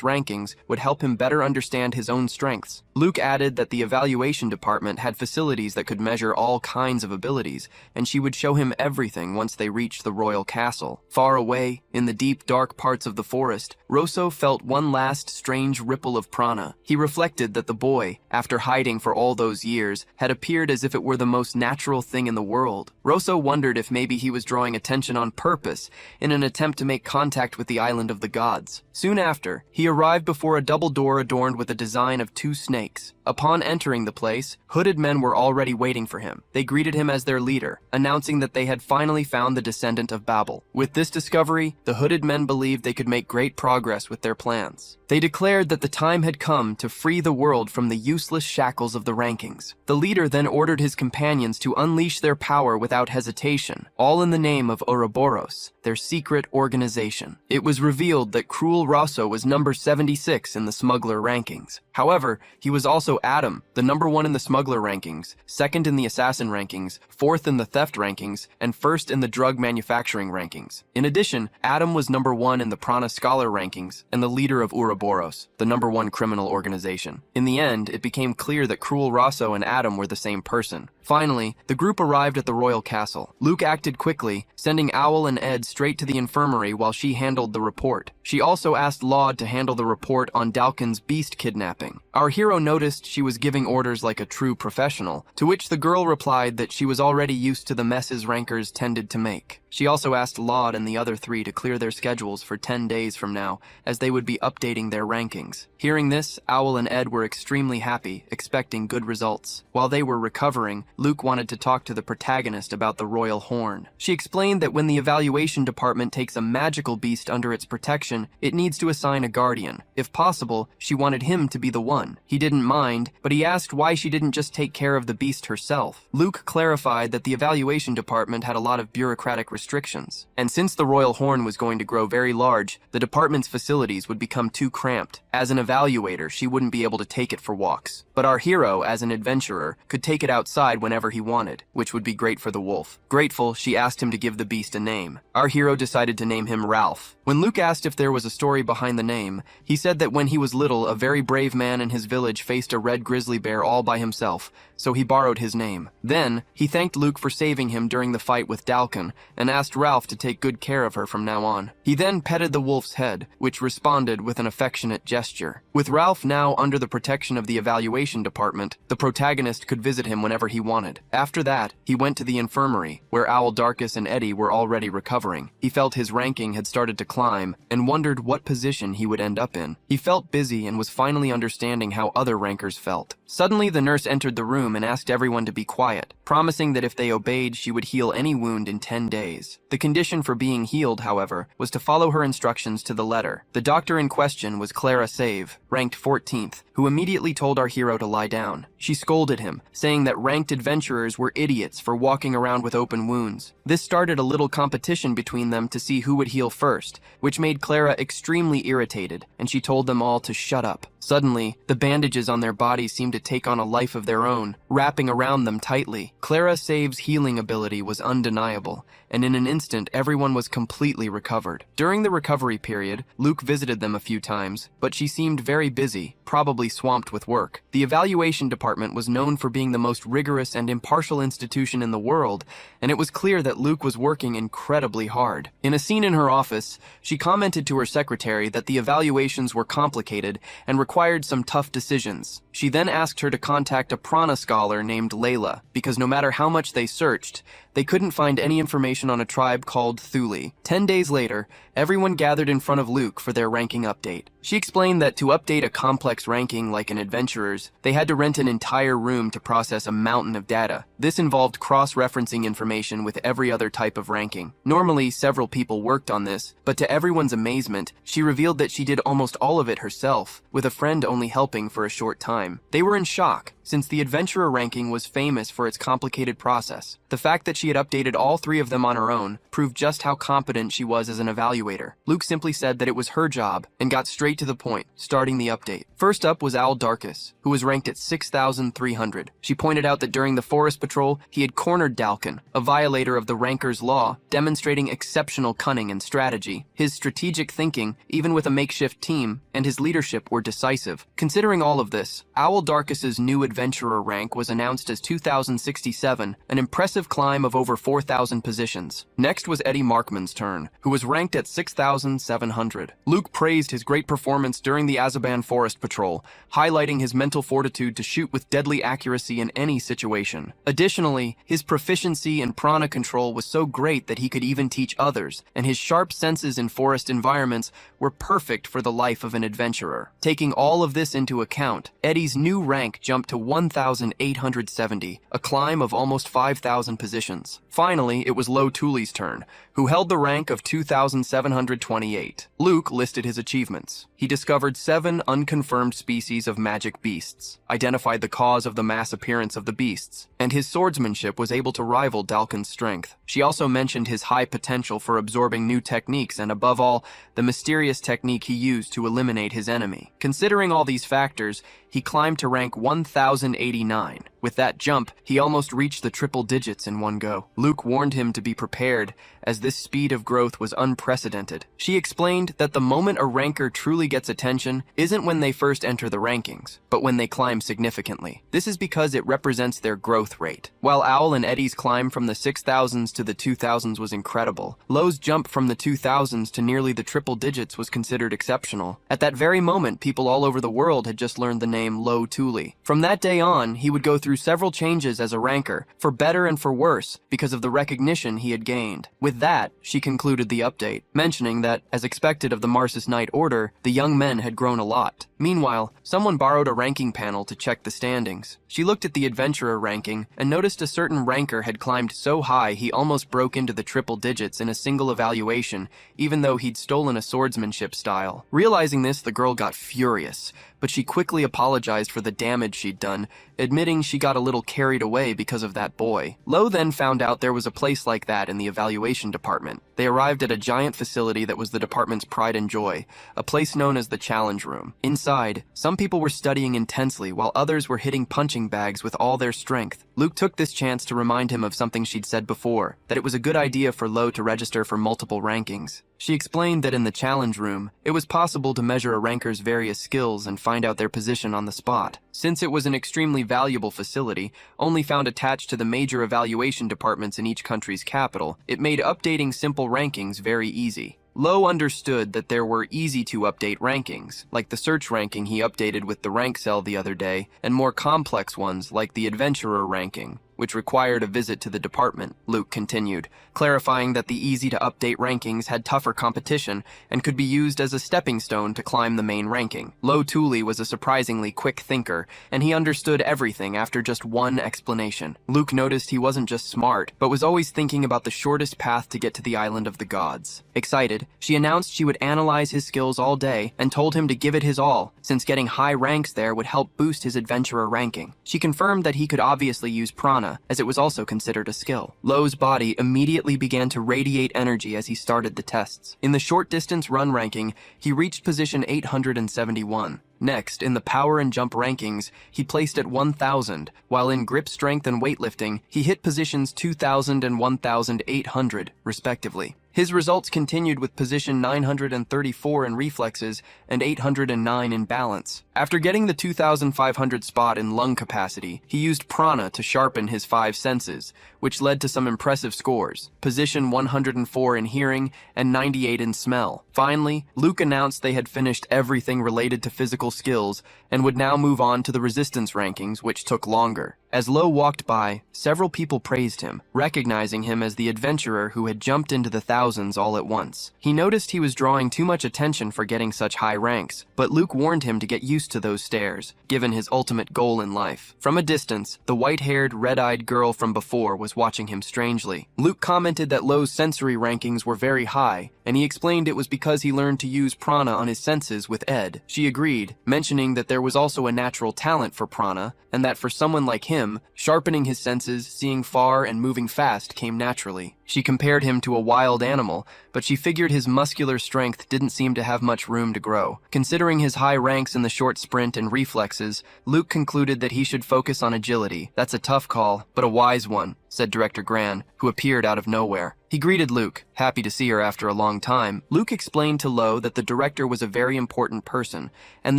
rankings would help him better understand his own strengths. Luke added that the evaluation department had facilities that could measure all kinds of abilities, and she would show him everything once they reached the royal castle. Far away, in the deep, dark parts of the forest, Rosso felt one last strange ripple of prana. He reflected that the boy, after hiding for all those years, had appeared as if it were the most natural thing in the world. Rosso wondered if maybe he was drawing attention on purpose in an attempt to make contact with the island of the gods. Soon after, he arrived before a double door adorned with a design of 2 snakes. Upon entering the place, hooded men were already waiting for him. They greeted him as their leader, announcing that they had finally found the descendant of Babel. With this discovery, the hooded men believed they could make great progress with their plans. They declared that the time had come to free the world from the useless shackles of the rankings. The leader then ordered his companions to unleash their power without hesitation, all in the name of Ouroboros, their secret organization. It was revealed that Cruel Rosso was number 76 in the smuggler rankings. However, he was also Adam, the number 1 in the smuggler rankings, 2nd in the assassin rankings, 4th in the theft rankings, and 1st in the drug manufacturing rankings. In addition, Adam was number 1 in the Prana Scholar rankings and the leader of Ouroboros, the number 1 criminal organization. In the end, it became clear that Cruel Rosso and Adam were the same person. Finally, the group arrived at the royal castle. Luke acted quickly, sending Owl and Ed straight to the infirmary while she handled the report. She also asked Laud to handle the report on Dalkin's beast kidnapping. Our hero noticed she was giving orders like a true professional, to which the girl replied that she was already used to the messes rankers tended to make. She also asked Laud and the other 3 to clear their schedules for 10 days from now, as they would be updating their rankings. Hearing this, Owl and Ed were extremely happy, expecting good results. While they were recovering, Luke wanted to talk to the protagonist about the royal horn. She explained that when the evaluation department takes a magical beast under its protection, it needs to assign a guardian. If possible, she wanted him to be the one. He didn't mind, but he asked why she didn't just take care of the beast herself. Luke clarified that the evaluation department had a lot of bureaucratic restrictions, and since the royal horn was going to grow very large, the department's facilities would become too cramped. As an evaluator, she wouldn't be able to take it for walks, but our hero, as an adventurer, could take it outside whenever he wanted, which would be great for the wolf. Grateful, she asked him to give the beast a name. Our hero decided to name him Ralph. When Luke asked if there was a story behind the name, he said that when he was little, a very brave man in his village faced a red grizzly bear all by himself, so he borrowed his name. Then, he thanked Luke for saving him during the fight with Dalkin, and asked Ralph to take good care of her from now on. He then petted the wolf's head, which responded with an affectionate gesture. With Ralph now under the protection of the evaluation department, the protagonist could visit him whenever he wanted. After that, he went to the infirmary, where Owl Darkus and Eddie were already recovering. He felt his ranking had started to climb, and wondered what position he would end up in. He felt busy and was finally understanding how other rankers felt. Suddenly, the nurse entered the room and asked everyone to be quiet, promising that if they obeyed, she would heal any wound in 10 days. The condition for being healed, however, was to follow her instructions to the letter. The doctor in question was Clara Save, ranked 14th, who immediately told our hero to lie down. She scolded him, saying that ranked adventurers were idiots for walking around with open wounds. This started a little competition between them to see who would heal first, which made Clara extremely irritated, and she told them all to shut up. Suddenly, the bandages on their bodies seemed to take on a life of their own, wrapping around them tightly. Clara Save's healing ability was undeniable, and in an instant, everyone was completely recovered. During the recovery period, Luke visited them a few times, but she seemed very busy, probably swamped with work. The evaluation department was known for being the most rigorous and impartial institution in the world, and it was clear that Luke was working incredibly hard. In a scene in her office, she commented to her secretary that the evaluations were complicated and required some tough decisions. She then asked her to contact a prana scholar named Layla, because no matter how much they searched, they couldn't find any information on a tribe called Thule. 10 days later, everyone gathered in front of Luke for their ranking update. She explained that to update a complex ranking like an adventurer's, they had to rent an entire room to process a mountain of data. This involved cross-referencing information with every other type of ranking. Normally, several people worked on this, but to everyone's amazement, she revealed that she did almost all of it herself, with a friend only helping for a short time. They were in shock, since the adventurer ranking was famous for its complicated process. The fact that she had updated all 3 of them on her own proved just how competent she was as an evaluator. Luke simply said that it was her job and got straight to the point, starting the update. First up was Al Darkus, who was ranked at 6,300. She pointed out that during the forest patrol, he had cornered Dalkin, a violator of the ranker's law, demonstrating exceptional cunning and strategy. His strategic thinking, even with a makeshift team, and his leadership were decisive. Considering all of this, Owl Darkus's new adventurer rank was announced as 2,067, an impressive climb of over 4,000 positions. Next was Eddie Markman's turn, who was ranked at 6,700. Luke praised his great performance during the Azaban Forest Patrol, highlighting his mental fortitude to shoot with deadly accuracy in any situation. Additionally, his proficiency in prana control was so great that he could even teach others, and his sharp senses in forest environments were perfect for the life of an adventurer. Taking all of this into account, Eddie's new rank jumped to 1,870, a climb of almost 5,000 positions. Finally, it was Lo Tuli's turn, who held the rank of 2,728. Luke listed his achievements. He discovered 7 unconfirmed species of magic beasts, identified the cause of the mass appearance of the beasts, and his swordsmanship was able to rival Dalkin's strength. She also mentioned his high potential for absorbing new techniques and, above all, the mysterious technique he used to eliminate his enemy. Considering all these factors, he climbed to rank 1,089. With that jump, he almost reached the triple digits in one go. Luke warned him to be prepared, as this speed of growth was unprecedented. She explained that the moment a ranker truly gets attention isn't when they first enter the rankings, but when they climb significantly. This is because it represents their growth rate. While Owl and Eddie's climb from the 6,000s to the 2,000s was incredible, Lo's jump from the 2,000s to nearly the triple digits was considered exceptional. At that very moment, people all over the world had just learned the name Lo Tuli. From that day on, he would go through several changes as a ranker, for better and for worse, because of the recognition he had gained. With that, she concluded the update, mentioning that, as expected of the Marsis Knight Order, the young men had grown a lot. Meanwhile, someone borrowed a ranking panel to check the standings. She looked at the adventurer ranking and noticed a certain ranker had climbed so high he almost broke into the triple digits in a single evaluation, even though he'd stolen a swordsmanship style. Realizing this, the girl got furious, but she quickly apologized for the damage she'd done, admitting she got a little carried away because of that boy. Lo then found out there was a place like that in the evaluation department. They arrived at a giant facility that was the department's pride and joy, a place known as the Challenge Room. Inside, some people were studying intensely while others were hitting punching bags with all their strength. Luke took this chance to remind him of something she'd said before, that it was a good idea for Lo to register for multiple rankings. She explained that in the challenge room, it was possible to measure a ranker's various skills and find out their position on the spot. Since it was an extremely valuable facility, only found attached to the major evaluation departments in each country's capital, it made updating simple rankings very easy. Lo understood that there were easy-to-update rankings, like the search ranking he updated with the rank cell the other day, and more complex ones like the adventurer ranking, which required a visit to the department, Luke continued, clarifying that the easy-to-update rankings had tougher competition and could be used as a stepping stone to climb the main ranking. Lo Tuli was a surprisingly quick thinker, and he understood everything after just one explanation. Luke noticed he wasn't just smart, but was always thinking about the shortest path to get to the Island of the Gods. Excited, she announced she would analyze his skills all day and told him to give it his all, since getting high ranks there would help boost his adventurer ranking. She confirmed that he could obviously use prana, prana, as it was also considered a skill. Lo's body immediately began to radiate energy as he started the tests. In the short distance run ranking, he reached position 871. Next, in the power and jump rankings, he placed at 1,000, while in grip strength and weightlifting, he hit positions 2,000 and 1,800, respectively. His results continued with position 934 in reflexes and 809 in balance. After getting the 2,500 spot in lung capacity, he used prana to sharpen his 5 senses, which led to some impressive scores, position 104 in hearing and 98 in smell. Finally, Luke announced they had finished everything related to physical skills and would now move on to the resistance rankings, which took longer. As Lo walked by, several people praised him, recognizing him as the adventurer who had jumped into the thousands all at once. He noticed he was drawing too much attention for getting such high ranks, but Luke warned him to get used to those stares, given his ultimate goal in life. From a distance, the white-haired, red-eyed girl from before was watching him strangely. Luke commented that Lo's sensory rankings were very high, and he explained it was because he learned to use prana on his senses with Ed. She agreed, mentioning that there was also a natural talent for prana, and that for someone like him, sharpening his senses, seeing far, and moving fast came naturally. She compared him to a wild animal, but she figured his muscular strength didn't seem to have much room to grow. Considering his high ranks in the short sprint and reflexes, Luke concluded that he should focus on agility. "That's a tough call, but a wise one," said Director Gran, who appeared out of nowhere. He greeted Luke, happy to see her after a long time. Luke explained to Lo that the director was a very important person, and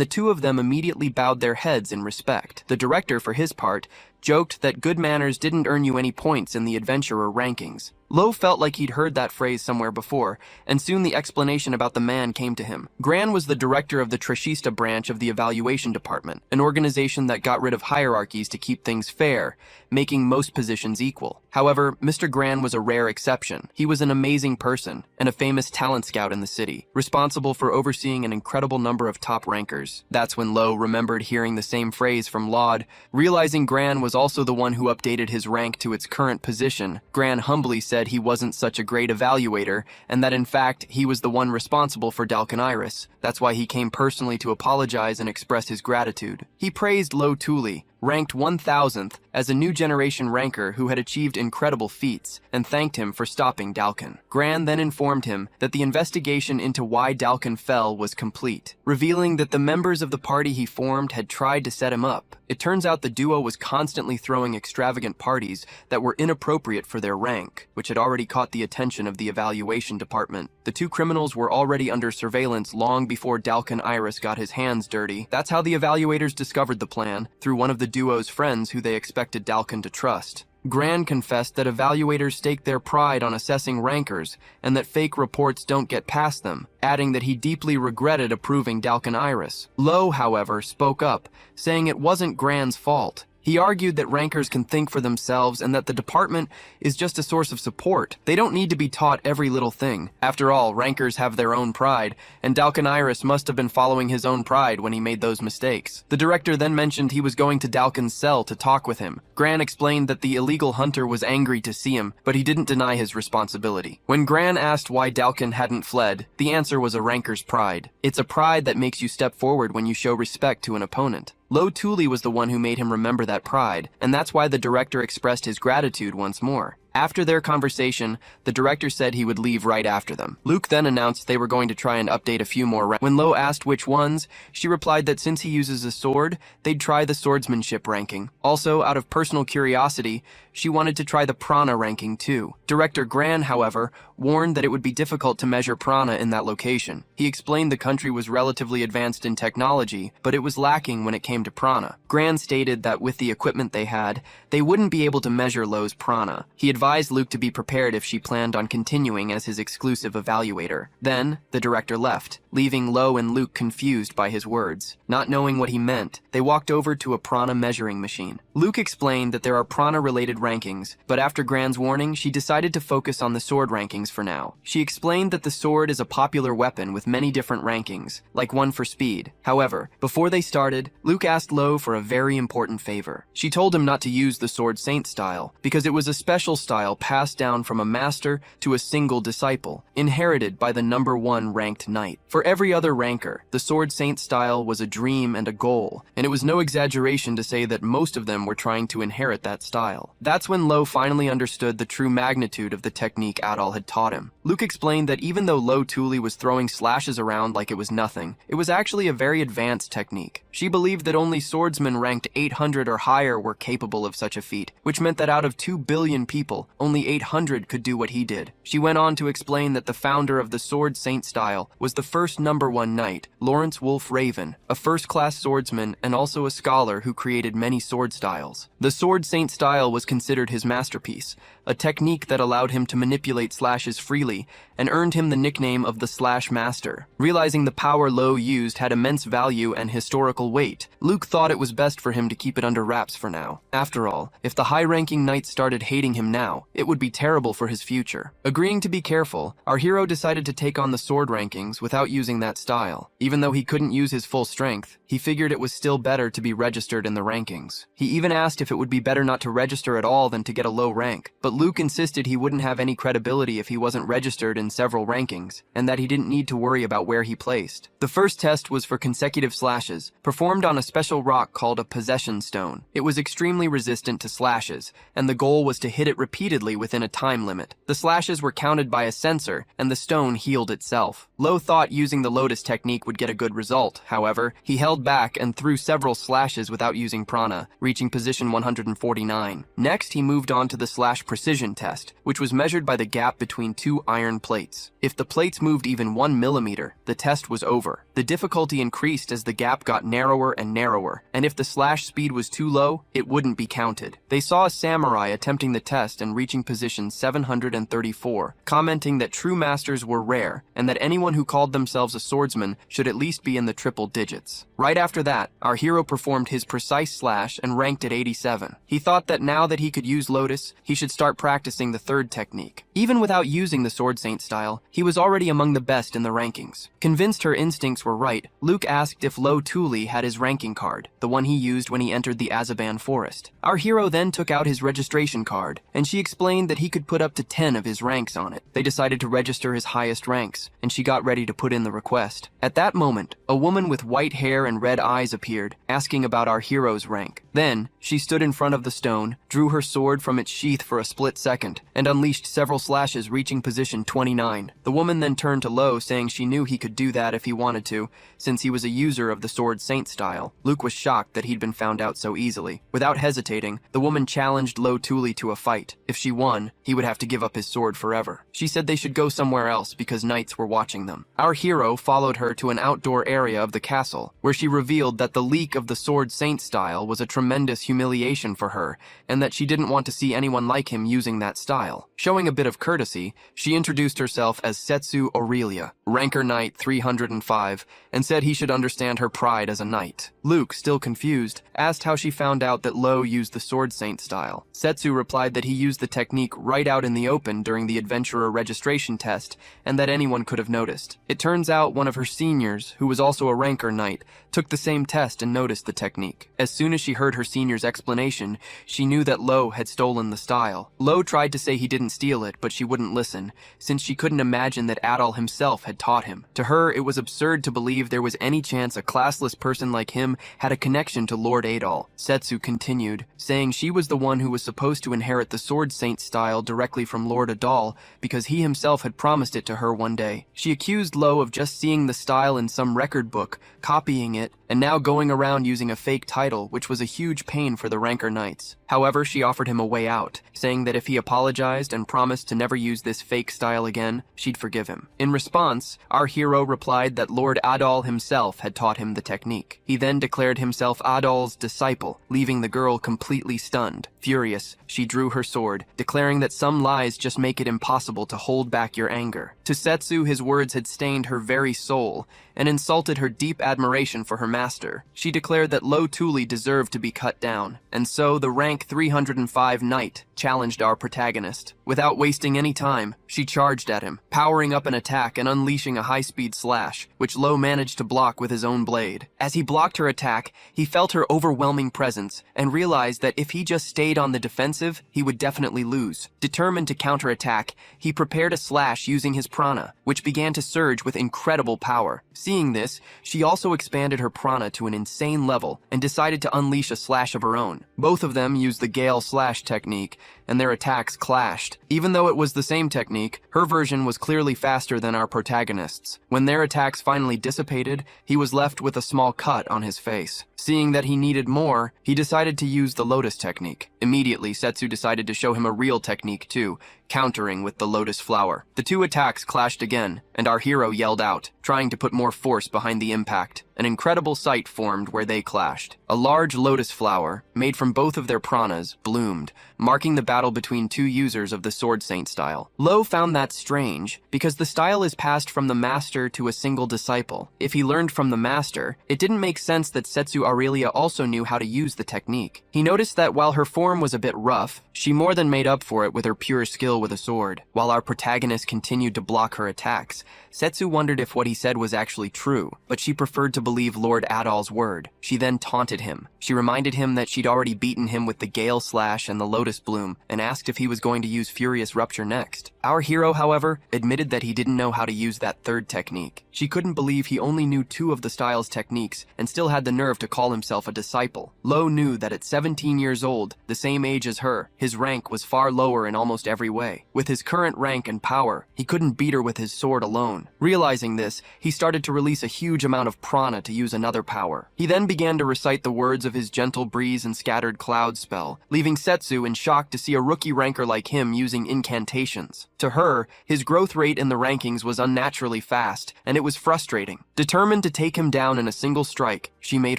the two of them immediately bowed their heads in respect. The director, for his part, joked that good manners didn't earn you any points in the adventurer rankings. Lo felt like he'd heard that phrase somewhere before, and soon the explanation about the man came to him. Gran was the director of the Trashista branch of the evaluation department, an organization that got rid of hierarchies to keep things fair, making most positions equal. However, Mr. Gran was a rare exception. He was an amazing person, and a famous talent scout in the city, responsible for overseeing an incredible number of top rankers. That's when Lo remembered hearing the same phrase from Laud. Realizing Gran was also the one who updated his rank to its current position, Gran humbly said he wasn't such a great evaluator, and that in fact, he was the one responsible for Dalkin Iris. That's why he came personally to apologize and express his gratitude. He praised Lo Tuli, ranked 1,000th, as a new generation ranker who had achieved incredible feats, and thanked him for stopping Dalkin. Gran then informed him that the investigation into why Dalkin fell was complete, revealing that the members of the party he formed had tried to set him up. It turns out the duo was constantly throwing extravagant parties that were inappropriate for their rank, which had already caught the attention of the evaluation department. The two criminals were already under surveillance long before Dalkin Iris got his hands dirty. That's how the evaluators discovered the plan, through one of the duo's friends who they expected Dalkin to trust. Gran confessed that evaluators stake their pride on assessing rankers, and that fake reports don't get past them, adding that he deeply regretted approving Dalkin Iris. Lo, however, spoke up, saying it wasn't Gran's fault. He argued that rankers can think for themselves and that the department is just a source of support. They don't need to be taught every little thing. After all, rankers have their own pride, and Dalkin Iris must have been following his own pride when he made those mistakes. The director then mentioned he was going to Dalkin's cell to talk with him. Gran explained that the illegal hunter was angry to see him, but he didn't deny his responsibility. When Gran asked why Dalkin hadn't fled, the answer was a ranker's pride. It's a pride that makes you step forward when you show respect to an opponent. Lo Tuli was the one who made him remember that pride, and that's why the director expressed his gratitude once more. After their conversation, the director said he would leave right after them. Luke then announced they were going to try and update a few more. When Lo asked which ones, she replied that since he uses a sword, they'd try the swordsmanship ranking. Also, out of personal curiosity, she wanted to try the prana ranking too. Director Gran, however, warned that it would be difficult to measure prana in that location. He explained the country was relatively advanced in technology, but it was lacking when it came to prana. Gran stated that with the equipment they had, they wouldn't be able to measure Lo's prana. He advised Luke to be prepared if she planned on continuing as his exclusive evaluator. Then, the director left, leaving Lo and Luke confused by his words. Not knowing what he meant, they walked over to a prana measuring machine. Luke explained that there are prana-related rankings, but after Gran's warning, she decided to focus on the sword rankings for now. She explained that the sword is a popular weapon with many different rankings, like one for speed. However, before they started, Luke asked Lo for a very important favor. She told him not to use the sword saint style, because it was a special style passed down from a master to a single disciple, inherited by the #1 ranked knight. For every other ranker, the sword saint style was a dream and a goal, and it was no exaggeration to say that most of them them were trying to inherit that style. That's when Lo finally understood the true magnitude of the technique Adol had taught him. Luke explained that even though Lo Tuli was throwing slashes around like it was nothing, it was actually a very advanced technique. She believed that only swordsmen ranked 800 or higher were capable of such a feat, which meant that out of 2 billion people, only 800 could do what he did. She went on to explain that the founder of the Sword Saint style was the first #1 knight, Lawrence Wolfe Raven, a first-class swordsman and also a scholar who created many sword styles. The Sword Saint style was considered his masterpiece, a technique that allowed him to manipulate slashes freely and earned him the nickname of the Slash Master. Realizing the power Lo used had immense value and historical weight, Luke thought it was best for him to keep it under wraps for now. After all, if the high-ranking knights started hating him now, it would be terrible for his future. Agreeing to be careful, our hero decided to take on the sword rankings without using that style. Even though he couldn't use his full strength, he figured it was still better to be registered in the rankings. He even asked if it would be better not to register at all than to get a low rank, but Luke insisted he wouldn't have any credibility if he wasn't registered in several rankings, and that he didn't need to worry about where he placed. The first test was for consecutive slashes, performed on a special rock called a possession stone. It was extremely resistant to slashes, and the goal was to hit it repeatedly within a time limit. The slashes were counted by a sensor, and the stone healed itself. Lo thought using the Lotus technique would get a good result. However, he held back and threw several slashes without using prana, reaching position 149. Next, he moved on to the slash precision test, which was measured by the gap between 2 iron plates. If the plates moved even 1 millimeter, the test was over. The difficulty increased as the gap got narrower and narrower, and if the slash speed was too low, it wouldn't be counted. They saw a samurai attempting the test and reaching position 734, commenting that true masters were rare, and that anyone who called themselves a swordsman should at least be in the triple digits. Right after that, our hero performed his precise slash and ranked at 87. He thought that now that he could use Lotus, he should start practicing the third technique. Even without using the Sword Saint style, he was already among the best in the rankings. Convinced her instincts were right, Luke asked if Lo Tuli had his ranking card, the one he used when he entered the Azaban forest. Our hero then took out his registration card, and she explained that he could put up to 10 of his ranks on it. They decided to register his highest ranks, and she got ready to put in the request. At that moment, a woman with white hair and red eyes appeared, asking about our hero's rank. Then, she stood in front of the stone, drew her sword from its sheath for a split second, and unleashed several slashes reaching position 29. The woman then turned to Lo, saying she knew he could do that if he wanted to, since he was a user of the Sword Saint style. Luke was shocked that he'd been found out so easily. Without hesitating, the woman challenged Lo Tuli to a fight. If she won, he would have to give up his sword forever. She said they should go somewhere else because knights were watching them. Our hero followed her to an outdoor area of the castle, where she revealed that the leak of the Sword Saint style was a tremendous humiliation for her, and that she didn't want to see anyone like him using that style. Showing a bit of courtesy, she introduced herself as Setsu Aurelia, Ranker Knight 305, and said he should understand her pride as a knight. Luke, still confused, asked how she found out that Lo used the Sword Saint style. Setsu replied that he used the technique right out in the open during the adventurer registration test, and that anyone could have noticed. It turns out one of her seniors, who was also a Ranker Knight, took the same test and noticed the technique. As soon as she heard her senior's explanation, she knew that Lo had stolen the style. Lo tried to say he didn't steal it, but she wouldn't listen, since she couldn't imagine that Adol himself had taught him. To her, it was absurd to believe there was any chance a classless person like him had a connection to Lord Adol. Setsu continued, saying she was the one who was supposed to inherit the Sword Saint style directly from Lord Adol because he himself had promised it to her one day. She accused Lo of just seeing the style in some record book, copying it, and now going around using a fake title, which was a huge pain for the Ranker Knights. However, she offered him a way out, saying that if he apologized and promised to never use this fake style again, she'd forgive him. In response, our hero replied that Lord Adol himself had taught him the technique. He then declared himself Adol's disciple, leaving the girl completely stunned. Furious, she drew her sword, declaring that some lies just make it impossible to hold back your anger. To Setsu, his words had stained her very soul, and insulted her deep admiration for her master. She declared that Lo Tuli deserved to be cut down, and so the rank 305 knight challenged our protagonist. Without wasting any time, she charged at him, powering up an attack and unleashing a high-speed slash, which Lo managed to block with his own blade. As he blocked her attack, he felt her overwhelming presence and realized that if he just stayed on the defensive, he would definitely lose. Determined to counterattack, he prepared a slash using his prana, which began to surge with incredible power. Seeing this, she also expanded her prana to an insane level and decided to unleash a slash of her own. Both of them used the Gale slash technique, and their attacks clashed. Even though it was the same technique, her version was clearly faster than our protagonist's. When their attacks finally dissipated, he was left with a small cut on his face. Seeing that he needed more, he decided to use the Lotus technique. Immediately, Setsu decided to show him a real technique too, countering with the Lotus flower. The two attacks clashed again, and our hero yelled out, trying to put more force behind the impact. An incredible sight formed where they clashed. A large lotus flower, made from both of their pranas, bloomed, marking the battle between two users of the Sword Saint style. Lo found that strange, because the style is passed from the master to a single disciple. If he learned from the master, it didn't make sense that Setsu Aurelia also knew how to use the technique. He noticed that while her form was a bit rough, she more than made up for it with her pure skill with a sword. While our protagonist continued to block her attacks, Setsu wondered if what he said was actually true, but she preferred to believe Lord Adol's word. She then taunted him. She reminded him that she'd already beaten him with the Gale Slash and the Lotus Bloom, and asked if he was going to use Furious Rupture next. Our hero, however, admitted that he didn't know how to use that third technique. She couldn't believe he only knew two of the style's techniques, and still had the nerve to call himself a disciple. Lo knew that at 17 years old, the same age as her, his rank was far lower in almost every way. With his current rank and power, he couldn't beat her with his sword alone. Realizing this, he started to release a huge amount of prana to use another power. He then began to recite the words of his Gentle Breeze and Scattered Cloud spell, leaving Setsu in shock to see a rookie ranker like him using incantations. To her, his growth rate in the rankings was unnaturally fast, and it was frustrating. Determined to take him down in a single strike, she made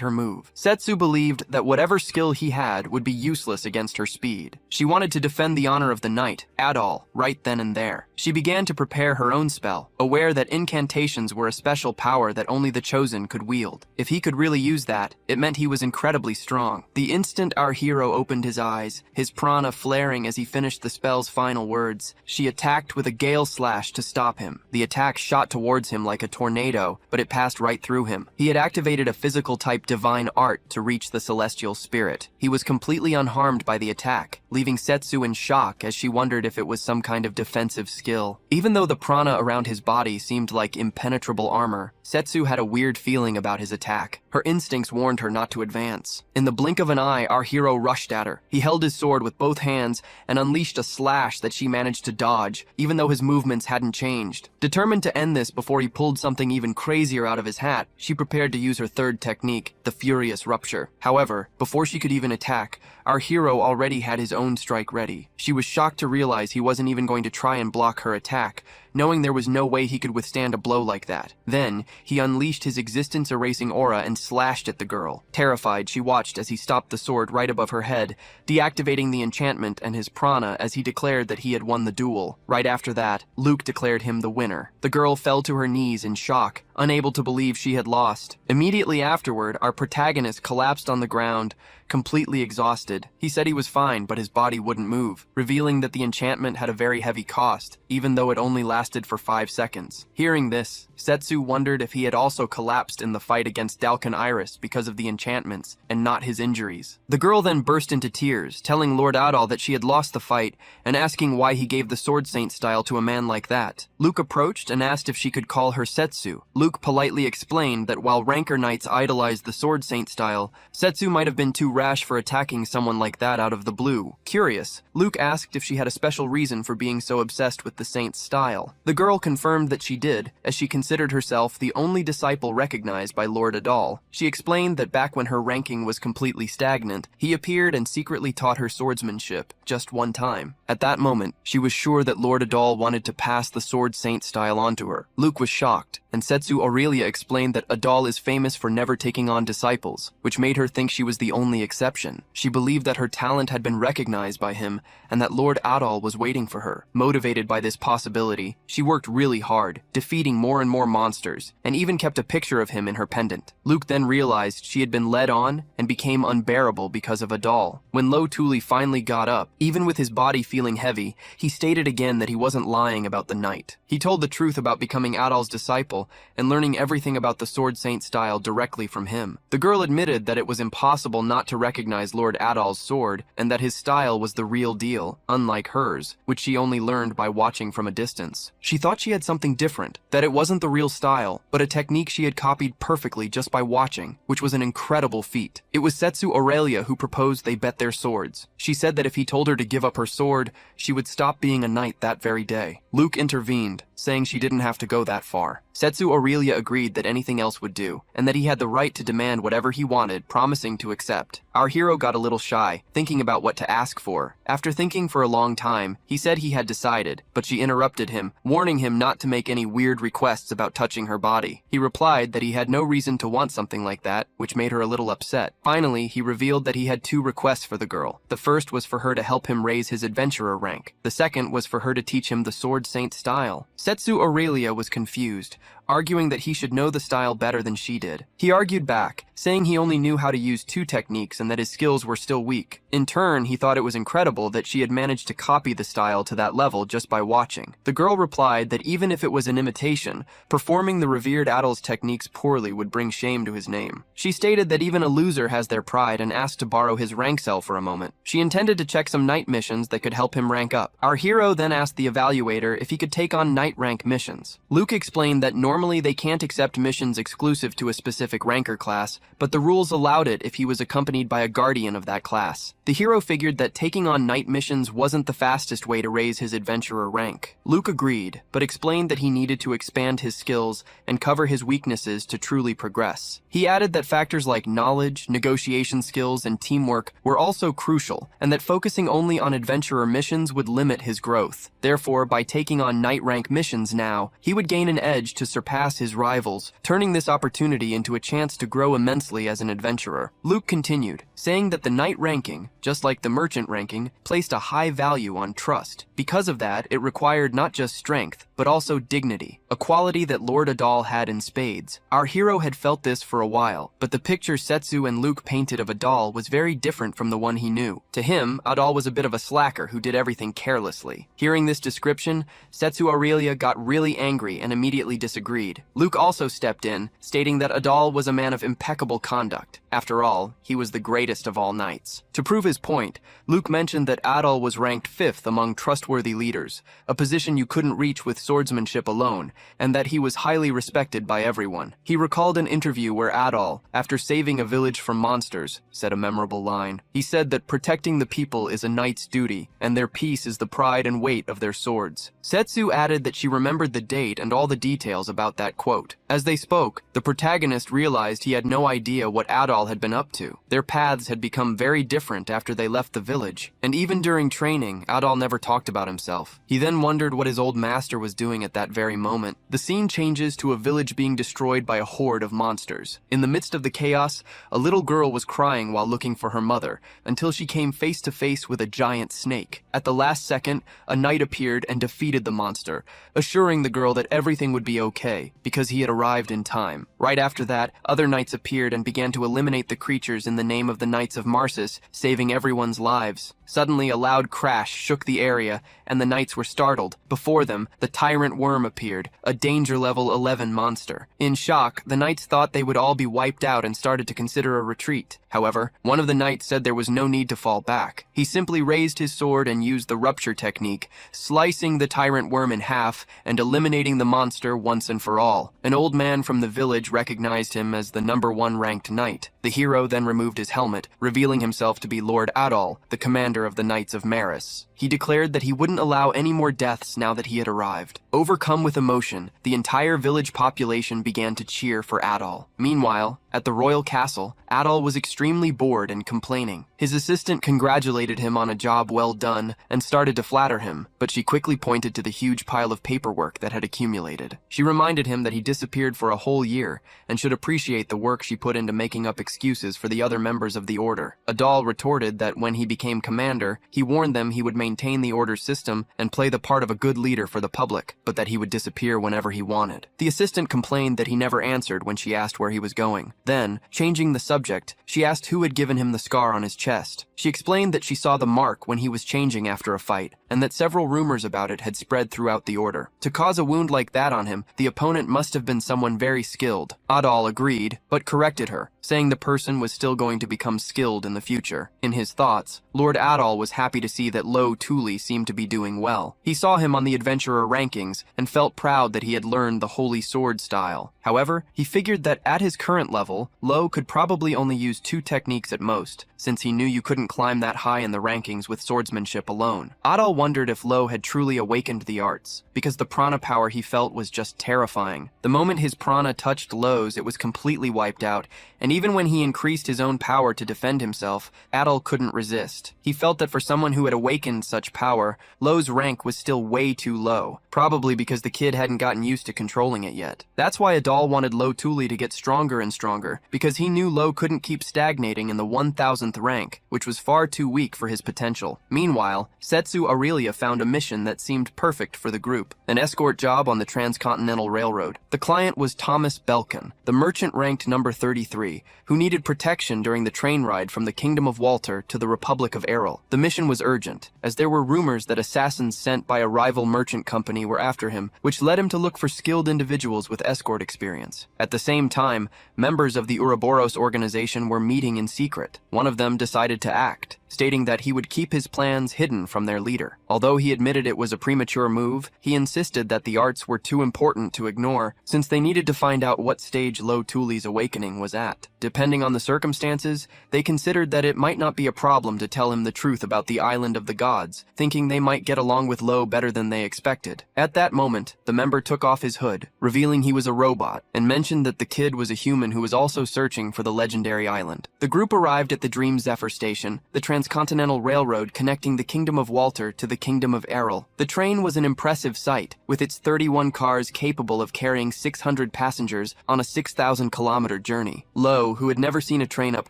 her move. Setsu believed that whatever skill he had would be useless against her speed. She wanted to defend the honor of the knight, Adol, right then and there. She began to prepare her own spell, aware that incantations were a special power that only the chosen could wield. If he could really use that, it meant he was incredibly strong. The instant our hero opened his eyes, his prana flaring as he finished the spell's final words, she attacked with a Gale Slash to stop him. The attack shot towards him like a tornado, but it passed right through him. He had activated a physical type divine art to reach the celestial spirit. He was completely unharmed by the attack, leaving Setsu in shock as she wondered if it was some kind of defensive skill. Even though the prana around his body seemed like impenetrable armor, Setsu had a weird feeling about his attack. Her instincts warned her not to advance. In the blink of an eye, our hero rushed at her. He held his sword with both hands and unleashed a slash that she managed to dodge, even though his movements hadn't changed. Determined to end this before he pulled something even crazier out of his hat, she prepared to use her third technique, the Furious Rupture. However, before she could even attack, our hero already had his own strike ready. She was shocked to realize he wasn't even going to try and block her attack, knowing there was no way he could withstand a blow like that. Then, he unleashed his existence-erasing aura and slashed at the girl. Terrified, she watched as he stopped the sword right above her head, deactivating the enchantment and his prana as he declared that he had won the duel. Right after that, Luke declared him the winner. The girl fell to her knees in shock, unable to believe she had lost. Immediately afterward, our protagonist collapsed on the ground, completely exhausted. He said he was fine, but his body wouldn't move, revealing that the enchantment had a very heavy cost, even though it only lasted for 5 seconds. Hearing this, Setsu wondered if he had also collapsed in the fight against Dalkan Iris because of the enchantments, and not his injuries. The girl then burst into tears, telling Lord Adol that she had lost the fight, and asking why he gave the Sword Saint style to a man like that. Luke approached and asked if she could call her Setsu. Luke politely explained that while Ranker Knights idolized the Sword Saint style, Setsu might have been too rash for attacking someone like that out of the blue. Curious, Luke asked if she had a special reason for being so obsessed with the Saint's style. The girl confirmed that she did, as she considered herself the only disciple recognized by Lord Adol. She explained that back when her ranking was completely stagnant, he appeared and secretly taught her swordsmanship, just one time. At that moment, she was sure that Lord Adol wanted to pass the Sword Saint style onto her. Luke was shocked, and Setsu Aurelia explained that Adol is famous for never taking on disciples, which made her think she was the only exception. She believed that her talent had been recognized by him and that Lord Adol was waiting for her. Motivated by this possibility, she worked really hard, defeating more and more monsters, and even kept a picture of him in her pendant. Luke then realized she had been led on and became unbearable because of Adol. When Lo Tuli finally got up, even with his body feeling heavy, he stated again that he wasn't lying about the knight. He told the truth about becoming Adol's disciple and learning everything about the Sword Saint style directly from him. The girl admitted that it was impossible not to recognize Lord Adol's sword and that his style was the real deal, unlike hers, which she only learned by watching from a distance. She thought she had something different, that it wasn't the real style, but a technique she had copied perfectly just by watching, which was an incredible feat. It was Setsu Aurelia who proposed they bet their swords. She said that if he told her to give up her sword, she would stop being a knight that very day. Luke intervened, saying she didn't have to go that far. Setsu Aurelia agreed that anything else would do, and that he had the right to demand whatever he wanted, promising to accept. Our hero got a little shy, thinking about what to ask for. After thinking for a long time, he said he had decided, but she interrupted him, warning him not to make any weird requests about touching her body. He replied that he had no reason to want something like that, which made her a little upset. Finally, he revealed that he had 2 requests for the girl. The first was for her to help him raise his adventurer rank. The second was for her to teach him the Sword Saint style. Setsu Aurelia was confused, arguing that he should know the style better than she did. He argued back, saying he only knew how to use 2 techniques and that his skills were still weak. In turn, he thought it was incredible that she had managed to copy the style to that level just by watching. The girl replied that even if it was an imitation, performing the revered Adol's techniques poorly would bring shame to his name. She stated that even a loser has their pride and asked to borrow his rank cell for a moment. She intended to check some knight missions that could help him rank up. Our hero then asked the evaluator if he could take on knight rank missions. Luke explained that normally they can't accept missions exclusive to a specific ranker class, but the rules allowed it if he was accompanied by a guardian of that class. The hero figured that taking on knight missions wasn't the fastest way to raise his adventurer rank. Luke agreed, but explained that he needed to expand his skills and cover his weaknesses to truly progress. He added that factors like knowledge, negotiation skills, and teamwork were also crucial, and that focusing only on adventurer missions would limit his growth. Therefore, by taking on knight rank missions now, he would gain an edge to surpass his rivals, turning this opportunity into a chance to grow immensely as an adventurer. Luke continued, saying that the knight ranking, just like the merchant ranking, placed a high value on trust. Because of that, it required not just strength, but also dignity, a quality that Lord Adol had in spades. Our hero had felt this for a while, but the picture Setsu and Luke painted of Adol was very different from the one he knew. To him, Adol was a bit of a slacker who did everything carelessly. Hearing this description, Setsu Aurelia got really angry and immediately disagreed. Luke also stepped in, stating that Adol was a man of impeccable conduct. After all, he was the greatest of all knights. To prove his point, Luke mentioned that Adol was ranked 5th among trustworthy leaders, a position you couldn't reach with swordsmanship alone, and that he was highly respected by everyone. He recalled an interview where Adol, after saving a village from monsters, said a memorable line. He said that protecting the people is a knight's duty, and their peace is the pride and weight of their swords. Setsu added that she remembered the date and all the details about that quote. As they spoke, the protagonist realized he had no idea what Adol had been up to. Their paths had become very different after they left the village, and even during training, Adol never talked about himself. He then wondered what his old master was doing at that very moment. The scene changes to a village being destroyed by a horde of monsters. In the midst of the chaos, a little girl was crying while looking for her mother, until she came face to face with a giant snake. At the last second, a knight appeared and defeated the monster, assuring the girl that everything would be okay, because he had arrived in time. Right after that, other knights appeared and began to eliminate the creatures in the name of the Knights of Marsis, saving everyone's lives. Suddenly, a loud crash shook the area, and the knights were startled. Before them, the tyrant worm appeared, a danger level 11 monster. In shock, the knights thought they would all be wiped out and started to consider a retreat. However, one of the knights said there was no need to fall back. He simply raised his sword and used the rupture technique, slicing the tyrant worm in half and eliminating the monster once and for all. An old man from the village recognized him as the #1 ranked knight. The hero then removed his helmet, revealing himself to be Lord Adol, the commander of the Knights of Maris. He declared that he wouldn't allow any more deaths now that he had arrived. Overcome with emotion, the entire village population began to cheer for Adol. Meanwhile, At the royal castle, Adol was extremely bored and complaining. His assistant congratulated him on a job well done and started to flatter him, but she quickly pointed to the huge pile of paperwork that had accumulated. She reminded him that he disappeared for a whole year and should appreciate the work she put into making up excuses for the other members of the order. Adol retorted that when he became commander, he warned them he would maintain the order's system and play the part of a good leader for the public, but that he would disappear whenever he wanted. The assistant complained that he never answered when she asked where he was going. Then, changing the subject, she asked who had given him the scar on his chest. She explained that she saw the mark when he was changing after a fight, and that several rumors about it had spread throughout the order. To cause a wound like that on him, the opponent must have been someone very skilled. Adol agreed, but corrected her, saying the person was still going to become skilled in the future. In his thoughts, Lord Adol was happy to see that Lo Tuli seemed to be doing well. He saw him on the adventurer rankings and felt proud that he had learned the holy sword style. However, he figured that at his current level, Lo could probably only use 2 techniques at most, since he knew you couldn't climb that high in the rankings with swordsmanship alone. Adol wondered if Lo had truly awakened the arts, because the prana power he felt was just terrifying. The moment his prana touched Lo's, it was completely wiped out, and even when he increased his own power to defend himself, Adol couldn't resist. He felt that for someone who had awakened such power, Lo's rank was still way too low, probably because the kid hadn't gotten used to controlling it yet. That's why Adol wanted Lo Tuli to get stronger and stronger, because he knew Lo couldn't keep stagnating in the 1000th rank, which was far too weak for his potential. Meanwhile, Setsu Aurelia found a mission that seemed perfect for the group, an escort job on the Transcontinental Railroad. The client was Thomas Belkin, the merchant ranked number 33, who needed protection during the train ride from the Kingdom of Walter to the Republic of Errol. The mission was urgent, as there were rumors that assassins sent by a rival merchant company were after him, which led him to look for skilled individuals with escort experience. At the same time, members of the Ouroboros organization were meeting in secret. One of them decided to act, stating that he would keep his plans hidden from their leader. Although he admitted it was a premature move, he insisted that the arts were too important to ignore, since they needed to find out what stage Lo Tuli's awakening was at. Depending on the circumstances, they considered that it might not be a problem to tell him the truth about the Island of the Gods, thinking they might get along with Lo better than they expected. At that moment, the member took off his hood, revealing he was a robot, and mentioned that the kid was a human who was also searching for the legendary island. The group arrived at the Dream Zephyr station, the Transcontinental Railroad connecting the Kingdom of Walter to the Kingdom of Errol. The train was an impressive sight, with its 31 cars capable of carrying 600 passengers on a 6,000-kilometer journey. Lo, who had never seen a train up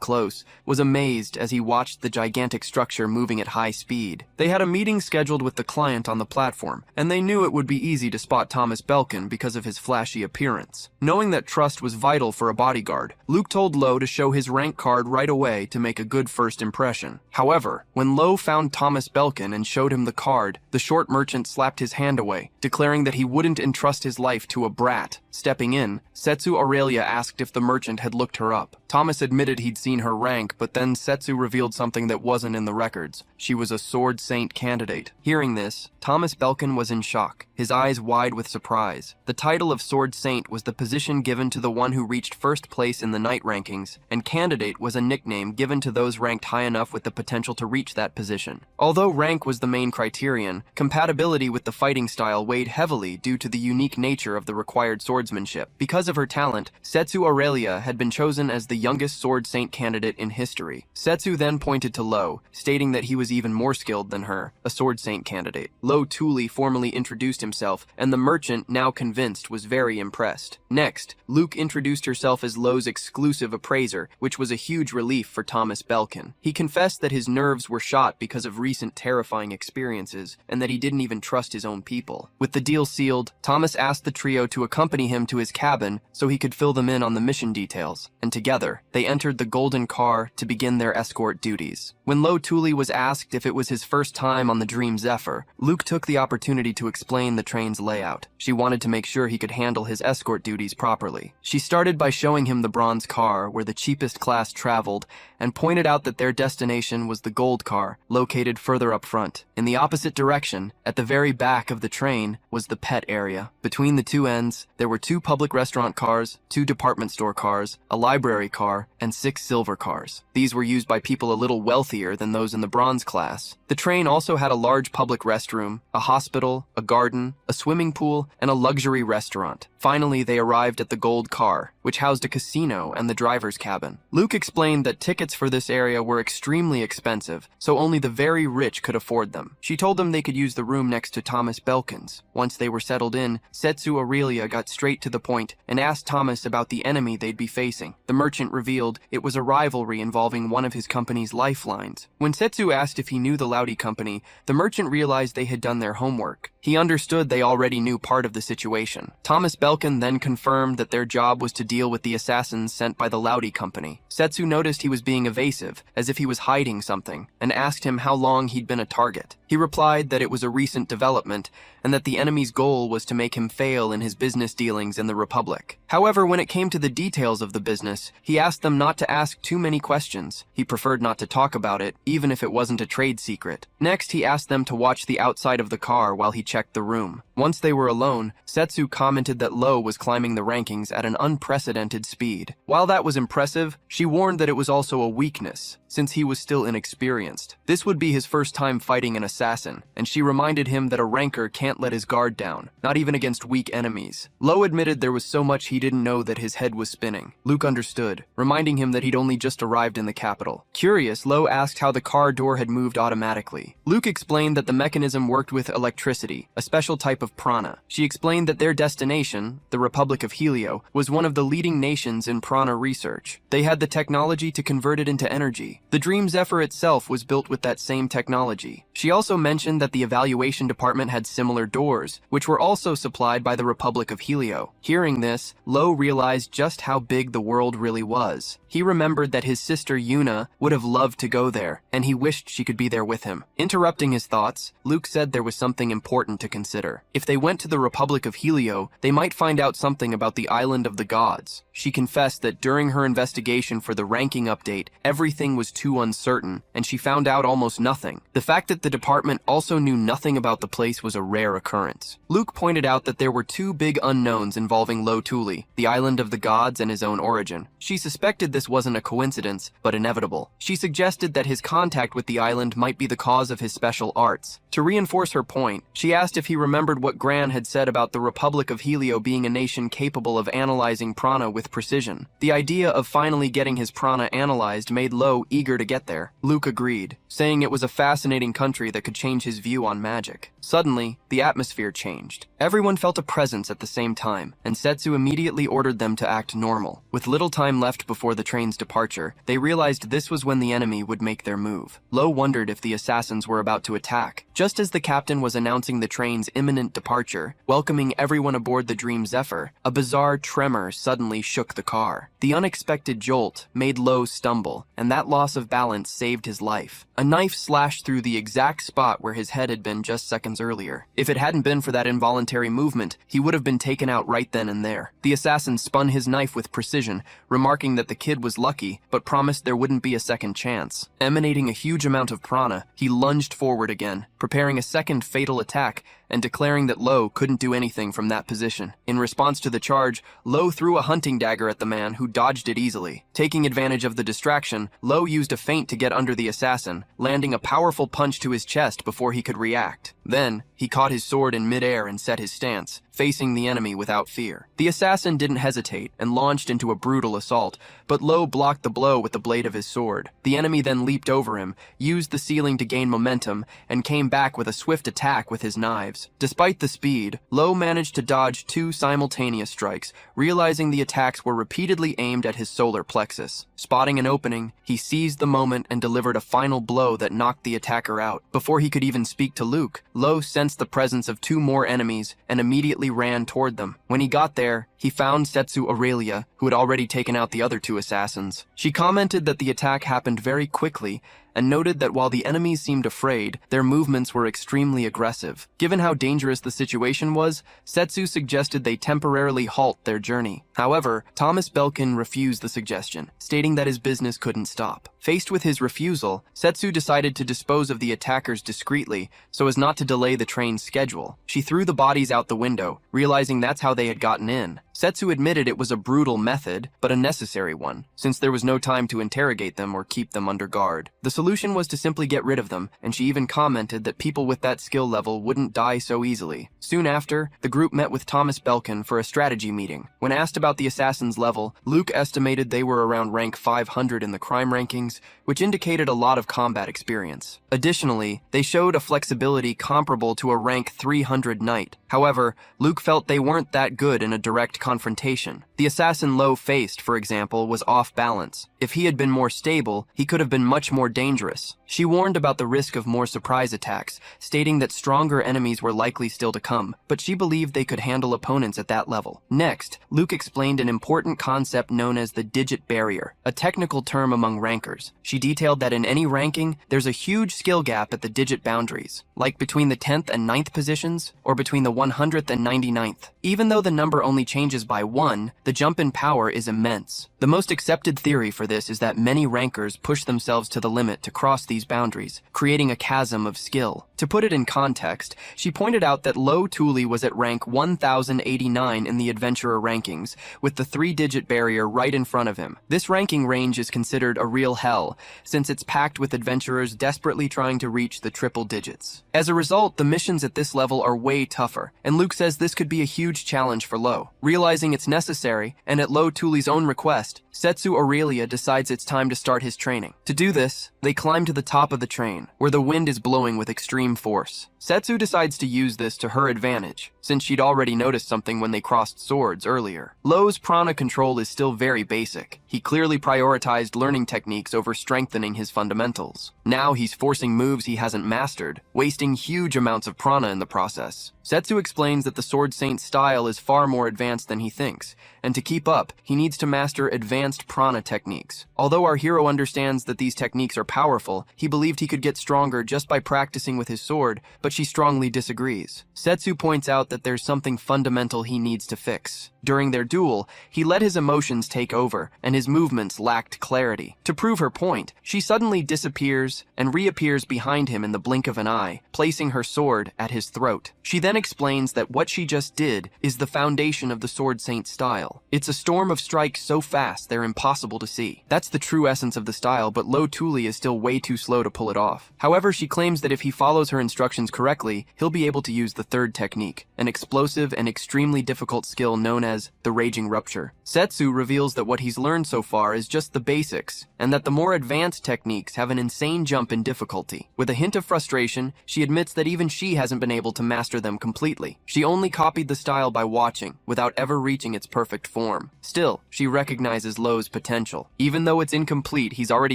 close, was amazed as he watched the gigantic structure moving at high speed. They had a meeting scheduled with the client on the platform, and they knew it would be easy to spot Thomas Belkin because of his flashy appearance. Knowing that trust was vital for a bodyguard, Luke told Lo to show his rank card right away to make a good first impression. However, when Lo found Thomas Belkin and showed him the card, the short merchant slapped his hand away, declaring that he wouldn't entrust his life to a brat. Stepping in, Setsu Aurelia asked if the merchant had looked her up. Thomas admitted he'd seen her rank, but then Setsu revealed something that wasn't in the records. She was a Sword Saint candidate. Hearing this, Thomas Belkin was in shock, his eyes wide with surprise. The title of Sword Saint was the position given to the one who reached first place in the night rankings, and candidate was a nickname given to those ranked high enough with the potential to reach that position. Although rank was the main criterion, compatibility with the fighting style weighed heavily due to the unique nature of the required swordsmanship. Because of her talent, Setsu Aurelia had been chosen as the youngest Sword Saint candidate in history. Setsu then pointed to Lo, stating that he was even more skilled than her, a Sword Saint candidate. Lo Tuli formally introduced himself, and the merchant, now convinced, was very impressed. Next, Luke introduced herself as Lo's exclusive appraiser, which was a huge relief for Thomas Belkin. He confessed that his nerves were shot because of recent terrifying experiences, and that he didn't even trust his own people. With the deal sealed, Thomas asked the trio to accompany him to his cabin so he could fill them in on the mission details, and together, they entered the golden car to begin their escort duties. When Lo Tuli was asked if it was his first time on the Dream Zephyr, Luke took the opportunity to explain the train's layout. She wanted to make sure he could handle his escort duties properly. She started by showing him the bronze car where the cheapest class traveled, and pointed out that their destination was the gold car, located further up front. In the opposite direction, at the very back of the train, was the pet area. Between the two ends, there were 2 public restaurant cars, 2 department store cars, a library car, and 6 silver cars. These were used by people a little wealthier than those in the bronze class. The train also had a large public restroom, a hospital, a garden, a swimming pool, and a luxury restaurant. Finally, they arrived at the gold car, which housed a casino and the driver's cabin. Luke explained that tickets for this area were extremely expensive, so only the very rich could afford them. She told them they could use the room next to Thomas Belkin's. Once they were settled in, Setsu Aurelia got straight to the point and asked Thomas about the enemy they'd be facing. The merchant revealed it was a rivalry involving one of his company's lifelines. When Setsu asked if he knew the Laude company, the merchant realized they had done their homework. He understood they already knew part of the situation. Thomas Belkin then confirmed that their job was to deal with the assassins sent by the Laude company. Setsu noticed he was being evasive, as if he was hiding something, and asked him how long he'd been a target. He replied that it was a recent development, and that the enemy's goal was to make him fail in his business dealings in the Republic. However, when it came to the details of the business, he asked them not to ask too many questions. He preferred not to talk about it, even if it wasn't a trade secret. Next, he asked them to watch the outside of the car while he checked the room. Once they were alone, Setsu commented that Lo was climbing the rankings at an unprecedented speed. While that was impressive, she warned that it was also a weakness, since he was still inexperienced. This would be his first time fighting an assassin, and she reminded him that a ranker can't let his guard down, not even against weak enemies. Lo admitted there was so much he didn't know that his head was spinning. Luke understood, reminding him that he'd only just arrived in the capital. Curious, Lo asked how the car door had moved automatically. Luke explained that the mechanism worked with electricity, a special type of prana. She explained that their destination, the Republic of Helio, was one of the leading nations in prana research. They had the technology to convert it into energy. The Dream Zephyr itself was built with that same technology. She also mentioned that the evaluation department had similar doors, which were also supplied by the Republic of Helio. Hearing this, Lo realized just how big the world really was. He remembered that his sister Yuna would have loved to go there, and he wished she could be there with him. Interrupting his thoughts, Luke said there was something important to consider. If they went to the Republic of Helio, they might find out something about the Island of the Gods. She confessed that during her investigation for the ranking update, everything was too uncertain, and she found out almost nothing. The fact that the department also knew nothing about the place was a rare occurrence. Luke pointed out that there were two big unknowns involving Lo Tuli, the Island of the Gods and his own origin. She suspected this wasn't a coincidence, but inevitable. She suggested that his contact with the island might be the cause of his special arts. To reinforce her point, she asked if he remembered what Gran had said about the Republic of Helio being a nation capable of analyzing prana with precision. The idea of finally getting his prana analyzed made Lo eager to get there. Luke agreed, saying it was a fascinating country that could change his view on magic. Suddenly, the atmosphere changed. Everyone felt a presence at the same time, and Setsu immediately ordered them to act normal. With little time left before the train's departure, they realized this was when the enemy would make their move. Lo wondered if the assassins were about to attack. Just as the captain was announcing the train's imminent departure, welcoming everyone aboard the Dream Zephyr, a bizarre tremor suddenly shook the car. The unexpected jolt made Lo stumble, and that loss of balance saved his life. A knife slashed through the exact spot where his head had been just seconds earlier. If it hadn't been for that involuntary movement, he would have been taken out right then and there. The assassin spun his knife with precision, remarking that the kid was lucky, but promised there wouldn't be a second chance. Emanating a huge amount of prana, he lunged forward again, preparing a second fatal attack, and declaring that Lo couldn't do anything from that position. In response to the charge, Lo threw a hunting dagger at the man, who dodged it easily. Taking advantage of the distraction, Lo used a feint to get under the assassin, landing a powerful punch to his chest before he could react. Then, he caught his sword in midair and set his stance, facing the enemy without fear. The assassin didn't hesitate and launched into a brutal assault, but Lo blocked the blow with the blade of his sword. The enemy then leaped over him, used the ceiling to gain momentum, and came back with a swift attack with his knives. Despite the speed, Lo managed to dodge two simultaneous strikes, realizing the attacks were repeatedly aimed at his solar plexus. Spotting an opening, he seized the moment and delivered a final blow that knocked the attacker out. Before he could even speak to Luke, Lo sensed the presence of two more enemies and immediately ran toward them. When he got there, he found Setsu Aurelia, who had already taken out the other two assassins. She commented that the attack happened very quickly, and noted that while the enemies seemed afraid, their movements were extremely aggressive. Given how dangerous the situation was, Setsu suggested they temporarily halt their journey. However, Thomas Belkin refused the suggestion, stating that his business couldn't stop. Faced with his refusal, Setsu decided to dispose of the attackers discreetly so as not to delay the train's schedule. She threw the bodies out the window, realizing that's how they had gotten in. Setsu admitted it was a brutal method, but a necessary one, since there was no time to interrogate them or keep them under guard. The solution was to simply get rid of them, and she even commented that people with that skill level wouldn't die so easily. Soon after, the group met with Thomas Belkin for a strategy meeting. When asked about the assassin's level, Luke estimated they were around rank 500 in the crime rankings, which indicated a lot of combat experience. Additionally, they showed a flexibility comparable to a rank 300 knight. However, Luke felt they weren't that good in a direct confrontation. The assassin Lo faced, for example, was off balance. If he had been more stable, he could have been much more dangerous. She warned about the risk of more surprise attacks, stating that stronger enemies were likely still to come, but she believed they could handle opponents at that level. Next, Luke explained an important concept known as the digit barrier, a technical term among rankers. She detailed that in any ranking, there's a huge skill gap at the digit boundaries, like between the 10th and 9th positions, or between the 100th and 99th. Even though the number only changes by 1, the jump in power is immense. The most accepted theory for this is that many rankers push themselves to the limit to cross these boundaries, creating a chasm of skill. To put it in context, she pointed out that Lo Tuli was at rank 1089 in the adventurer rankings, with the 3-digit barrier right in front of him. This ranking range is considered a real hell, since it's packed with adventurers desperately trying to reach the triple digits. As a result, the missions at this level are way tougher, and Luke says this could be a huge challenge for Lo. Realizing it's necessary, and at Lo Tuli's own request, Setsu Aurelia decides it's time to start his training. To do this, they climb to the top of the train, where the wind is blowing with extreme force. Setsu decides to use this to her advantage, since she'd already noticed something when they crossed swords earlier. Lo's prana control is still very basic. He clearly prioritized learning techniques over strengthening his fundamentals. Now he's forcing moves he hasn't mastered, wasting huge amounts of prana in the process. Setsu explains that the Sword Saint style is far more advanced than he thinks, and to keep up, he needs to master advanced prana techniques. Although our hero understands that these techniques are powerful, he believed he could get stronger just by practicing with his sword, but she strongly disagrees. Setsu points out that there's something fundamental he needs to fix. During their duel, he let his emotions take over, and his movements lacked clarity. To prove her point, she suddenly disappears and reappears behind him in the blink of an eye, placing her sword at his throat. She then explains that what she just did is the foundation of the Sword Saint style. It's a storm of strikes so fast they're impossible to see. That's the true essence of the style, but Lo Tuli is still way too slow to pull it off. However, she claims that if he follows her instructions correctly, he'll be able to use the third technique, an explosive and extremely difficult skill known as the Raging Rupture. Setsu reveals that what he's learned so far is just the basics, and that the more advanced techniques have an insane jump in difficulty. With a hint of frustration, she admits that even she hasn't been able to master them completely. She only copied the style by watching, without ever reaching its perfect form. Still, she recognizes Lo's potential. Even though it's incomplete, he's already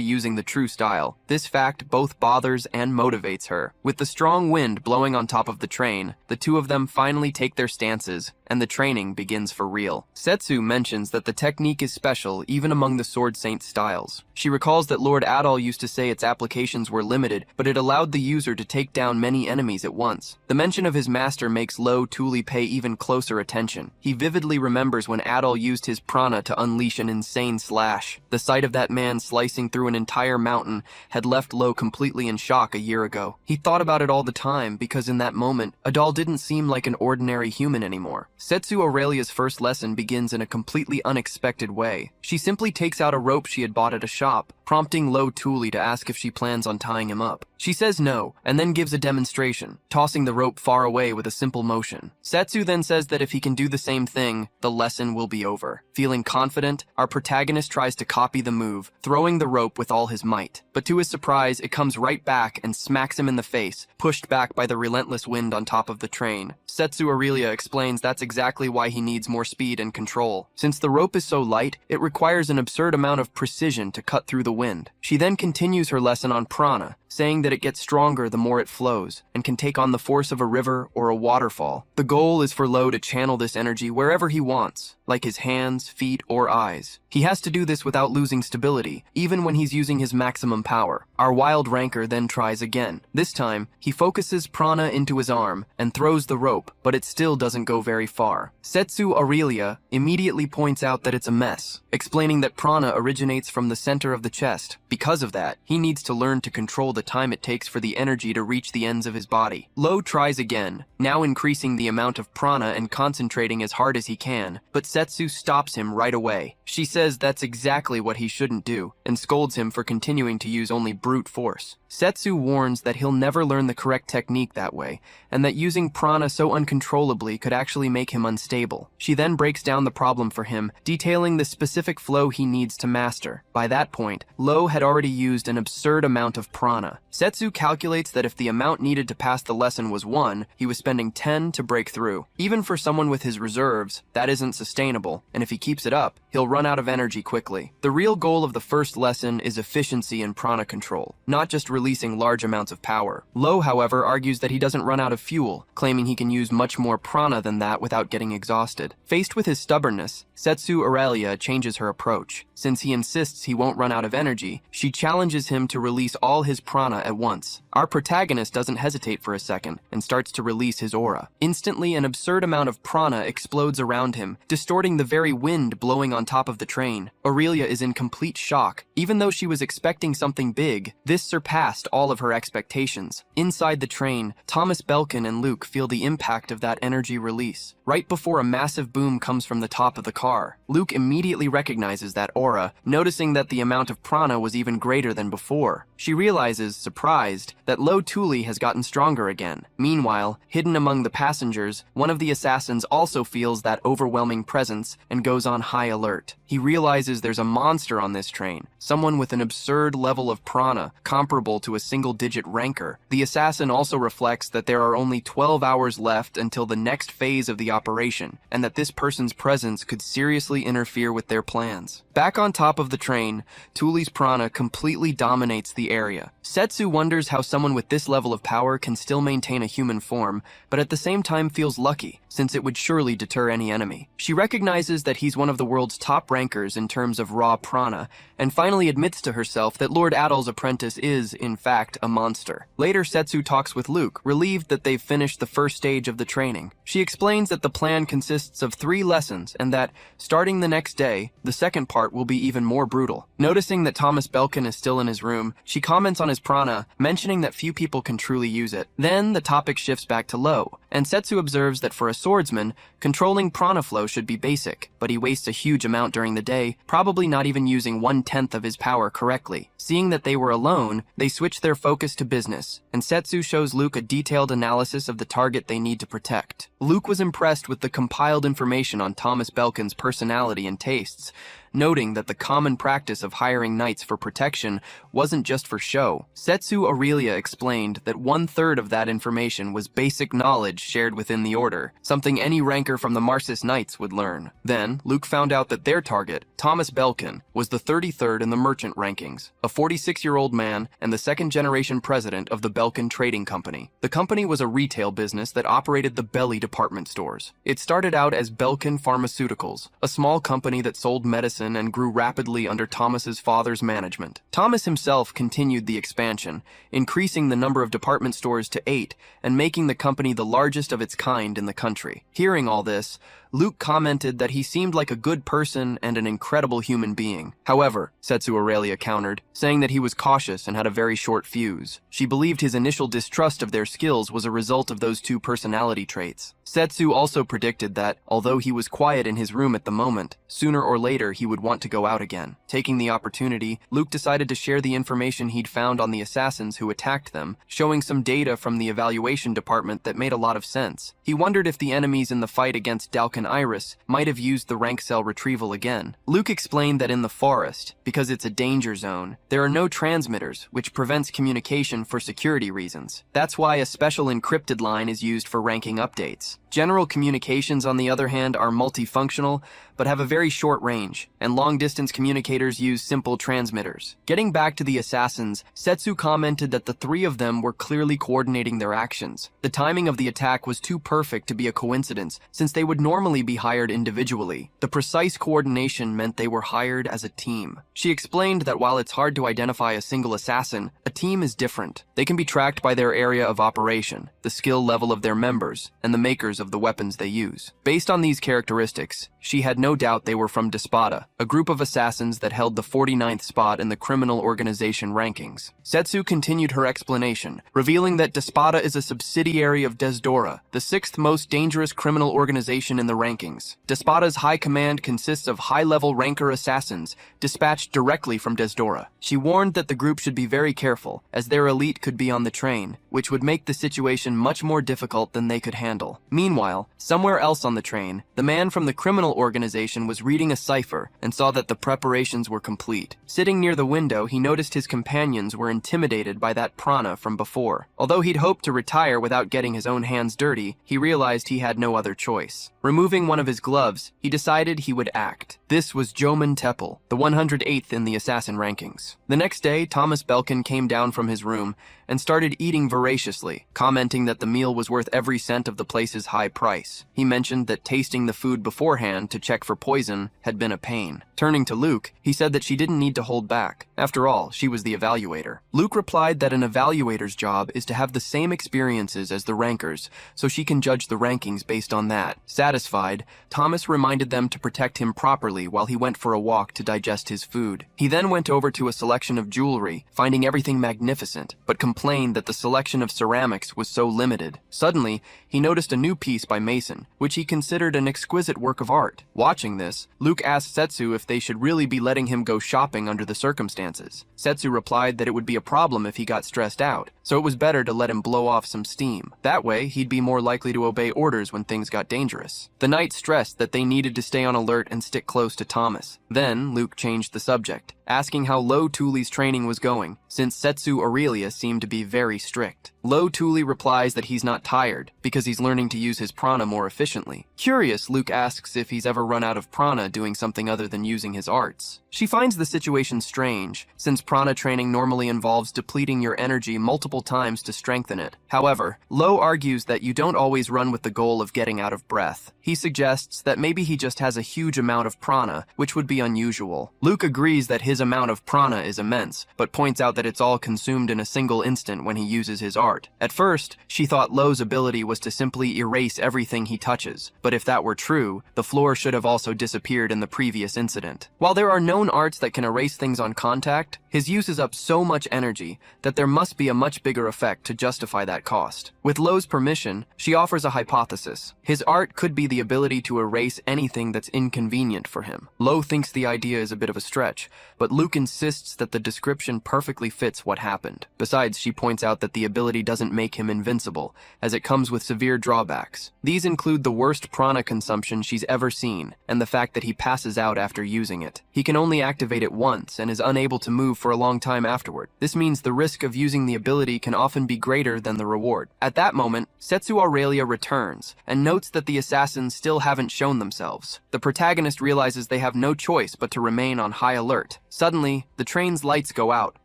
using the true style. This fact both bothers and motivates her. With the strong wind blowing on top of the train, the two of them finally take their stances, and the training begins for real. Setsu mentions that the technique is special even among the Sword Saint styles. She recalls that Lord Adol used to say its applications were limited, but it allowed the user to take down many enemies at once. The mention of his master makes Lo Tuli pay even closer attention. He vividly remembers when Adol used his prana to unleash an insane slash. The sight of that man slicing through an entire mountain had left Lo completely in shock a year ago. He thought about it all the time because in that moment, Adol didn't seem like an ordinary human anymore. Setsu Aurelia's first lesson begins in a completely unexpected way. She simply takes out a rope she had bought at a shop, prompting Lo Tuli to ask if she plans on tying him up. She says no, and then gives a demonstration, tossing the rope far away with a simple motion. Setsu then says that if he can do the same thing, the lesson will be over. Feeling confident, our protagonist tries to copy the move, throwing the rope with all his might. But to his surprise, it comes right back and smacks him in the face, pushed back by the relentless wind on top of the train. Setsu Aurelia explains that's exactly why he needs more speed and control. Since the rope is so light, it requires an absurd amount of precision to cut through the wind. She then continues her lesson on prana, saying that it gets stronger the more it flows, and can take on the force of a river or a waterfall. The goal is for Lo to channel this energy wherever he wants, like his hands, feet, or eyes. He has to do this without losing stability, even when he's using his maximum power. Our wild ranker then tries again. This time, he focuses prana into his arm and throws the rope, but it still doesn't go very far. Setsu Aurelia immediately points out that it's a mess, explaining that prana originates from the center of the chest. Because of that, he needs to learn to control the time it takes for the energy to reach the ends of his body. Lo tries again, now increasing the amount of prana and concentrating as hard as he can, but Setsu stops him right away. She says that's exactly what he shouldn't do, and scolds him for continuing to use only brute force. Setsu warns that he'll never learn the correct technique that way, and that using prana so uncontrollably could actually make him unstable. She then breaks down the problem for him, detailing the specific flow he needs to master. By that point, Lo had already used an absurd amount of prana. Setsu calculates that if the amount needed to pass the lesson was 1, he was spending 10 to break through. Even for someone with his reserves, that isn't sustainable, and if he keeps it up, he'll run out of energy quickly. The real goal of the first lesson is efficiency and prana control, not just releasing large amounts of power. Lo, however, argues that he doesn't run out of fuel, claiming he can use much more prana than that without getting exhausted. Faced with his stubbornness, Setsu Aurelia changes her approach. Since he insists he won't run out of energy, she challenges him to release all his prana at once. Our protagonist doesn't hesitate for a second and starts to release his aura. Instantly, an absurd amount of prana explodes around him, distorting the very wind blowing on top of the train. Aurelia is in complete shock. Even though she was expecting something big, this surpassed all of her expectations. Inside the train, Thomas Belkin and Luke feel the impact of that energy release. Right before a massive boom comes from the top of the car, Luke immediately recognizes that aura, noticing that the amount of prana was even greater than before. She realizes, surprised, that Lo Tuli has gotten stronger again. Meanwhile, hidden among the passengers, one of the assassins also feels that overwhelming presence and goes on high alert. He realizes there's a monster on this train, someone with an absurd level of prana, comparable to a single-digit rancor. The assassin also reflects that there are only 12 hours left until the next phase of the operation, and that this person's presence could seriously interfere with their plans. Back on top of the train, Tuli's prana completely dominates the area. Setsu wonders how someone with this level of power can still maintain a human form, but at the same time feels lucky, since it would surely deter any enemy. She recognizes that he's one of the world's top rankers in terms of raw prana, and finally admits to herself that Lord Adol's apprentice is, in fact, a monster. Later, Setsu talks with Luke, relieved that they've finished the first stage of the training. She explains that the plan consists of 3 lessons, and that, starting the next day, the second part will be even more brutal. Noticing that Thomas Belkin is still in his room, she comments on his prana, mentioning that few people can truly use it. Then, the topic shifts back to Lo, and Setsu observes that for a swordsman, controlling prana flow should be basic, but he wastes a huge amount during the day, probably not even using 1/10 of his power correctly. Seeing that they were alone, they switch their focus to business, and Setsu shows Luke a detailed analysis of the target they need to protect. Luke was impressed with the compiled information on Thomas Belkin's personality and tastes, noting that the common practice of hiring knights for protection wasn't just for show. Setsu Aurelia explained that 1/3 of that information was basic knowledge shared within the order, something any ranker from the Marsis Knights would learn. Then, Luke found out that their target, Thomas Belkin, was the 33rd in the merchant rankings, a 46-year-old man and the second-generation president of the Belkin Trading Company. The company was a retail business that operated the Belly department stores. It started out as Belkin Pharmaceuticals, a small company that sold medicine and grew rapidly under Thomas's father's management. Thomas himself continued the expansion, increasing the number of department stores to 8 and making the company the largest of its kind in the country. Hearing all this, Luke commented that he seemed like a good person and an incredible human being. However, Setsu Aurelia countered, saying that he was cautious and had a very short fuse. She believed his initial distrust of their skills was a result of those 2 personality traits. Setsu also predicted that, although he was quiet in his room at the moment, sooner or later he would want to go out again. Taking the opportunity, Luke decided to share the information he'd found on the assassins who attacked them, showing some data from the evaluation department that made a lot of sense. He wondered if the enemies in the fight against Dalkin Iris might have used the rank cell retrieval again. Luke explained that in the forest, because it's a danger zone, there are no transmitters, which prevents communication for security reasons. That's why a special encrypted line is used for ranking updates. General communications, on the other hand, are multifunctional, but have a very short range, and long-distance communicators use simple transmitters. Getting back to the assassins, Setsu commented that the 3 of them were clearly coordinating their actions. The timing of the attack was too perfect to be a coincidence, since they would normally be hired individually. The precise coordination meant they were hired as a team. She explained that while it's hard to identify a single assassin, a team is different. They can be tracked by their area of operation, the skill level of their members, and the makers of the weapons they use. Based on these characteristics, she had no doubt they were from Despada, a group of assassins that held the 49th spot in the criminal organization rankings. Setsu continued her explanation, revealing that Despada is a subsidiary of Desdora, the 6th most dangerous criminal organization in the rankings. Despada's high command consists of high-level ranker assassins dispatched directly from Desdora. She warned that the group should be very careful, as their elite could be on the train, which would make the situation much more difficult than they could handle. Meanwhile, somewhere else on the train, the man from the criminal organization was reading a cipher and saw that the preparations were complete. Sitting near the window, he noticed his companions were intimidated by that prana from before. Although he'd hoped to retire without getting his own hands dirty, he realized he had no other choice. Removing one of his gloves, he decided he would act. This was Jomon Teppel, the 108th in the assassin rankings. The next day, Thomas Belkin came down from his room and started eating voraciously, commenting that the meal was worth every cent of the place's high price. He mentioned that tasting the food beforehand to check for poison had been a pain. Turning to Luke, he said that she didn't need to hold back. After all, she was the evaluator. Luke replied that an evaluator's job is to have the same experiences as the rankers, so she can judge the rankings based on that. Satisfied, Thomas reminded them to protect him properly while he went for a walk to digest his food. He then went over to a selection of jewelry, finding everything magnificent, but complained that the selection of ceramics was so limited. Suddenly, he noticed a new piece by Mason, which he considered an exquisite work of art. Watching this, Luke asked Setsu if they should really be letting him go shopping under the circumstances. Setsu replied that it would be a problem if he got stressed out, so it was better to let him blow off some steam. That way, he'd be more likely to obey orders when things got dangerous. The knight stressed that they needed to stay on alert and stick close to Thomas. Then, Luke changed the subject, asking how Lo Tuli's training was going, since Setsu Aurelia seemed to be very strict. Lo Tuli replies that he's not tired, because he's learning to use his prana more efficiently. Curious, Luke asks if he's ever run out of prana doing something other than using his arts. She finds the situation strange, since prana training normally involves depleting your energy multiple times to strengthen it. However, Lo argues that you don't always run with the goal of getting out of breath. He suggests that maybe he just has a huge amount of prana, which would be unusual. Luke agrees that his amount of prana is immense, but points out that it's all consumed in a single instant when he uses his art. At first, she thought Lo's ability was to simply erase everything he touches, but if that were true, the floor should have also disappeared in the previous incident. While there are known arts that can erase things on contact, his uses up so much energy that there must be a much bigger effect to justify that cost. With Lo's permission, she offers a hypothesis. His art could be the ability to erase anything that's inconvenient for him. Lo thinks the idea is a bit of a stretch, but Luke insists that the description perfectly fits what happened. Besides, she points out that the ability doesn't make him invincible, as it comes with severe drawbacks. These include the worst prana consumption she's ever seen, and the fact that he passes out after using it. He can only activate it once and is unable to move for a long time afterward. This means the risk of using the ability can often be greater than the reward. At that moment, Setsu Aurelia returns and notes that the assassins still haven't shown themselves. The protagonist realizes they have no choice but to remain on high alert. Suddenly, the train's lights go out,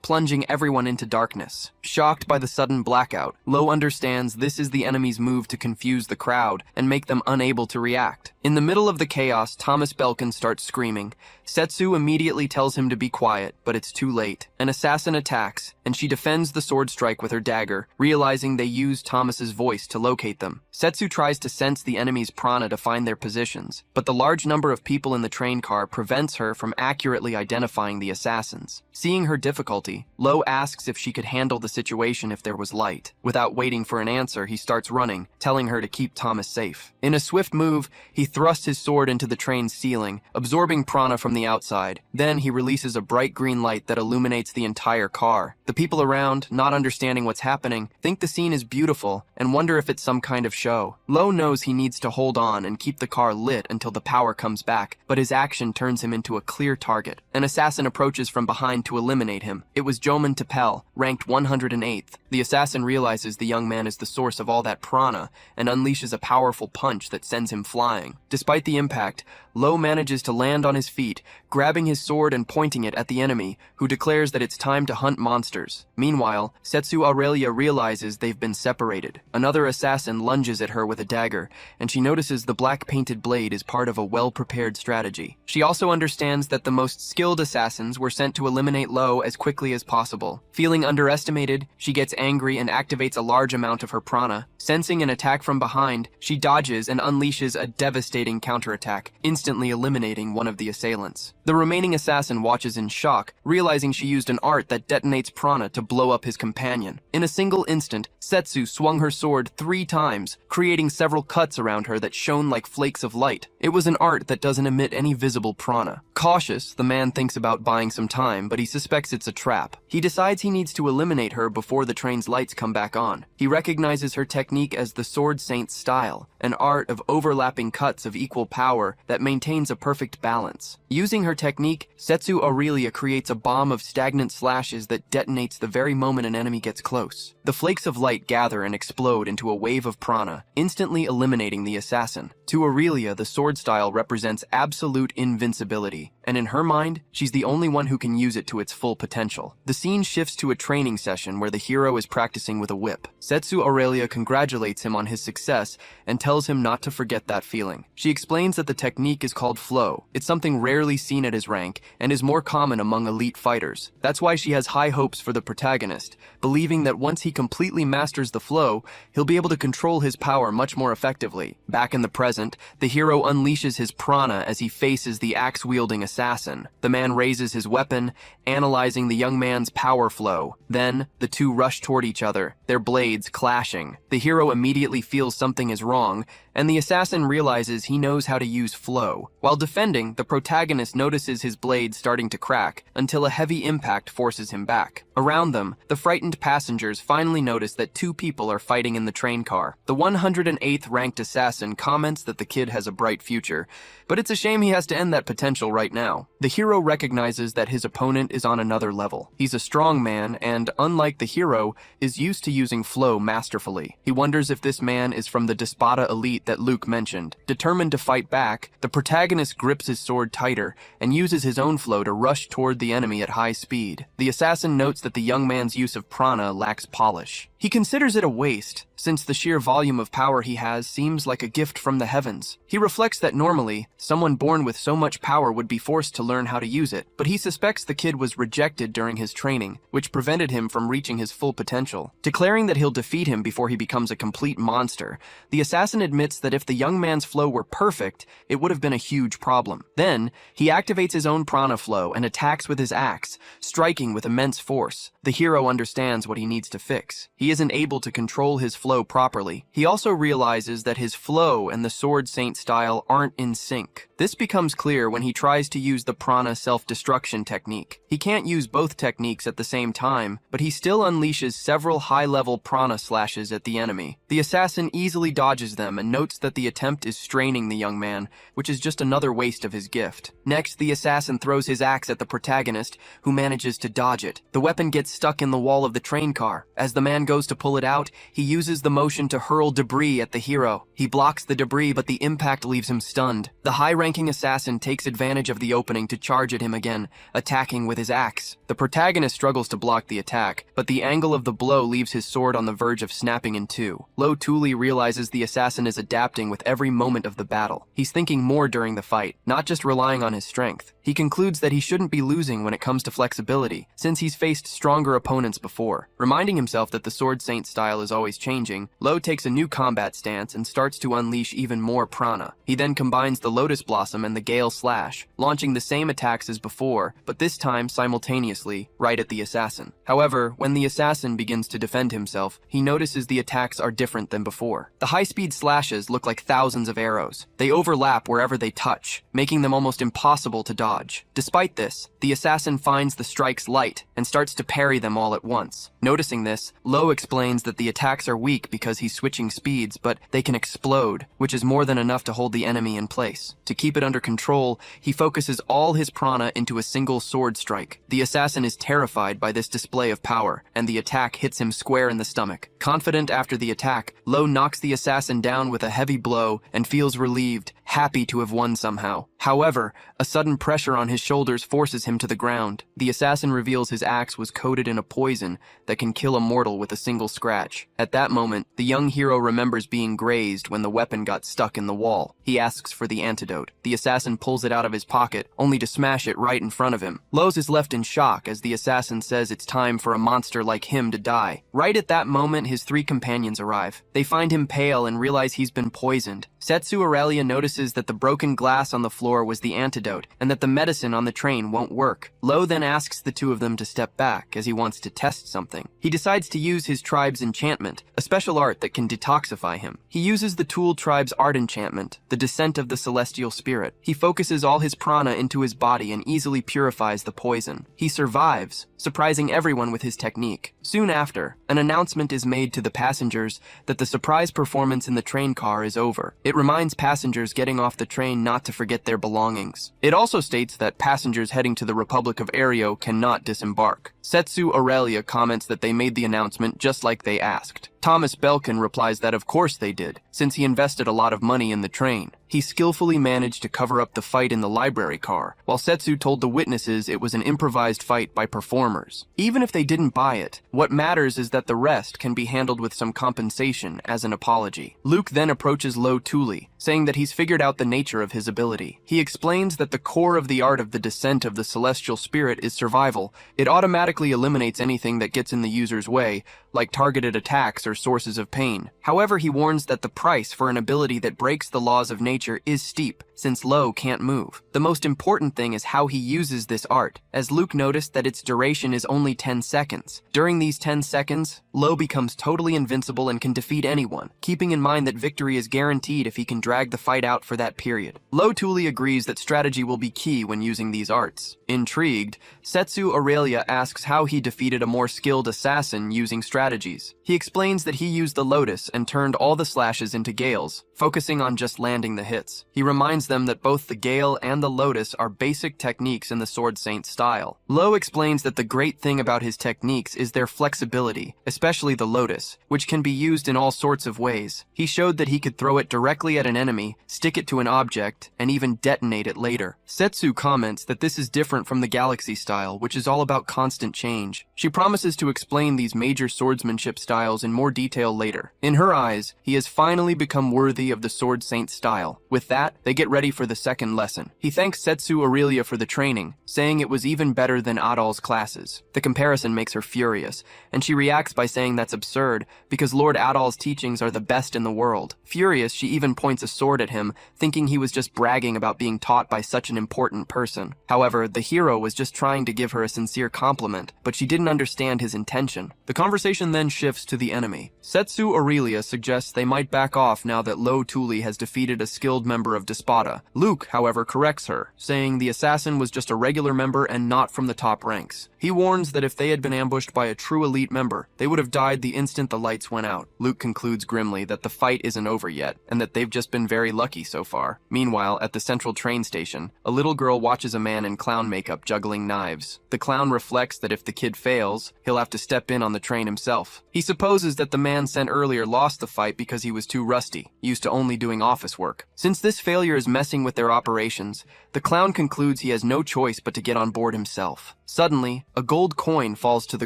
plunging everyone into darkness. Shocked by the sudden blackout, Lo understands this is the enemy's move to confuse the crowd and make them unable to react. In the middle of the chaos, Thomas Belkin starts screaming. Setsu immediately tells him to be quiet, but it's too late. An assassin attacks, and she defends the sword strike with her dagger, realizing they used Thomas's voice to locate them. Setsu tries to sense the enemy's prana to find their positions, but the large number of people in the train car prevents her from accurately identifying the assassins. Seeing her difficulty, Lo asks if she could handle the situation if there was light. Without waiting for an answer, he starts running, telling her to keep Thomas safe. In a swift move, he thrusts his sword into the train's ceiling, absorbing prana from the outside. Then he releases a bright green light that illuminates the entire car. The people around, not understanding what's happening, think the scene is beautiful and wonder if it's some kind of show. Lo knows he needs to hold on and keep the car lit until the power comes back, but his action turns him into a clear target. An assassin approaches from behind to eliminate him. It was Jomon Teppel, ranked 108th. The assassin realizes the young man is the source of all that prana and unleashes a powerful punch that sends him flying. Despite the impact, Lo manages to land on his feet, grabbing his sword and pointing it at the enemy, who declares that it's time to hunt monsters. Meanwhile, Setsu Aurelia realizes they've been separated. Another assassin lunges at her with a dagger, and she notices the black-painted blade is part of a well-prepared strategy. She also understands that the most skilled assassins were sent to eliminate Lo as quickly quickly as possible. Feeling underestimated, she gets angry and activates a large amount of her prana. Sensing an attack from behind, she dodges and unleashes a devastating counterattack, instantly eliminating one of the assailants. The remaining assassin watches in shock, realizing she used an art that detonates prana to blow up his companion. In a single instant, Setsu swung her sword 3 times, creating several cuts around her that shone like flakes of light. It was an art that doesn't emit any visible prana. Cautious, the man thinks about buying some time, but he suspects it's a trap. He decides he needs to eliminate her before the train's lights come back on. He recognizes her technique as the Sword Saint's style, an art of overlapping cuts of equal power that maintains a perfect balance. Using her technique, Setsu Aurelia creates a bomb of stagnant slashes that detonates the very moment an enemy gets close. The flakes of light gather and explode into a wave of prana, instantly eliminating the assassin. To Aurelia, the sword style represents absolute invincibility, and in her mind, she's the only one who can use it to its full potential. The scene shifts to a training session where the hero is practicing with a whip. Setsu Aurelia congratulates him on his success and tells him not to forget that feeling. She explains that the technique is called flow. It's something rarely seen at his rank and is more common among elite fighters. That's why she has high hopes for the protagonist, believing that once he completely masters the flow, he'll be able to control his power much more effectively. Back in the present, the hero unleashes his prana as he faces the axe-wielding assassin. The man raises his weapon, analyzing the young man's power flow. Then, the two rush toward each other, their blades clashing. The hero immediately feels something is wrong, and the assassin realizes he knows how to use flow. While defending, the protagonist notices his blade starting to crack until a heavy impact forces him back. Around them, the frightened passengers finally notice that 2 people are fighting in the train car. The 108th ranked assassin comments that the kid has a bright future, but it's a shame he has to end that potential right now. The hero recognizes that his opponent is on another level. He's a strong man and, unlike the hero, is used to using flow masterfully. He wonders if this man is from the Despada elite that Luke mentioned. Determined to fight back, the protagonist grips his sword tighter and uses his own flow to rush toward the enemy at high speed. The assassin notes that the young man's use of prana lacks polish. He considers it a waste, since the sheer volume of power he has seems like a gift from the heavens. He reflects that normally, someone born with so much power would be forced to learn how to use it, but he suspects the kid was rejected during his training, which prevented him from reaching his full potential. Declaring that he'll defeat him before he becomes a complete monster, the assassin admits that if the young man's flow were perfect, it would have been a huge problem. Then, he activates his own prana flow and attacks with his axe, striking with immense force. The hero understands what he needs to fix. He isn't able to control his flow properly. He also realizes that his flow and the Sword Saint style aren't in sync. This becomes clear when he tries to use the prana self-destruction technique. He can't use both techniques at the same time, but he still unleashes several high-level prana slashes at the enemy. The assassin easily dodges them and notes that the attempt is straining the young man, which is just another waste of his gift. Next, the assassin throws his axe at the protagonist, who manages to dodge it. The weapon gets stuck in the wall of the train car. As the man goes to pull it out, he uses the motion to hurl debris at the hero. He blocks the debris, but the impact leaves him stunned. The high-ranking assassin takes advantage of the opening to charge at him again, attacking with his axe. The protagonist struggles to block the attack, but the angle of the blow leaves his sword on the verge of snapping in two. Lo Tuli realizes the assassin is adapting with every moment of the battle. He's thinking more during the fight, not just relying on his strength. He concludes that he shouldn't be losing when it comes to flexibility, since he's faced stronger opponents before. Reminding himself that the Sword Saint style is always changing, Lo takes a new combat stance and starts to unleash even more prana. He then combines the Lotus Blossom and the Gale Slash, launching the same attacks as before, but this time simultaneously, right at the assassin. However, when the assassin begins to defend himself, he notices the attacks are different than before. The high-speed slashes look like thousands of arrows. They overlap wherever they touch, making them almost impossible to dodge. Despite this, the assassin finds the strikes light and starts to parry them all at once. Noticing this, Lo explains that the attacks are weak because he's switching speeds, but they can explode, which is more than enough to hold the enemy in place. To keep it under control, he focuses all his prana into a single sword strike. The assassin is terrified by this display of power, and the attack hits him square in the stomach. Confident after the attack, Lo knocks the assassin down with a heavy blow and feels relieved, happy to have won somehow. However, a sudden pressure on his shoulders forces him to the ground. The assassin reveals his axe was coated in a poison that can kill a mortal with a single scratch. At that moment, the young hero remembers being grazed when the weapon got stuck in the wall. He asks for the antidote. The assassin pulls it out of his pocket, only to smash it right in front of him. Lowe's is left in shock as the assassin says it's time for a monster like him to die. Right at that moment, his three companions arrive. They find him pale and realize he's been poisoned. Setsu Aurelia notices that the broken glass on the floor was the antidote, and that the medicine on the train won't work. Lowe then asks the two of them to step back, as he wants to test something. He decides to use his tribe's enchantment, a special art that can detoxify him. He uses the Tool tribe's art enchantment, the Descent of the Celestial Spirit. He focuses all his prana into his body and easily purifies the poison. He survives, surprising everyone with his technique. Soon after, an announcement is made to the passengers that the surprise performance in the train car is over. It reminds passengers getting off the train not to forget their belongings. It also states that passengers heading to the Republic of Aereo cannot disembark. Setsu Aurelia comments that they made the announcement just like they asked. Thomas Belkin replies that of course they did, since he invested a lot of money in the train. He skillfully managed to cover up the fight in the library car, while Setsu told the witnesses it was an improvised fight by performers. Even if they didn't buy it, what matters is that the rest can be handled with some compensation as an apology. Luke then approaches Lo Tuli, saying that he's figured out the nature of his ability. He explains that the core of the art of the Descent of the Celestial Spirit is survival. It automatically eliminates anything that gets in the user's way, like targeted attacks or sources of pain. However, he warns that the price for an ability that breaks the laws of nature is steep, since Lo can't move. The most important thing is how he uses this art, as Luke noticed that its duration is only 10 seconds. During these 10 seconds, Lo becomes totally invincible and can defeat anyone, keeping in mind that victory is guaranteed if he can drag the fight out for that period. Lo Tuli agrees that strategy will be key when using these arts. Intrigued, Setsu Aurelia asks how he defeated a more skilled assassin using strategies. He explains that he used the Lotus and turned all the slashes into gales, focusing on just landing the hits. He reminds them that both the Gale and the Lotus are basic techniques in the Sword Saint style. Lo explains that the great thing about his techniques is their flexibility, especially the Lotus, which can be used in all sorts of ways. He showed that he could throw it directly at an enemy, stick it to an object, and even detonate it later. Setsu comments that this is different from the Galaxy style, which is all about constant change. She promises to explain these major swordsmanship styles in more detail later. In her eyes, he has finally become worthy of the Sword Saint style. With that, they get ready for the second lesson. He thanks Setsu Aurelia for the training, saying it was even better than Adal's classes. The comparison makes her furious, and she reacts by saying that's absurd, because Lord Adal's teachings are the best in the world. Furious, she even points a sword at him, thinking he was just bragging about being taught by such an important person. However, the hero was just trying to give her a sincere compliment, but she didn't understand his intention. The conversation then shifts to the enemy. Setsu Aurelia suggests they might back off now that Lo Tuli has defeated a skilled member of Despada. Luke, however, corrects her, saying the assassin was just a regular member and not from the top ranks. He warns that if they had been ambushed by a true elite member, they would have died the instant the lights went out. Luke concludes grimly that the fight isn't over yet, and that they've just been very lucky so far. Meanwhile, at the central train station, a little girl watches a man in clown makeup juggling knives. The clown reflects that if the kid fails, he'll have to step in on the train himself. He supposes that the man sent earlier lost the fight because he was too rusty, used to only doing office work. Since this failure is messing with their operations, the clown concludes he has no choice but to get on board himself. Suddenly, a gold coin falls to the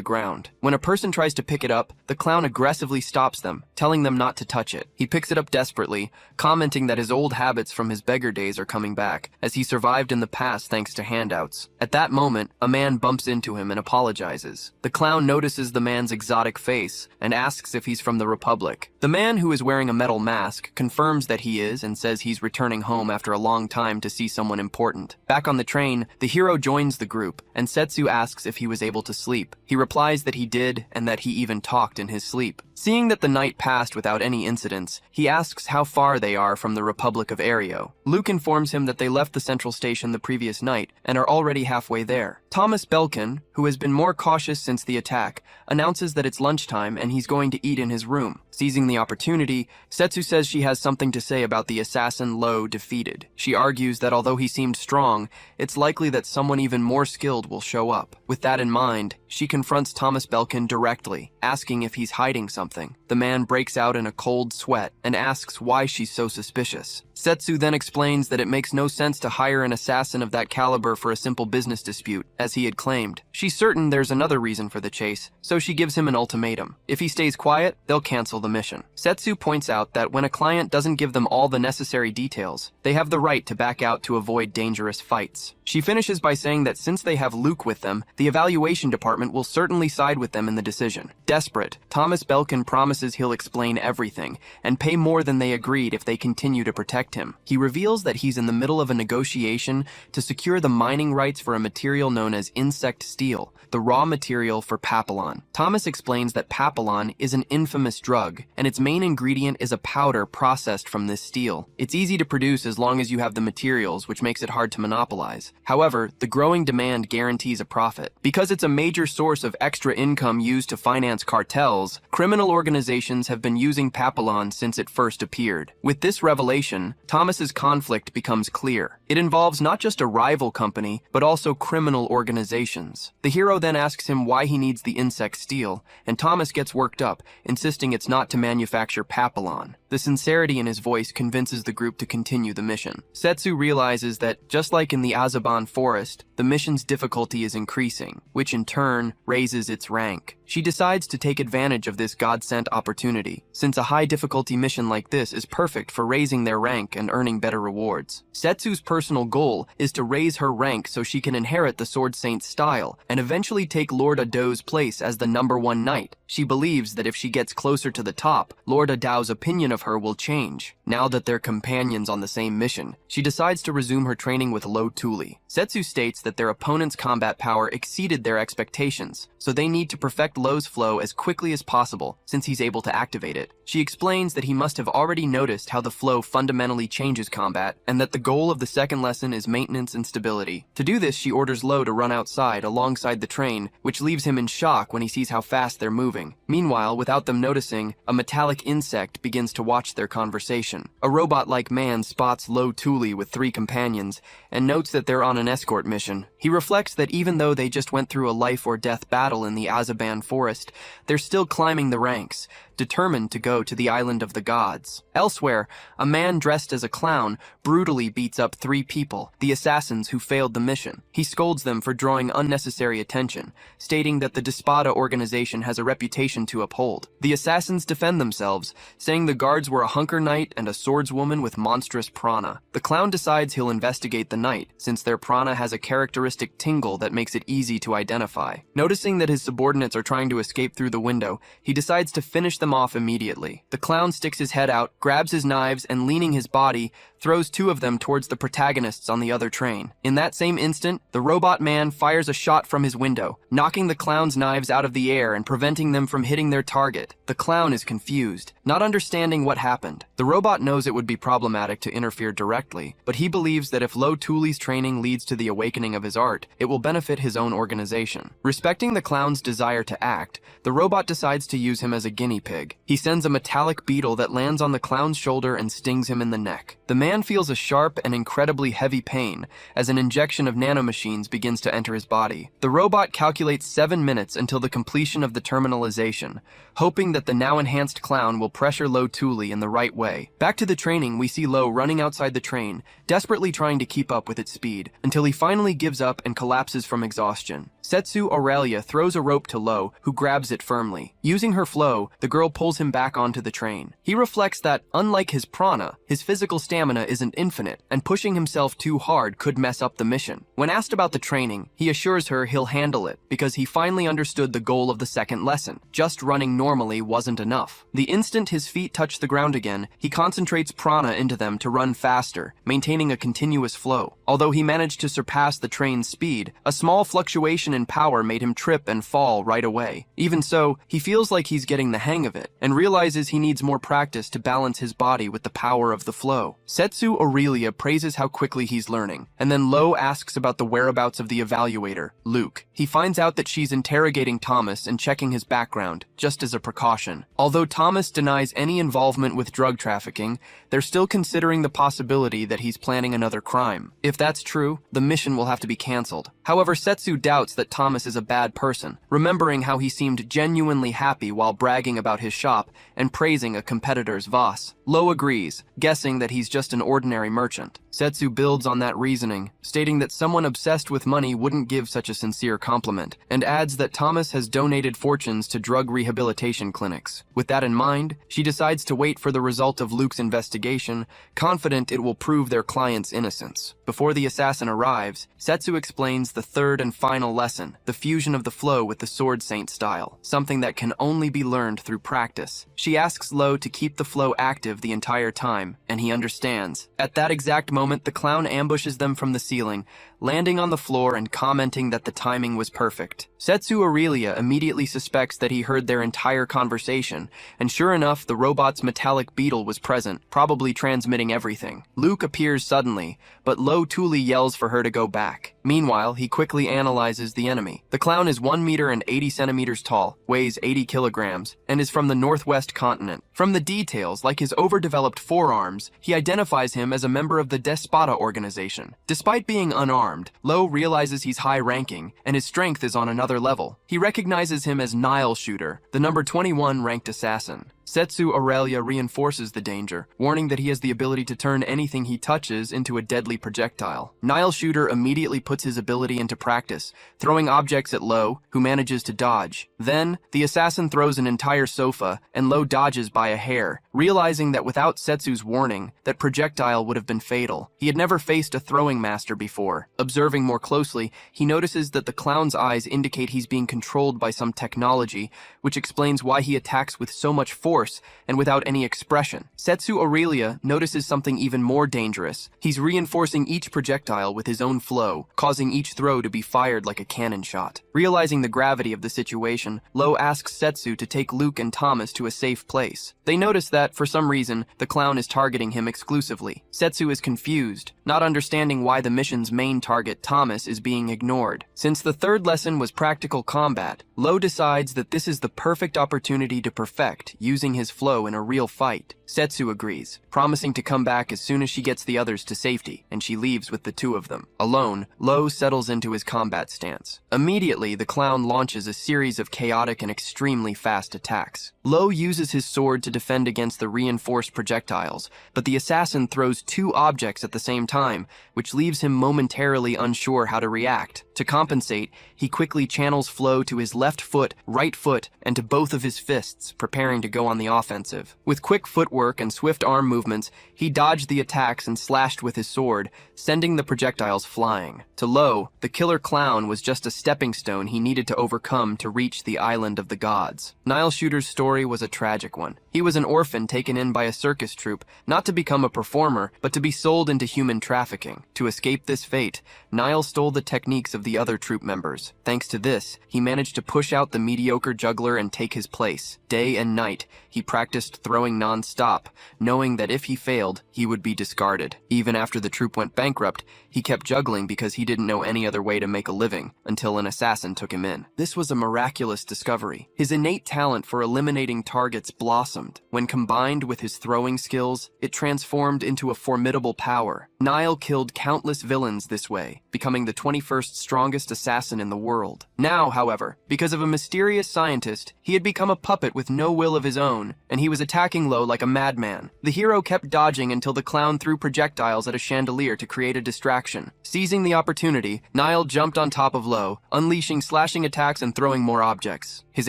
ground. When a person tries to pick it up, the clown aggressively stops them, telling them not to touch it. He picks it up desperately, commenting that his old habits from his beggar days are coming back, as he survived in the past thanks to handouts. At that moment, a man bumps into him and apologizes. The clown notices the man's exotic face and asks if he's from the Republic. The man, who is wearing a metal mask, confirms that he is and says he's returning home after a long time to see someone important. Back on the train, the hero joins the group, and Setsu asks if he was able to sleep. He replies that he did and that he even talked in his sleep. Seeing that the night passed without any incidents, he asks how far they are from the Republic of Aereo. Luke informs him that they left the central station the previous night and are already halfway there. Thomas Belkin, who has been more cautious since the attack, announces that it's lunchtime and he's going to eat in his room. Seizing the opportunity, Setsu says she has something to say about the assassin Lo defeated. She argues that although he seemed strong, it's likely that someone even more skilled will show up. With that in mind, she confronts Thomas Belkin directly, asking if he's hiding something. The man breaks out in a cold sweat and asks why she's so suspicious. Setsu then explains that it makes no sense to hire an assassin of that caliber for a simple business dispute, as he had claimed. She's certain there's another reason for the chase, so she gives him an ultimatum. If he stays quiet, they'll cancel the mission. Setsu points out that when a client doesn't give them all the necessary details, they have the right to back out to avoid dangerous fights. She finishes by saying that since they have Luke with them, the evaluation department will certainly side with them in the decision. Desperate, Thomas Belkin promises he'll explain everything, and pay more than they agreed if they continue to protect him. He reveals that he's in the middle of a negotiation to secure the mining rights for a material known as insect steel, the raw material for papillon. Thomas explains that papillon is an infamous drug, and its main ingredient is a powder processed from this steel. It's easy to produce as long as you have the materials, which makes it hard to monopolize. However, the growing demand guarantees a profit. Because it's a major source of extra income used to finance cartels, criminal organizations have been using papillon since it first appeared. With this revelation, Thomas's conflict becomes clear. It involves not just a rival company, but also criminal organizations. The hero then asks him why he needs the insect steel, and Thomas gets worked up, insisting it's not to manufacture papillon. The sincerity in his voice convinces the group to continue the mission. Setsu realizes that, just like in the Azaban forest, the mission's difficulty is increasing, which in turn raises its rank. She decides to take advantage of this God-sent opportunity, since a high-difficulty mission like this is perfect for raising their rank and earning better rewards. Setsu's personal goal is to raise her rank so she can inherit the Sword Saint's style and eventually take Lord Adao's place as the #1 knight. She believes that if she gets closer to the top, Lord Adao's opinion of her will change. Now that they're companions on the same mission, she decides to resume her training with Lo Tuli. Setsu states that their opponent's combat power exceeded their expectations, so they need to perfect Lo's flow as quickly as possible since he's able to activate it. She explains that he must have already noticed how the flow fundamentally changes combat, and that the goal of the second lesson is maintenance and stability. To do this, she orders Lo to run outside alongside the train, which leaves him in shock when he sees how fast they're moving. Meanwhile, without them noticing, a metallic insect begins to watch their conversation. A robot-like man spots Lo Tuli with 3 companions and notes that they're on an escort mission. He reflects that even though they just went through a life-or-death battle in the Azaban forest, they're still climbing the ranks, determined to go to the island of the gods. Elsewhere, a man dressed as a clown brutally beats up 3 people, the assassins who failed the mission. He scolds them for drawing unnecessary attention, stating that the Despada organization has a reputation to uphold. The assassins defend themselves, saying the guards were a hunker knight and a swordswoman with monstrous prana. The clown decides he'll investigate the knight, since their prana has a characteristic tingle that makes it easy to identify. Noticing that his subordinates are trying to escape through the window, he decides to finish them off immediately. The clown sticks his head out, grabs his knives, and leaning his body, throws 2 of them towards the protagonists on the other train. In that same instant, the robot man fires a shot from his window, knocking the clown's knives out of the air and preventing them from hitting their target. The clown is confused, not understanding what happened. The robot knows it would be problematic to interfere directly, but he believes that if Lo Tuli's training leads to the awakening of his art, it will benefit his own organization. Respecting the clown's desire to act, the robot decides to use him as a guinea pig. He sends a metallic beetle that lands on the clown's shoulder and stings him in the neck. The man feels a sharp and incredibly heavy pain as an injection of nanomachines begins to enter his body. The robot calculates 7 minutes until the completion of the terminalization, hoping that the now enhanced clown will pressure Lo Tuli in the right way. Back to the training, we see Lo running outside the train, desperately trying to keep up with its speed, until he finally gives up and collapses from exhaustion. Setsu Aurelia throws a rope to Lo, who grabs it firmly. Using her flow, the girl pulls him back onto the train. He reflects that, unlike his prana, his physical stamina isn't infinite, and pushing himself too hard could mess up the mission. When asked about the training, he assures her he'll handle it, because he finally understood the goal of the second lesson. Just running normally wasn't enough. The instant his feet touch the ground again, he concentrates prana into them to run faster, maintaining a continuous flow. Although he managed to surpass the train's speed, a small fluctuation in power made him trip and fall right away. Even so, he feels like he's getting the hang of it, and realizes he needs more practice to balance his body with the power of the flow. Setsu Aurelia praises how quickly he's learning, and then Lo asks about the whereabouts of the evaluator, Luke. He finds out that she's interrogating Thomas and checking his background, just as a precaution. Although Thomas denies any involvement with drug trafficking, they're still considering the possibility that he's planning another crime. If that's true, the mission will have to be cancelled. However, Setsu doubts that that Thomas is a bad person, remembering how he seemed genuinely happy while bragging about his shop and praising a competitor's vase. Lo agrees, guessing that he's just an ordinary merchant. Setsu builds on that reasoning, stating that someone obsessed with money wouldn't give such a sincere compliment, and adds that Thomas has donated fortunes to drug rehabilitation clinics. With that in mind, she decides to wait for the result of Luke's investigation, confident it will prove their client's innocence. Before the assassin arrives, Setsu explains the third and final lesson, the fusion of the flow with the Sword Saint style, something that can only be learned through practice. She asks Lo to keep the flow active the entire time, and he understands. At that exact moment, the clown ambushes them from the ceiling, landing on the floor and commenting that the timing was perfect. Setsu Aurelia immediately suspects that he heard their entire conversation, and sure enough, the robot's metallic beetle was present, probably transmitting everything. Luke appears suddenly, but Lo Tuli yells for her to go back. Meanwhile, he quickly analyzes the enemy. The clown is 1 meter and 80 centimeters tall, weighs 80 kilograms, and is from the northwest continent. From the details, like his overdeveloped forearms, he identifies him as a member of the Despotta organization. Despite being unarmed, Lo realizes he's high-ranking, and his strength is on another level. He recognizes him as Nile Shooter, the number 21 ranked assassin. Setsu Aurelia reinforces the danger, warning that he has the ability to turn anything he touches into a deadly projectile. Nile Shooter immediately puts his ability into practice, throwing objects at Lo, who manages to dodge. Then, the assassin throws an entire sofa, and Lo dodges by a hair, realizing that without Setsu's warning, that projectile would have been fatal. He had never faced a throwing master before. Observing more closely, he notices that the clown's eyes indicate he's being controlled by some technology, which explains why he attacks with so much force and without any expression. Setsu Aurelia notices something even more dangerous. He's reinforcing each projectile with his own flow, causing each throw to be fired like a cannon shot. Realizing the gravity of the situation, Lo asks Setsu to take Luke and Thomas to a safe place. They notice that, for some reason, the clown is targeting him exclusively. Setsu is confused, not understanding why the mission's main target, Thomas, is being ignored. Since the third lesson was practical combat, Lo decides that this is the perfect opportunity to perfect, using his flow in a real fight. Setsu agrees, promising to come back as soon as she gets the others to safety, and she leaves with the two of them. Alone, Lo settles into his combat stance. Immediately, the clown launches a series of chaotic and extremely fast attacks. Lo uses his sword to defend against the reinforced projectiles, but the assassin throws two objects at the same time, which leaves him momentarily unsure how to react. To compensate, he quickly channels flow to his left foot, right foot, and to both of his fists, preparing to go on the offensive. With quick footwork and swift arm movements, he dodged the attacks and slashed with his sword, sending the projectiles flying. To Lo, the killer clown was just a stepping stone he needed to overcome to reach the island of the gods. Nile Shooter's story was a tragic one. He was an orphan taken in by a circus troupe, not to become a performer, but to be sold into human trafficking. To escape this fate, Nile stole the techniques of the other troupe members. Thanks to this, he managed to push out the mediocre juggler and take his place. Day and night, he practiced throwing non-stop, knowing that if he failed, he would be discarded. Even after the troupe went bankrupt, he kept juggling because he didn't know any other way to make a living, until an assassin took him in. This was a miraculous discovery. His innate talent for eliminating targets blossomed. When combined with his throwing skills, it transformed into a formidable power. Nile killed countless villains this way, becoming the 21st strongest assassin in the world. Now, however, because of a mysterious scientist, he had become a puppet with no will of his own, and he was attacking Lo like a madman. The hero kept dodging until the clown threw projectiles at a chandelier to create a distraction. Seizing the opportunity, Nile jumped on top of Lo, unleashing slashing attacks and throwing more objects. His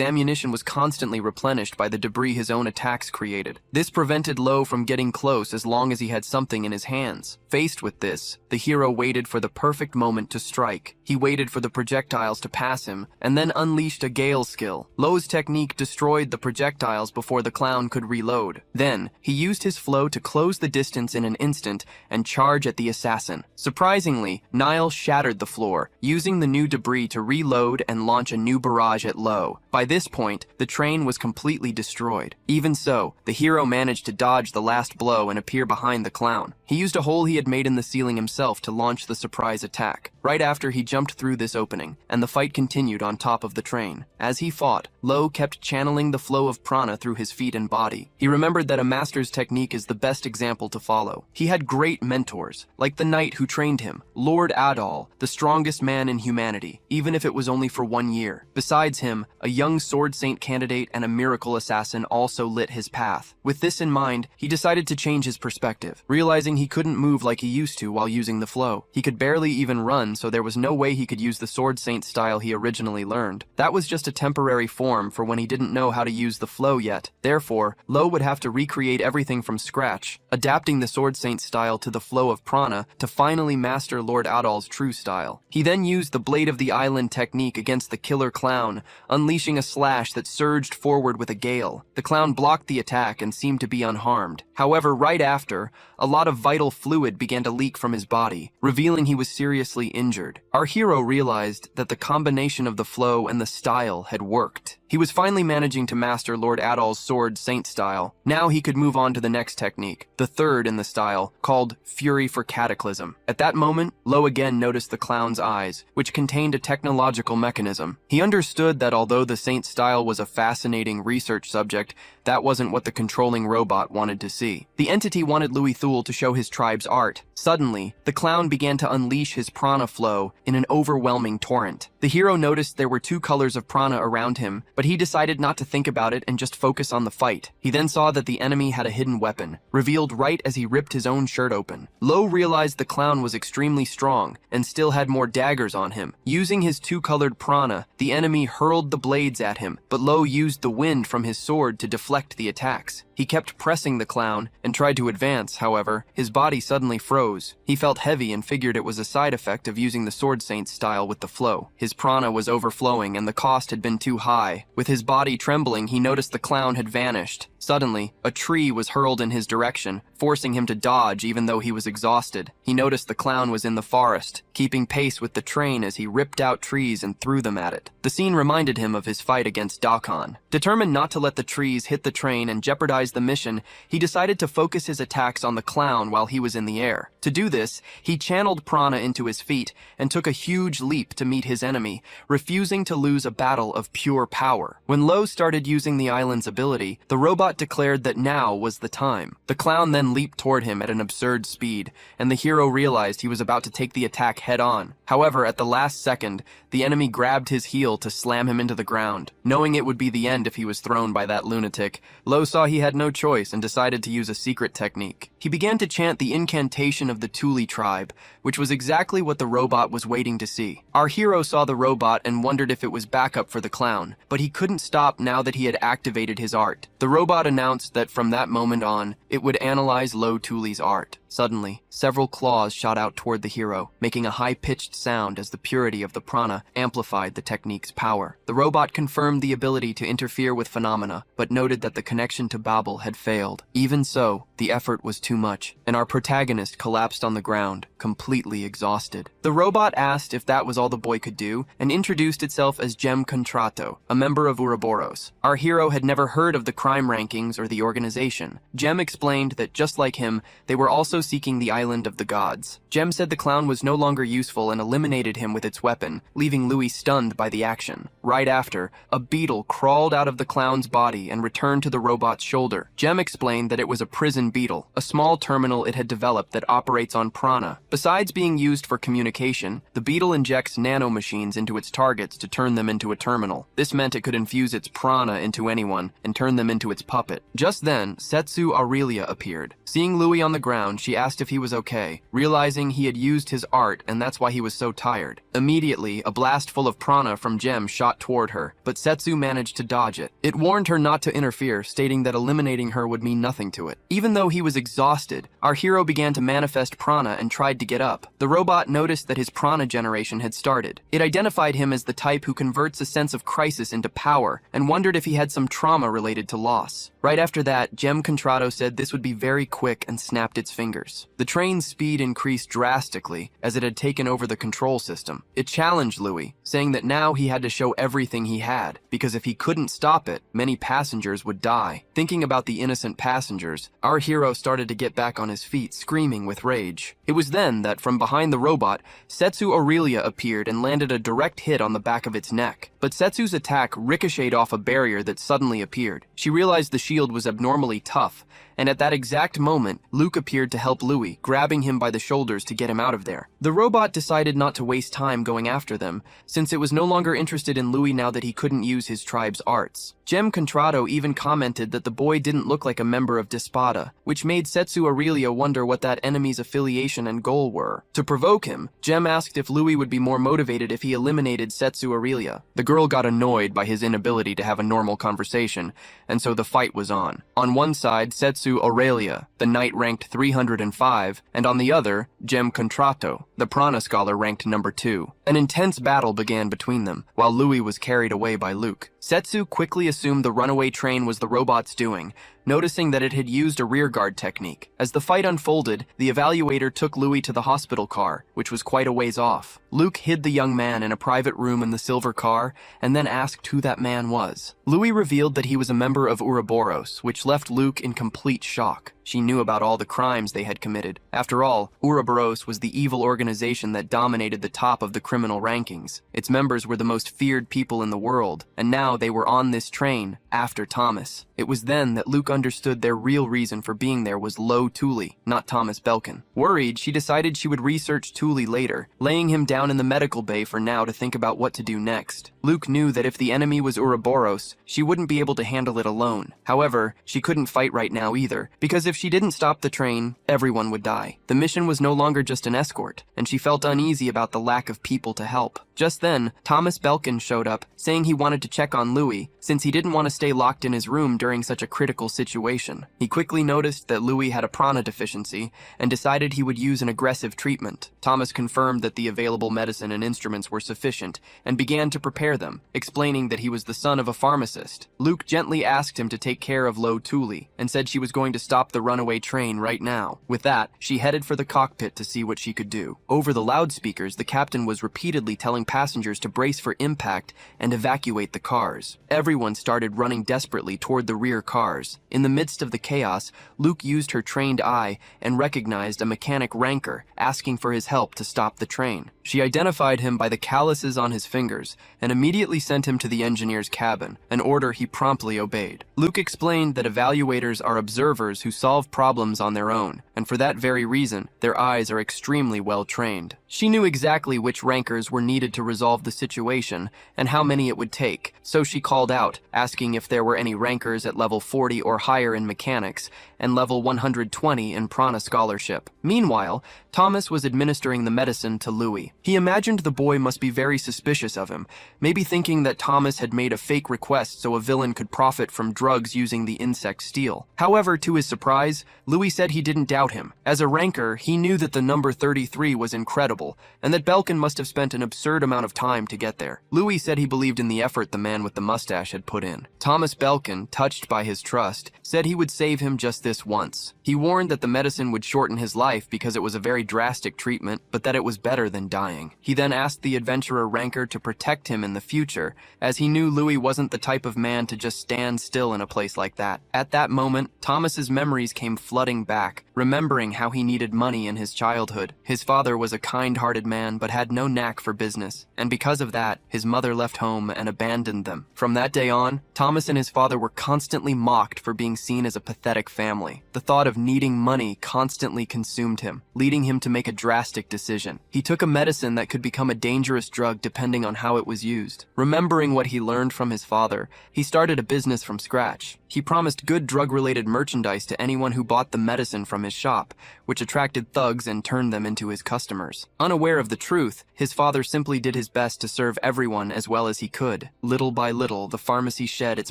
ammunition was constantly replenished by the debris his own attacks created. This prevented Lo from getting close as long as he had something in his hands. Faced with this, the hero waited for the perfect moment to strike. He waited for the projectiles to pass him, and then unleashed a gale skill. Lo's technique destroyed the projectiles before the clown could reload. Then, he used his flow to close the distance in an instant and charge at the assassin. Surprisingly, Nile shattered the floor, using the new debris to reload and launch a new barrage at Lo. By this point, the train was completely destroyed. Even so, the hero managed to dodge the last blow and appear behind the clown. He used a hole he had made in the ceiling himself to launch the surprise attack. Right after, he jumped through this opening, and the fight continued on top of the train. As he fought, Lo kept channeling the flow of prana through his feet and body. He remembered that a master's technique is the best example to follow. He had great mentors, like the knight who trained him, Lord Adol, the strongest man in humanity, even if it was only for 1 year. Besides him, a young sword saint candidate and a miracle assassin also lit his path. With this in mind, he decided to change his perspective, realizing he couldn't move like he used to while using the flow. He could barely even run, so there was no way he could use the sword saint style he originally learned. That was just a temporary form for when he didn't know how to use the flow yet. Therefore, Lo would have to recreate everything from scratch, adapting the sword saint style to the flow of prana to finally master Lord Adol's true style. He then used the Blade of the Island technique against the killer clown, unleashing a slash that surged forward with a gale. The clown blocked the attack and seemed to be unharmed. However, right after, a lot of vital fluid began to leak from his body, revealing he was seriously injured. Our hero realized that the combination of the flow and the style had worked. He was finally managing to master Lord Adol's sword saint style. Now he could move on to the next technique, the third in the style, called Fury for Cataclysm. At that moment, Lo again noticed the clown's eyes, which contained a technological mechanism. He understood that although the saint style was a fascinating research subject, that wasn't what the controlling robot wanted to see. The entity wanted Louis Thule to show his tribe's art. Suddenly, the clown began to unleash his prana flow in an overwhelming torrent. The hero noticed there were 2 colors of prana around him, but he decided not to think about it and just focus on the fight. He then saw that the enemy had a hidden weapon, revealed right as he ripped his own shirt open. Lo realized the clown was extremely strong and still had more daggers on him. Using his 2-colored prana, the enemy hurled the blades at him, but Lo used the wind from his sword to deflect the attacks. He kept pressing the clown and tried to advance. However, his body suddenly froze. He felt heavy and figured it was a side effect of using the sword saint style with the flow. His prana was overflowing and the cost had been too high. With his body trembling, he noticed the clown had vanished. Suddenly, a tree was hurled in his direction, forcing him to dodge even though he was exhausted. He noticed the clown was in the forest, keeping pace with the train as he ripped out trees and threw them at it. The scene reminded him of his fight against Dakan. Determined not to let the trees hit the train and jeopardize the mission, he decided to focus his attacks on the clown while he was in the air. To do this, he channeled prana into his feet and took a huge leap to meet his enemy, refusing to lose a battle of pure power. When Lo started using the island's ability, the robot declared that now was the time. The clown then leaped toward him at an absurd speed, and the hero realized he was about to take the attack head-on. However, at the last second, the enemy grabbed his heel to slam him into the ground. Knowing it would be the end if he was thrown by that lunatic, Lo saw he had no choice and decided to use a secret technique. He began to chant the incantation of the Thule tribe, which was exactly what the robot was waiting to see. Our hero saw the robot and wondered if it was backup for the clown, but he couldn't stop now that he had activated his art. The robot announced that from that moment on, it would analyze Lo Thule's art. Suddenly, several claws shot out toward the hero, making a high-pitched sound as the purity of the prana amplified the technique's power. The robot confirmed the ability to interfere with phenomena, but noted that the connection to Babel had failed. Even so, the effort was too much, and our protagonist collapsed on the ground, completely exhausted. The robot asked if that was all the boy could do, and introduced itself as Gem Contrato, a member of Ouroboros. Our hero had never heard of the crime rankings or the organization. Gem explained that just like him, they were also seeking the island of the gods. Gem said the clown was no longer useful and eliminated him with its weapon, leaving Louis stunned by the action. Right after, a beetle crawled out of the clown's body and returned to the robot's shoulder. Gem explained that it was a prison beetle, a small terminal it had developed that operates on prana. Besides being used for communication, the beetle injects nanomachines into its targets to turn them into a terminal. This meant it could infuse its prana into anyone and turn them into its puppet. Just then, Setsu Aurelia appeared. Seeing Louis on the ground, she asked if he was okay, realizing he had used his art and that's why he was so tired. Immediately, a blast full of prana from Gem shot toward her, but Setsu managed to dodge it. It warned her not to interfere, stating that eliminating her would mean nothing to it. Even though he was exhausted, our hero began to manifest prana and tried to get up. The robot noticed that his prana generation had started. It identified him as the type who converts a sense of crisis into power and wondered if he had some trauma related to loss. Right after that, Gem Contrato said this would be very quick and snapped its fingers. kilometers. The train's speed increased drastically as it had taken over the control system. It challenged Louis, saying that now he had to show everything he had, because if he couldn't stop it, many passengers would die. Thinking about the innocent passengers, our hero started to get back on his feet, screaming with rage. It was then that from behind the robot, Setsu Aurelia appeared and landed a direct hit on the back of its neck. But Setsu's attack ricocheted off a barrier that suddenly appeared. She realized the shield was abnormally tough, and at that exact moment, Luke appeared to help Louis, grabbing him by the shoulders to get him out of there. The robot decided not to waste time going after them, since it was no longer interested in Louis now that he couldn't use his tribe's arts. Jem Contrado even commented that the boy didn't look like a member of Dispada, which made Setsu Aurelia wonder what that enemy's affiliation and goal were. To provoke him, Jem asked if Louis would be more motivated if he eliminated Setsu Aurelia. The girl got annoyed by his inability to have a normal conversation, and so the fight was on. On one side, Setsu Aurelia, the knight ranked 305, and on the other, Jem Contrato, the prana scholar ranked number 2. An intense battle began between them, while Louis was carried away by Luke. Setsu quickly assumed the runaway train was the robot's doing, noticing that it had used a rearguard technique. As the fight unfolded, the evaluator took Louis to the hospital car, which was quite a ways off. Luke hid the young man in a private room in the silver car, and then asked who that man was. Louis revealed that he was a member of Ouroboros, which left Luke in complete shock. She knew about all the crimes they had committed. After all, Ouroboros was the evil organization that dominated the top of the criminal rankings. Its members were the most feared people in the world, and now they were on this train after Thomas. It was then that Luke understood their real reason for being there was Lo Thule, not Thomas Belkin. Worried, she decided she would research Thule later, laying him down in the medical bay for now to think about what to do next. Luke knew that if the enemy was Ouroboros, she wouldn't be able to handle it alone. However, she couldn't fight right now either, because if she didn't stop the train, everyone would die. The mission was no longer just an escort, and she felt uneasy about the lack of people to help. Just then, Thomas Belkin showed up, saying he wanted to check on Louis, since he didn't want to stay locked in his room during such a critical situation. He quickly noticed that Louis had a prana deficiency, and decided he would use an aggressive treatment. Thomas confirmed that the available medicine and instruments were sufficient, and began to prepare them, explaining that he was the son of a pharmacist. Luke gently asked him to take care of Lo Thule, and said she was going to stop the runaway train right now. With that, she headed for the cockpit to see what she could do. Over the loudspeakers, the captain was repeatedly telling passengers to brace for impact and evacuate the cars. Everyone started running desperately toward the rear cars. In the midst of the chaos, Luke used her trained eye and recognized a mechanic Ranker, asking for his help to stop the train. She identified him by the calluses on his fingers and immediately sent him to the engineer's cabin, an order he promptly obeyed. Luke explained that evaluators are observers who solve problems on their own, and for that very reason, their eyes are extremely well trained. She knew exactly which rankers were needed to resolve the situation and how many it would take, so she called out, asking if there were any rankers at level 40 or higher in mechanics and level 120 in prana scholarship. Meanwhile, Thomas was administering the medicine to Louis. He imagined the boy must be very suspicious of him, maybe thinking that Thomas had made a fake request so a villain could profit from drugs using the insect steel. However, to his surprise, Louis said he didn't doubt him. As a ranker, he knew that the number 33 was incredible, and that Belkin must have spent an absurd amount of time to get there. Louis said he believed in the effort the man with the mustache had put in. Thomas Belkin, touched by his trust, said he would save him just this once. He warned that the medicine would shorten his life because it was a very drastic treatment, but that it was better than dying. He then asked the adventurer Ranker to protect him in the future, as he knew Louis wasn't the type of man to just stand still in a place like that. At that moment, Thomas's memories came flooding back, remembering how he needed money in his childhood. His father was a kind-hearted man but had no knack for business, and because of that, his mother left home and abandoned them. From that day on, Thomas and his father were constantly mocked for being seen as a pathetic family. The thought of needing money constantly consumed him, leading him to make a drastic decision. He took a medicine that could become a dangerous drug depending on how it was used. Remembering what he learned from his father, he started a business from scratch. He promised good drug-related merchandise to anyone who bought the medicine from his shop, which attracted thugs and turned them into his customers. Unaware of the truth, his father simply did his best to serve everyone as well as he could. Little by little, the pharmacy shed its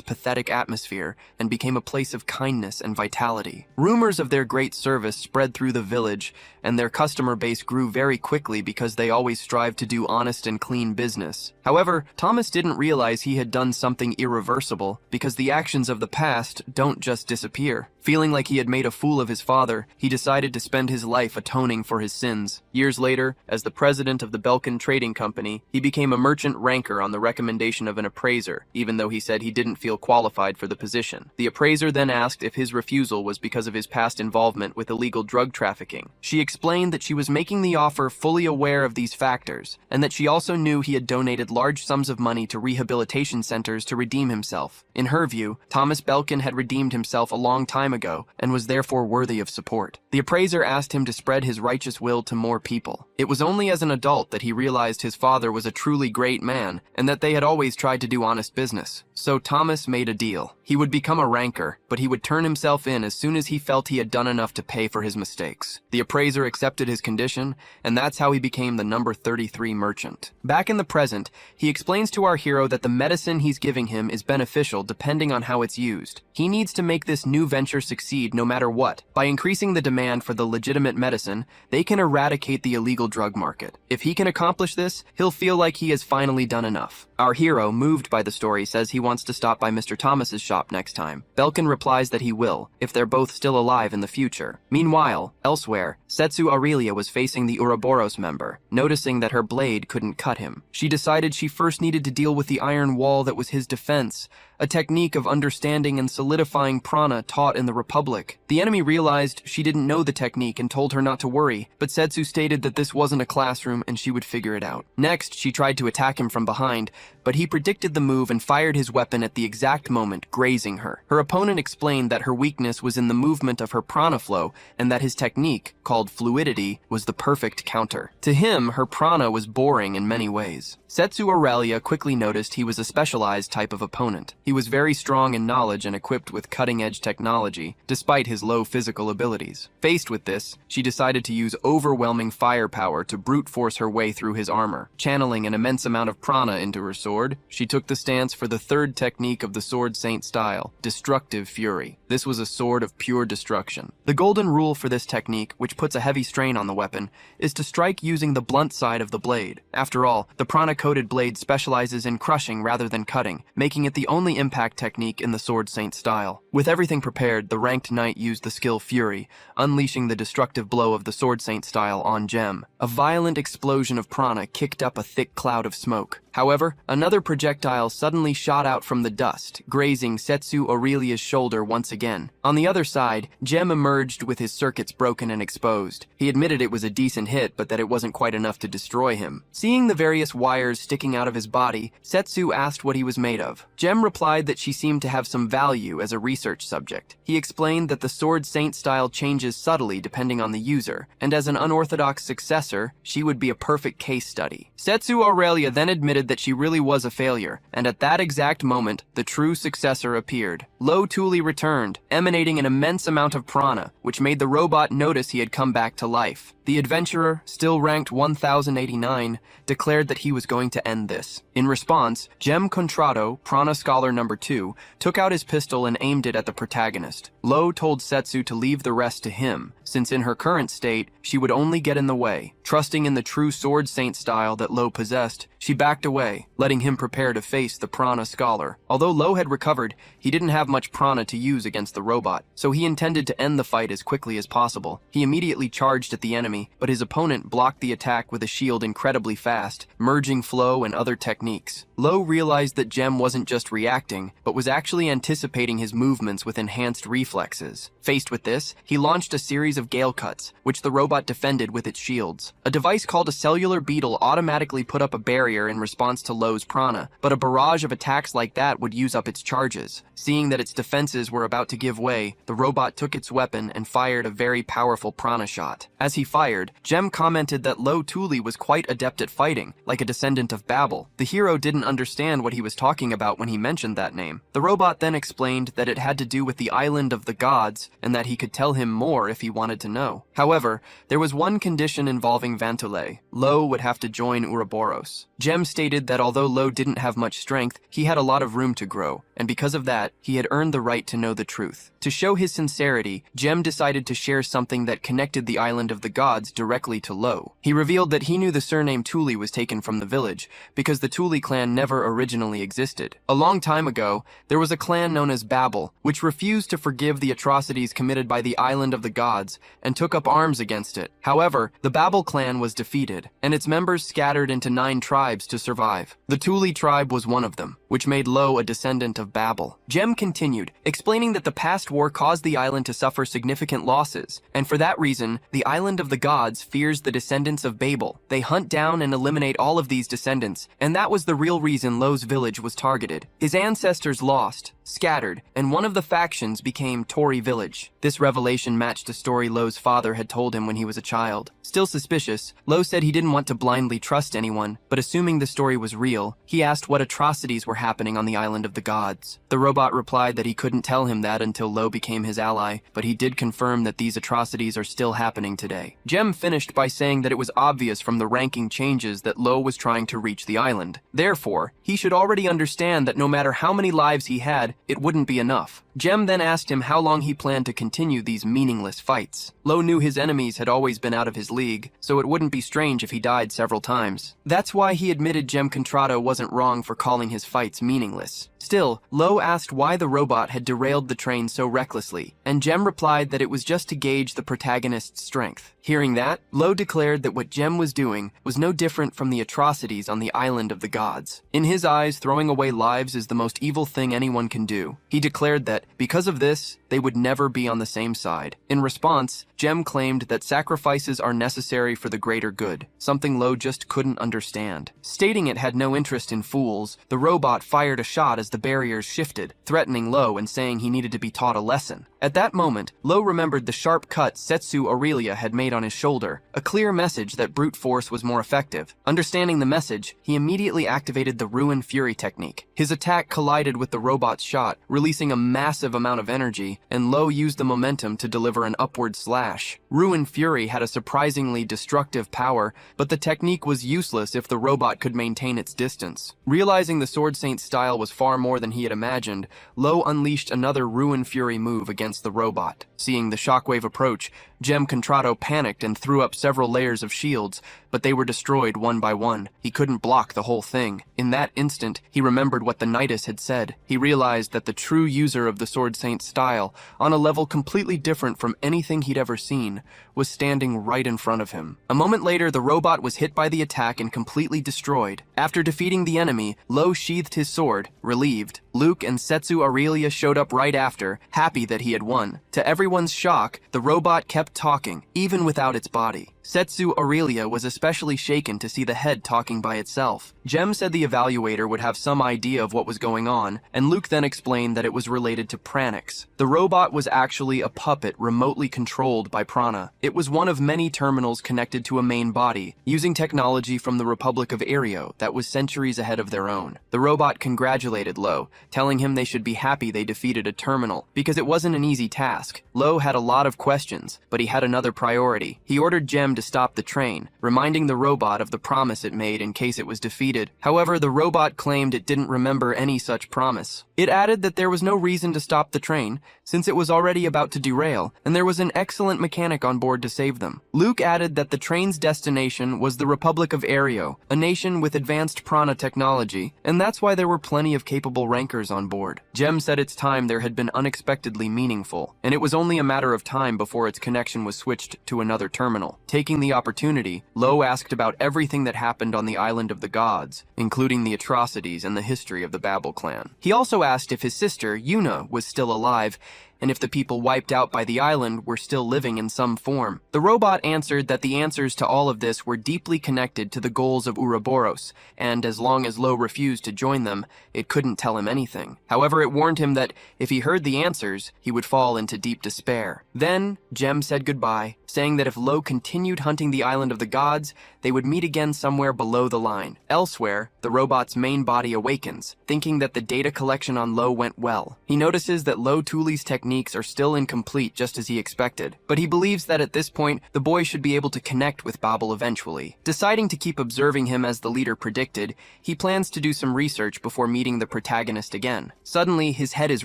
pathetic atmosphere and became a place of kindness and vitality. Rumors of their great service spread through the village, and their customer base grew very quickly because they always strived to do honest and clean business. However, Thomas didn't realize he had done something irreversible, because the actions of the past don't just disappear. Feeling like he had made a fool of his father, he decided to spend his life atoning for his sins. Years later, as the president of the Belkin Trading Company, he became a merchant ranker on the recommendation of an appraiser, even though he said he didn't feel qualified for the position. The appraiser then asked if his refusal was because of his past involvement with illegal drug trafficking. She explained that she was making the offer fully aware of these factors, and that she also knew he had donated large sums of money to rehabilitation centers to redeem himself. In her view, Thomas Belkin had redeemed himself a long time ago and was therefore worthy of support. The appraiser asked him to spread his righteous will to more people. It was only as an adult that he realized his father was a truly great man and that they had always tried to do honest business. So Thomas made a deal. He would become a ranker, but he would turn himself in as soon as he felt he had done enough to pay for his mistakes. The appraiser accepted his condition, and that's how he became the number 33 merchant. Back in the present, he explains to our hero that the medicine he's giving him is beneficial depending on how it's used. He needs to make this new venture succeed no matter what. By increasing the demand for the legitimate medicine, they can eradicate the illegal drug market. If he can accomplish this, he'll feel like he has finally done enough. Our hero, moved by the story, says he wants to stop by Mr. Thomas's shop next time. Belkin replies that he will, if they're both still alive in the future. Meanwhile, elsewhere, Setsu Aurelia was facing the Ouroboros member, noticing that her blade couldn't cut him. She decided she first needed to deal with the iron wall that was his defense, a technique of understanding and solidifying prana taught in the Republic. The enemy realized she didn't know the technique and told her not to worry, but Setsu stated that this wasn't a classroom and she would figure it out. Next, she tried to attack him from behind, but he predicted the move and fired his weapon at the exact moment, grazing her. Her opponent explained that her weakness was in the movement of her prana flow and that his technique, called fluidity, was the perfect counter. To him, her prana was boring in many ways. Setsu Aurelia quickly noticed he was a specialized type of opponent. He was very strong in knowledge and equipped with cutting-edge technology, despite his low physical abilities. Faced with this, she decided to use overwhelming firepower to brute force her way through his armor. Channeling an immense amount of prana into her sword, she took the stance for the third technique of the Sword Saint style, Destructive Fury. This was a sword of pure destruction. The golden rule for this technique, which puts a heavy strain on the weapon, is to strike using the blunt side of the blade. After all, the prana-coated blade specializes in crushing rather than cutting, making it the only impact technique in the Sword Saint style. With everything prepared, the ranked knight used the skill Fury, unleashing the destructive blow of the Sword Saint style on Gem. A violent explosion of prana kicked up a thick cloud of smoke. However, another projectile suddenly shot out from the dust, grazing Setsu Aurelia's shoulder once again. On the other side, Gem emerged with his circuits broken and exposed. He admitted it was a decent hit, but that it wasn't quite enough to destroy him. Seeing the various wires sticking out of his body, Setsu asked what he was made of. Gem replied that she seemed to have some value as a research subject. He explained that the Sword Saint style changes subtly depending on the user, and as an unorthodox successor, she would be a perfect case study. Setsu Aurelia then admitted that she really was a failure, and at that exact moment, the true successor appeared. Lo Tuli returned, emanating an immense amount of prana, which made the robot notice he had come back to life. The adventurer, still ranked 1089, declared that he was going to end this. In response, Gem Contrato, Prana Scholar number 2, took out his pistol and aimed it at the protagonist. Lo told Setsu to leave the rest to him, since in her current state, she would only get in the way. Trusting in the true Sword Saint style that Lo possessed, she backed away, letting him prepare to face the Prana Scholar. Although Lo had recovered, he didn't have much prana to use against the robot, so he intended to end the fight as quickly as possible. He immediately charged at the enemy, but his opponent blocked the attack with a shield incredibly fast, merging flow and other techniques. Lo realized that Gem wasn't just reacting, but was actually anticipating his movements with enhanced reflexes. Faced with this, he launched a series of gale cuts, which the robot defended with its shields. A device called a cellular beetle automatically put up a barrier in response to Lo's prana, but a barrage of attacks like that would use up its charges. Seeing that its defenses were about to give way, the robot took its weapon and fired a very powerful prana shot. As he fired, Gem commented that Lo Tuli was quite adept at fighting, like a descendant of Babel. The hero didn't understand what he was talking about when he mentioned that name. The robot then explained that it had to do with the island of the gods, and that he could tell him more if he wanted to know. However, there was one condition involving Vantule. Lo would have to join Ouroboros. Gem stated that although Lo didn't have much strength, he had a lot of room to grow, and because of that, he had earned the right to know the truth. To show his sincerity, Gem decided to share something that connected the island of the gods gods directly to Lo. He revealed that he knew the surname Tuli was taken from the village because the Tuli clan never originally existed. A long time ago, there was a clan known as Babel, which refused to forgive the atrocities committed by the island of the gods and took up arms against it. However, the Babel clan was defeated, and its members scattered into 9 tribes to survive. The Tuli tribe was one of them, which made Lo a descendant of Babel. Jem continued, explaining that the past war caused the island to suffer significant losses, and for that reason, the island of the gods fears the descendants of Babel. They hunt down and eliminate all of these descendants, and that was the real reason Lo's village was targeted. His ancestors lost, scattered, and one of the factions became Tori Village. This revelation matched a story Lo's father had told him when he was a child. Still suspicious, Lo said he didn't want to blindly trust anyone, but assuming the story was real, he asked what atrocities were happening on the island of the gods. The robot replied that he couldn't tell him that until Lo became his ally, but he did confirm that these atrocities are still happening today. Jem finished by saying that it was obvious from the ranking changes that Lo was trying to reach the island. Therefore, he should already understand that no matter how many lives he had, it wouldn't be enough. Jem then asked him how long he planned to continue these meaningless fights. Lo knew his enemies had always been out of his league, so it wouldn't be strange if he died several times. That's why he admitted Jem Contrato wasn't wrong for calling his fights meaningless. Still, Lo asked why the robot had derailed the train so recklessly, and Jem replied that it was just to gauge the protagonist's strength. Hearing that, Lo declared that what Jem was doing was no different from the atrocities on the island of the gods. In his eyes, throwing away lives is the most evil thing anyone can do. He declared that, because of this, they would never be on the same side. In response, Jem claimed that sacrifices are necessary for the greater good, something Lo just couldn't understand. Stating it had no interest in fools, the robot fired a shot as the barriers shifted, threatening Lo and saying he needed to be taught a lesson. At that moment, Lo remembered the sharp cut Setsu Aurelia had made on his shoulder, a clear message that brute force was more effective. Understanding the message, he immediately activated the Ruin Fury technique. His attack collided with the robot's shot, releasing a massive amount of energy, and Lo used the momentum to deliver an upward slash. Ruin Fury had a surprisingly destructive power, but the technique was useless if the robot could maintain its distance. Realizing the Sword Saint's style was far more than he had imagined, Lo unleashed another Ruin Fury move against the robot. Seeing the shockwave approach, Jem Contrato panicked and threw up several layers of shields, but they were destroyed one by one. He couldn't block the whole thing. In that instant, he remembered what the Nidus had said. He realized that the true user of the Sword Saint's style, on a level completely different from anything he'd ever seen, was standing right in front of him. A moment later, the robot was hit by the attack and completely destroyed. After defeating the enemy, Lo sheathed his sword, relieved. Luke and Setsu Aurelia showed up right after, happy that he had won. To everyone's shock, the robot kept talking, even without its body. Setsu Aurelia was especially shaken to see the head talking by itself. Jem said the evaluator would have some idea of what was going on, and Luke then explained that it was related to pranics. The robot was actually a puppet remotely controlled by prana. It was one of many terminals connected to a main body, using technology from the Republic of Aereo that was centuries ahead of their own. The robot congratulated Lo, telling him they should be happy they defeated a terminal, because it wasn't an easy task. Lo had a lot of questions, but he had another priority. He ordered Jem to stop the train, reminding the robot of the promise it made in case it was defeated. However, the robot claimed it didn't remember any such promise. It added that there was no reason to stop the train, since it was already about to derail, and there was an excellent mechanic on board to save them. Luke added that the train's destination was the Republic of Aereo, a nation with advanced prana technology, and that's why there were plenty of capable rankers on board. Jem said its time there had been unexpectedly meaningful, and it was only a matter of time before its connection was switched to another terminal. Taking the opportunity, Lo asked about everything that happened on the island of the gods, including the atrocities and the history of the Babel clan. He also asked if his sister, Yuna, was still alive, and if the people wiped out by the island were still living in some form. The robot answered that the answers to all of this were deeply connected to the goals of Ouroboros, and as long as Lo refused to join them, it couldn't tell him anything. However, it warned him that if he heard the answers, he would fall into deep despair. Then, Jem said goodbye, saying that if Lo continued hunting the island of the gods, they would meet again somewhere below the line. Elsewhere, the robot's main body awakens, thinking that the data collection on Lo went well. He notices that Lo Tuli's technique techniques are still incomplete, just as he expected, but he believes that at this point, the boy should be able to connect with Babel eventually. Deciding to keep observing him as the leader predicted, he plans to do some research before meeting the protagonist again. Suddenly, his head is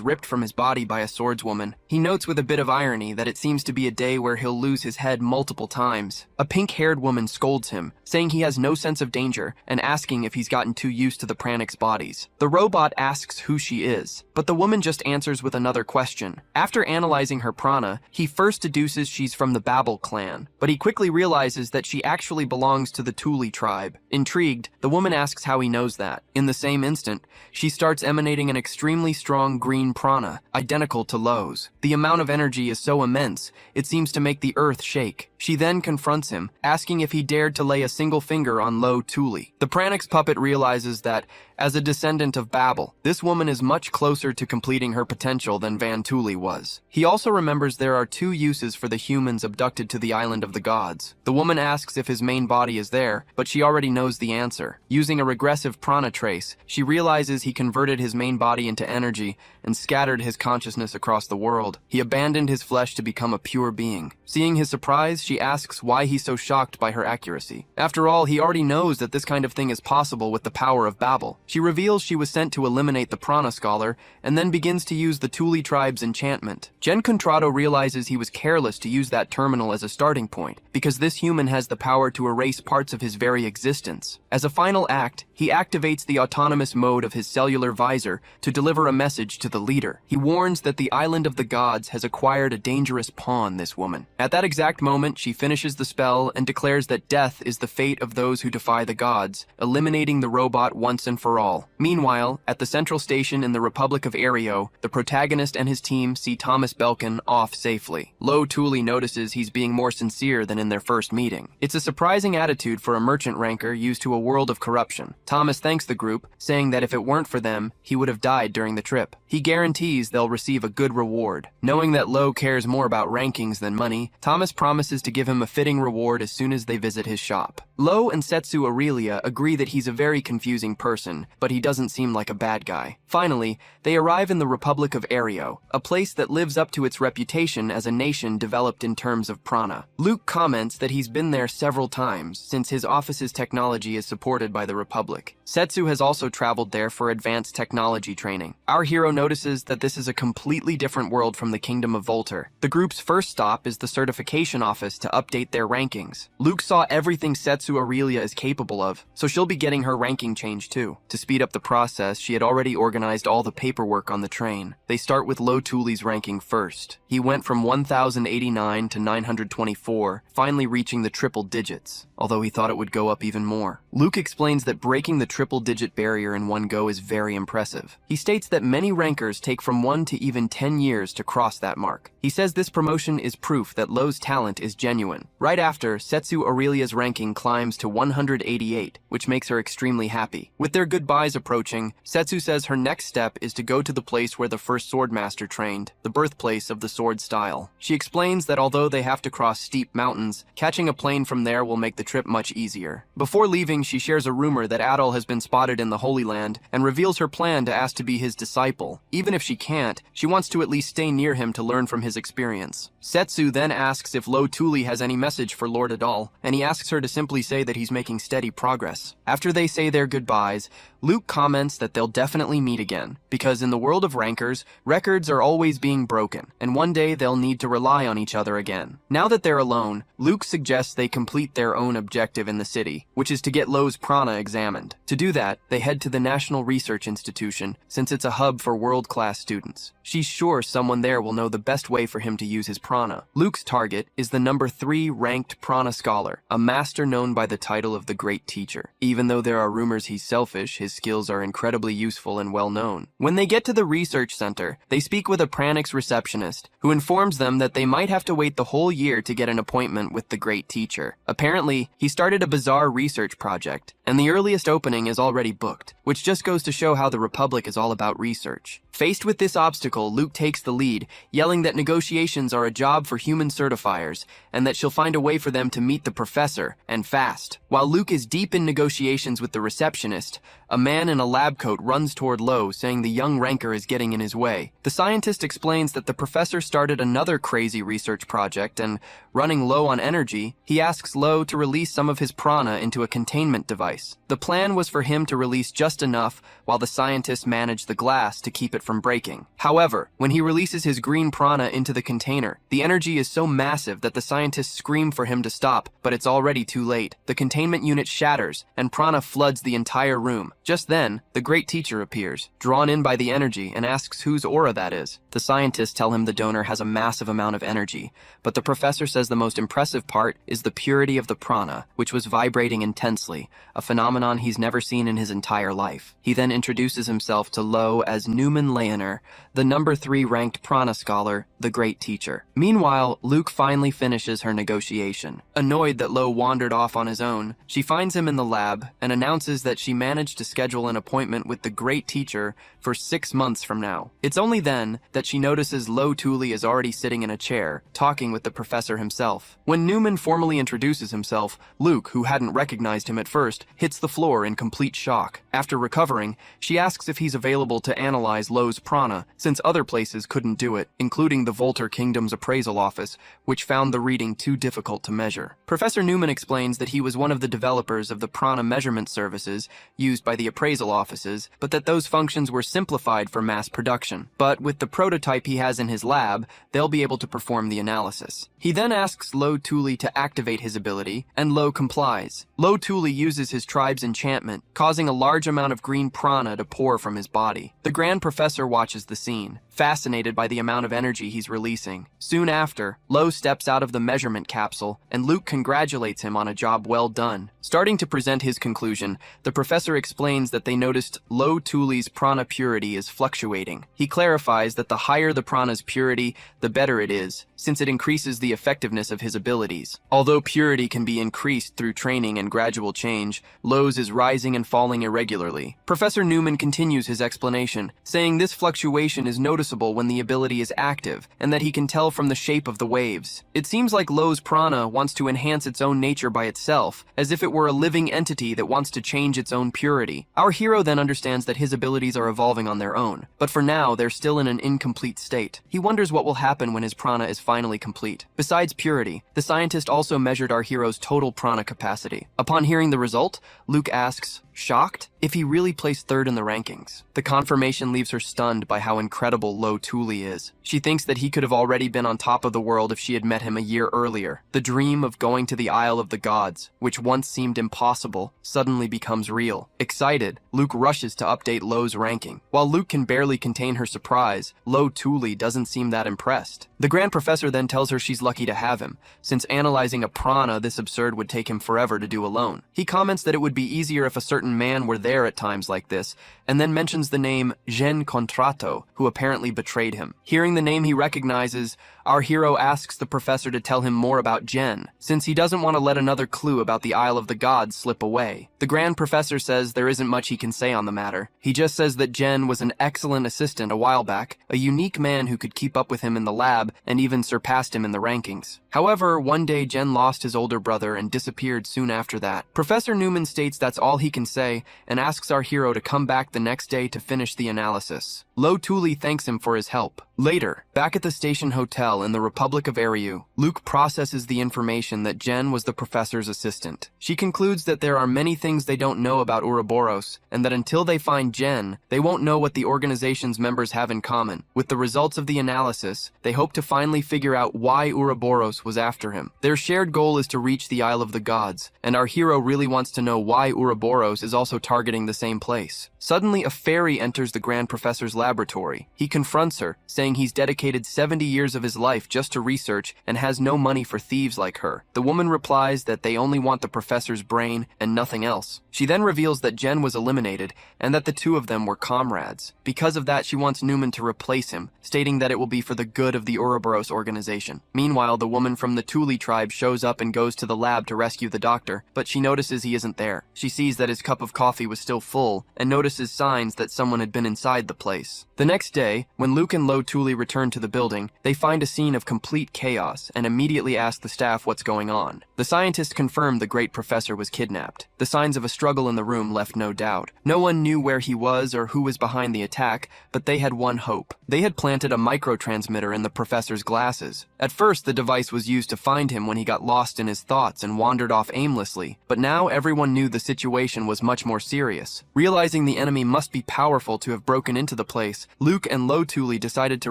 ripped from his body by a swordswoman. He notes with a bit of irony that it seems to be a day where he'll lose his head multiple times. A pink-haired woman scolds him, saying he has no sense of danger and asking if he's gotten too used to the pranic's bodies. The robot asks who she is, but the woman just answers with another question. After analyzing her prana, he first deduces she's from the Babel clan, but he quickly realizes that she actually belongs to the Thule tribe. Intrigued, the woman asks how he knows that. In the same instant, she starts emanating an extremely strong green prana, identical to Lo's. The amount of energy is so immense, it seems to make the earth shake. She then confronts him, asking if he dared to lay a single finger on Lo Thule. The pranic's puppet realizes that, as a descendant of Babel, this woman is much closer to completing her potential than Van Thule was. He also remembers there are 2 uses for the humans abducted to the island of the gods. The woman asks if his main body is there, but she already knows the answer. Using a regressive prana trace, she realizes he converted his main body into energy and scattered his consciousness across the world. He abandoned his flesh to become a pure being. Seeing his surprise, she asks why he's so shocked by her accuracy. After all, he already knows that this kind of thing is possible with the power of Babel. She reveals she was sent to eliminate the Prana Scholar, and then begins to use the Thule tribe's enchantment. Gen Contrado realizes he was careless to use that terminal as a starting point, because this human has the power to erase parts of his very existence. As a final act, he activates the autonomous mode of his cellular visor to deliver a message to the leader. He warns that the island of the gods has acquired a dangerous pawn, this woman. At that exact moment, she finishes the spell and declares that death is the fate of those who defy the gods, eliminating the robot once and for all. Meanwhile, at the central station in the Republic of Aereo, the protagonist and his team see Thomas Belkin off safely. Lo Thule notices he's being more sincere than in their first meeting. It's a surprising attitude for a merchant ranker used to a world of corruption. Thomas thanks the group, saying that if it weren't for them, he would have died during the trip. He guarantees they'll receive a good reward. Knowing that Lo cares more about rankings than money, Thomas promises to give him a fitting reward as soon as they visit his shop. Lo and Setsu Aurelia agree that he's a very confusing person, but he doesn't seem like a bad guy. Finally, they arrive in the Republic of Aereo, a place that lives up to its reputation as a nation developed in terms of prana. Luke comments that he's been there several times, since his office's technology is supported by the Republic. Setsu has also traveled there for advanced technology training. Our hero notices that this is a completely different world from the Kingdom of Volter. The group's first stop is the certification office to update their rankings. Luke saw everything Setsu Aurelia is capable of, so she'll be getting her ranking changed too. To speed up the process, she had already organized all the paperwork on the train. They start with Lo Thule's ranking first. He went from 1089 to 924, finally reaching the triple digits, although he thought it would go up even more. Luke explains that breaking the triple-digit barrier in one go is very impressive. He states that many rankers take from 1 to even 10 years to cross that mark. He says this promotion is proof that Lo's talent is genuine. Right after, Setsu Aurelia's ranking climbs to 188, which makes her extremely happy. With their goodbyes approaching, Setsu says her next step is to go to the place where the first swordmaster trained, the birthplace of the sword style. She explains that although they have to cross steep mountains, catching a plane from there will make the trip much easier. Before leaving, she shares a rumor that Adol has been spotted in the Holy Land and reveals her plan to ask to be his disciple. Even if she can't, she wants to at least stay near him to learn from his experience. Setsu then asks if Lo Thule has any message for Lord Adol, and he asks her to simply say that he's making steady progress. After they say their goodbyes, Luke comments that they'll definitely meet again, because in the world of rankers, records are always being broken, and one day they'll need to rely on each other again. Now that they're alone, Luke suggests they complete their own objective in the city, which is to get Lo's prana examined. To do that, they head to the National Research Institution, since it's a hub for world-class students. She's sure someone there will know the best way for him to use his prana. Luke's target is the number 3 ranked prana scholar, a master known by the title of the Great Teacher. Even though there are rumors he's selfish, his skills are incredibly useful and well known. When they get to the research center, they speak with a Pranix receptionist, who informs them that they might have to wait the whole year to get an appointment with the Great Teacher. Apparently, he started a bizarre research project, and the earliest opening is already booked. which just goes to show how the Republic is all about research. Faced with this obstacle, Luke takes the lead, yelling that negotiations are a job for human certifiers, and that she'll find a way for them to meet the professor, and fast. While Luke is deep in negotiations with the receptionist, a man in a lab coat runs toward Lo, saying the young ranker is getting in his way. The scientist explains that the professor started another crazy research project, and running low on energy, he asks Lo to release some of his prana into a containment device. The plan was for him to release just enough while the scientist managed the glass to keep it from breaking. However, when he releases his green prana into the container, the energy is so massive that the scientists scream for him to stop, but it's already too late. The containment unit shatters, and prana floods the entire room. Just then, the great teacher appears, drawn in by the energy, and asks whose aura that is. The scientists tell him the donor has a massive amount of energy, but the professor says the most impressive part is the purity of the prana, which was vibrating intensely, a phenomenon he's never seen in his entire life. He then introduces himself to Lo as Newman Leoner, the number 3 ranked prana scholar, the great teacher. Meanwhile, Luke finally finishes her negotiation. Annoyed that Lo wandered off on his own, she finds him in the lab and announces that she managed to schedule an appointment with the great teacher for 6 months from now. It's only then that she notices Lo Thule is already sitting in a chair, talking with the professor himself. When Newman formally introduces himself, Luke, who hadn't recognized him at first, hits the floor in complete shock. After recovering, she asks if he's available to analyze Lo's prana, since other places couldn't do it, including the Volter Kingdom's appraisal office, which found the reading too difficult to measure. Professor Newman explains that he was one of the developers of the prana measurement services used by the appraisal offices, but that those functions were simplified for mass production. But with the prototype he has in his lab, they'll be able to perform the analysis. He then asks Lo Thule to activate his ability, and Lo complies. Lo Thule uses his tribe's enchantment, causing a large amount of green prana to pour from his body. The Grand Professor watches the scene, fascinated by the amount of energy he's releasing. Soon after, Lo steps out of the measurement capsule, and Luke congratulates him on a job well done. Starting to present his conclusion, the professor explains that they noticed Lo Thule's prana purity is fluctuating. He clarifies that the higher the prana's purity, the better it is, since it increases the effectiveness of his abilities. Although purity can be increased through training and gradual change, Lo's is rising and falling irregularly. Professor Newman continues his explanation, saying this fluctuation is noticeable when the ability is active, and that he can tell from the shape of the waves. It seems like Lo's prana wants to enhance its own nature by itself, as if it were a living entity that wants to change its own purity. Our hero then understands that his abilities are evolving on their own, but for now they're still in an incomplete state. He wonders what will happen when his prana is finally complete. Besides purity, the scientist also measured our hero's total prana capacity. Upon hearing the result, Luke asks, shocked, if he really placed 3rd in the rankings. The confirmation leaves her stunned by how incredible Lo Thule is. She thinks that he could have already been on top of the world if she had met him a year earlier. The dream of going to the Isle of the Gods, which once seemed impossible, suddenly becomes real. Excited, Luke rushes to update Lo's ranking. While Luke can barely contain her surprise, Lo Thule doesn't seem that impressed. The Grand Professor then tells her she's lucky to have him, since analyzing a prana this absurd would take him forever to do alone. He comments that it would be easier if a certain man were there at times like this, and then mentions the name Gen Contrato, who apparently betrayed him. Hearing the name he recognizes, our hero asks the professor to tell him more about Gen, since he doesn't want to let another clue about the Isle of the Gods slip away. The Grand Professor says there isn't much he can say on the matter. He just says that Gen was an excellent assistant a while back, a unique man who could keep up with him in the lab and even surpassed him in the rankings. However, one day Gen lost his older brother and disappeared soon after that. Professor Newman states that's all he can say and asks our hero to come back the next day to finish the analysis. Lo Thule thanks him for his help. Later, back at the station hotel in the Republic of Ariu, Luke processes the information that Gen was the professor's assistant. She concludes that there are many things they don't know about Ouroboros, and that until they find Gen, they won't know what the organization's members have in common. With the results of the analysis, they hope to finally figure out why Ouroboros was after him. Their shared goal is to reach the Isle of the Gods, and our hero really wants to know why Ouroboros is also targeting the same place. Suddenly, a fairy enters the Grand Professor's lab laboratory. He confronts her, saying he's dedicated 70 years of his life just to research and has no money for thieves like her. The woman replies that they only want the professor's brain and nothing else. She then reveals that Jen was eliminated and that the two of them were comrades. Because of that, she wants Newman to replace him, stating that it will be for the good of the Ouroboros organization. Meanwhile, the woman from the Thule tribe shows up and goes to the lab to rescue the doctor, but she notices he isn't there. She sees that his cup of coffee was still full and notices signs that someone had been inside the place. The next day, when Luke and Lo Thule return to the building, they find a scene of complete chaos and immediately ask the staff what's going on. The scientists confirmed the great professor was kidnapped. The signs of a struggle in the room left no doubt. No one knew where he was or who was behind the attack, but they had one hope. They had planted a microtransmitter in the professor's glasses. At first, the device was used to find him when he got lost in his thoughts and wandered off aimlessly, but now everyone knew the situation was much more serious. Realizing the enemy must be powerful to have broken into the place, Luke and Lo Thule decided to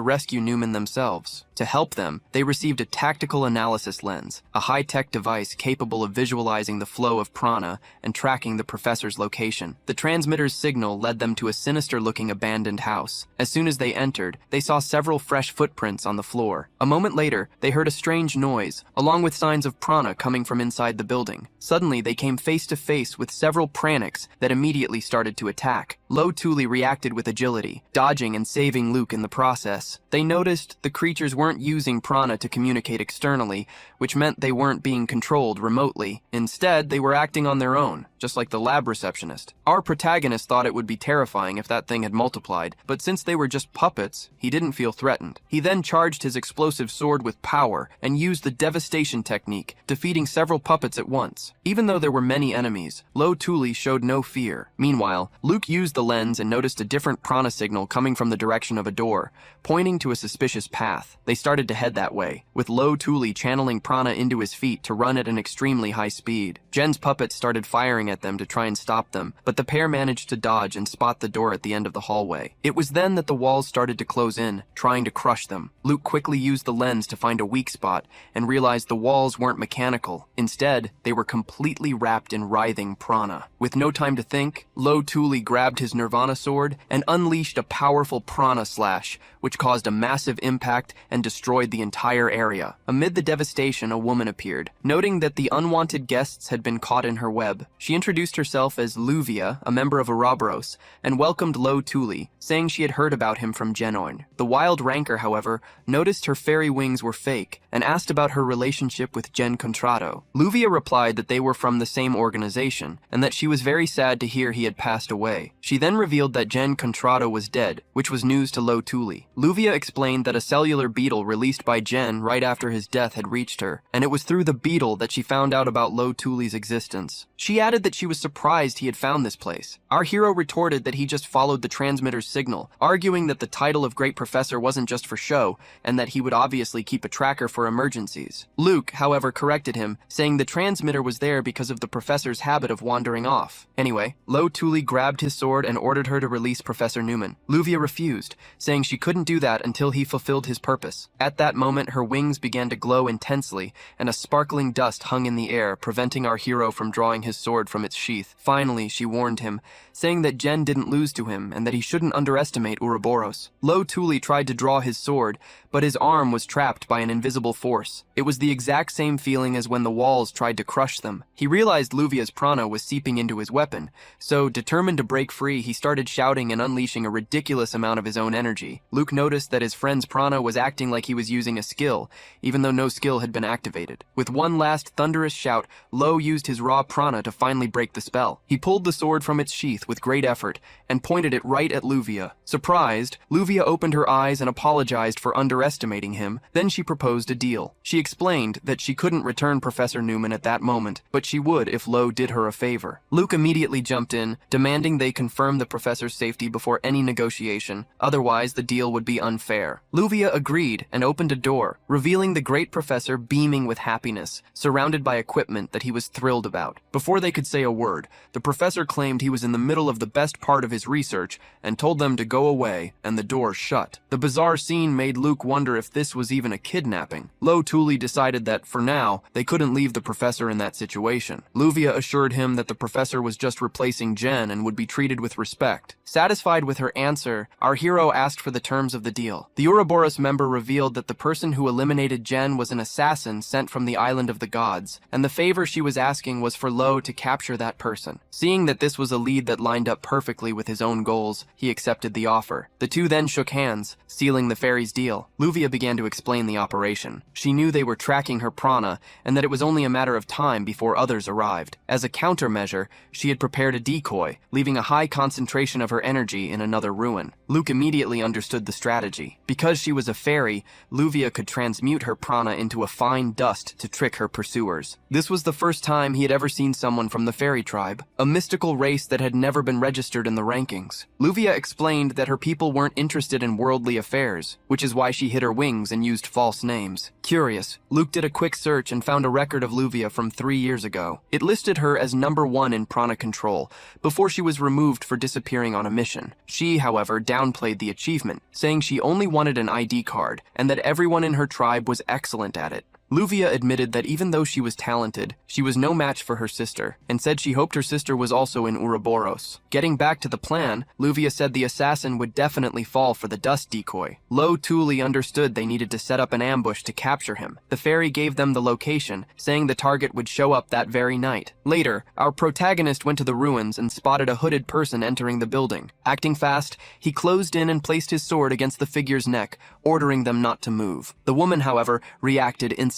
rescue Newman themselves. To help them, they received a tactical analysis lens, a high-tech device capable of visualizing the flow of prana and tracking the professor's location. The transmitter's signal led them to a sinister-looking abandoned house. As soon as they entered, they saw several fresh footprints on the floor. A moment later, they heard a strange noise, along with signs of prana coming from inside the building. Suddenly, they came face to face with several pranics that immediately started to attack. Lo Thule reacted with agility, dodging and saving Luke in the process. They noticed the creatures weren't using prana to communicate externally, which meant they weren't being controlled remotely. Instead, they were acting on their own, just like the lab receptionist. Our protagonist thought it would be terrifying if that thing had multiplied, but since they were just puppets, he didn't feel threatened. He then charged his explosive sword with power and used the devastation technique, defeating several puppets at once. Even though there were many enemies, Lo Thule showed no fear. Meanwhile, Luke used the lens and noticed a different prana signal coming from the direction of a door, pointing to a suspicious path. They started to head that way, with Lo Thule channeling prana into his feet to run at an extremely high speed. Jen's puppets started firing at them to try and stop them, but the pair managed to dodge and spot the door at the end of the hallway. It was then that the walls started to close in, trying to crush them. Luke quickly used the lens to find a weak spot and realized the walls weren't mechanical. Instead, they were completely wrapped in writhing prana. With no time to think, Lo Thule grabbed his Nirvana sword and unleashed a powerful prana slash, which caused a massive impact and destroyed the entire area. Amid the devastation, a woman appeared. Noting that the unwanted guests had been caught in her web, she introduced herself as Luvia, a member of Ouroboros, and welcomed Lo Thule, saying she had heard about him from Genoin. The wild ranker, however, noticed her fairy wings were fake and asked about her relationship with Jen Contrado. Luvia replied that they were from the same organization and that she was very sad to hear he had passed away. She then revealed that Jen Contrado was dead, which was news to Lo Thule. Luvia explained that a cellular beetle released by Jen right after his death had reached her, and it was through the beetle that she found out about Lo Thule's existence. She added that she was surprised he had found this place. Our hero retorted that he just followed the transmitter's signal, arguing that the title of Great Professor wasn't just for show, and that he would obviously keep a tracker for emergencies. Luke, however, corrected him, saying the transmitter was there because of the professor's habit of wandering off. Anyway, Lo Thule grabbed his sword and ordered her to release Professor Newman. Luvia refused, saying she couldn't do that until he fulfilled his purpose. At that moment, her wings began to glow intensely, and a sparkling dust hung in the air, preventing our hero from drawing his sword from its sheath. Finally, she warned him, saying that Jen didn't lose to him and that he shouldn't underestimate Ouroboros. Lo Thule tried to draw his sword, but his arm was trapped by an invisible force. It was the exact same feeling as when the walls tried to crush them. He realized Luvia's prana was seeping into his weapon, so determined to break free, he started shouting and unleashing a ridiculous amount of his own energy. Luke noticed that his friend's prana was acting like he was using a skill, even though no skill had been activated. With one last thunderous shout, Lo used his raw prana to finally break the spell. He pulled the sword from its sheath with great effort and pointed it right at Luvia. Surprised, Luvia opened her eyes and apologized for underestimating him. Then she proposed a deal. She explained that she couldn't return Professor Newman at that moment, but she would if Lo did her a favor. Luke immediately jumped in, demanding they confirm the professor's safety before any negotiation, otherwise the deal would be unfair. Luvia agreed and opened a door, revealing the great professor beaming with happiness, surrounded by equipment that he was thrilled about. Before they could say a word, the professor claimed he was in the middle of the best part of his research and told them to go away, and the door shut. The bizarre scene made Luke wonder if this was even a kidnapping. Lo Thule decided that, for now, they couldn't leave the professor in that situation. Luvia assured him that the professor was just replacing Jen and would be treated with with respect. Satisfied with her answer, our hero asked for the terms of the deal. The Ouroboros member revealed that the person who eliminated Jen was an assassin sent from the island of the gods, and the favor she was asking was for Lo to capture that person. Seeing that this was a lead that lined up perfectly with his own goals, he accepted the offer. The two then shook hands, sealing the fairy's deal. Luvia began to explain the operation. She knew they were tracking her prana, and that it was only a matter of time before others arrived. As a countermeasure, she had prepared a decoy, leaving a high concentration of her energy in another ruin. Luke immediately understood the strategy. Because she was a fairy, Luvia could transmute her prana into a fine dust to trick her pursuers. This was the first time he had ever seen someone from the fairy tribe, a mystical race that had never been registered in the rankings. Luvia explained that her people weren't interested in worldly affairs, which is why she hid her wings and used false names. Curious, Luke did a quick search and found a record of Luvia from 3 years ago. It listed her as #1 in prana control, before she was removed for disappearing on a mission. She, however, downplayed the achievement, saying she only wanted an ID card, and that everyone in her tribe was excellent at it. Luvia admitted that even though she was talented, she was no match for her sister, and said she hoped her sister was also in Ouroboros. Getting back to the plan, Luvia said the assassin would definitely fall for the dust decoy. Lo Tuli understood they needed to set up an ambush to capture him. The fairy gave them the location, saying the target would show up that very night. Later, our protagonist went to the ruins and spotted a hooded person entering the building. Acting fast, he closed in and placed his sword against the figure's neck, ordering them not to move. The woman, however, reacted instantly.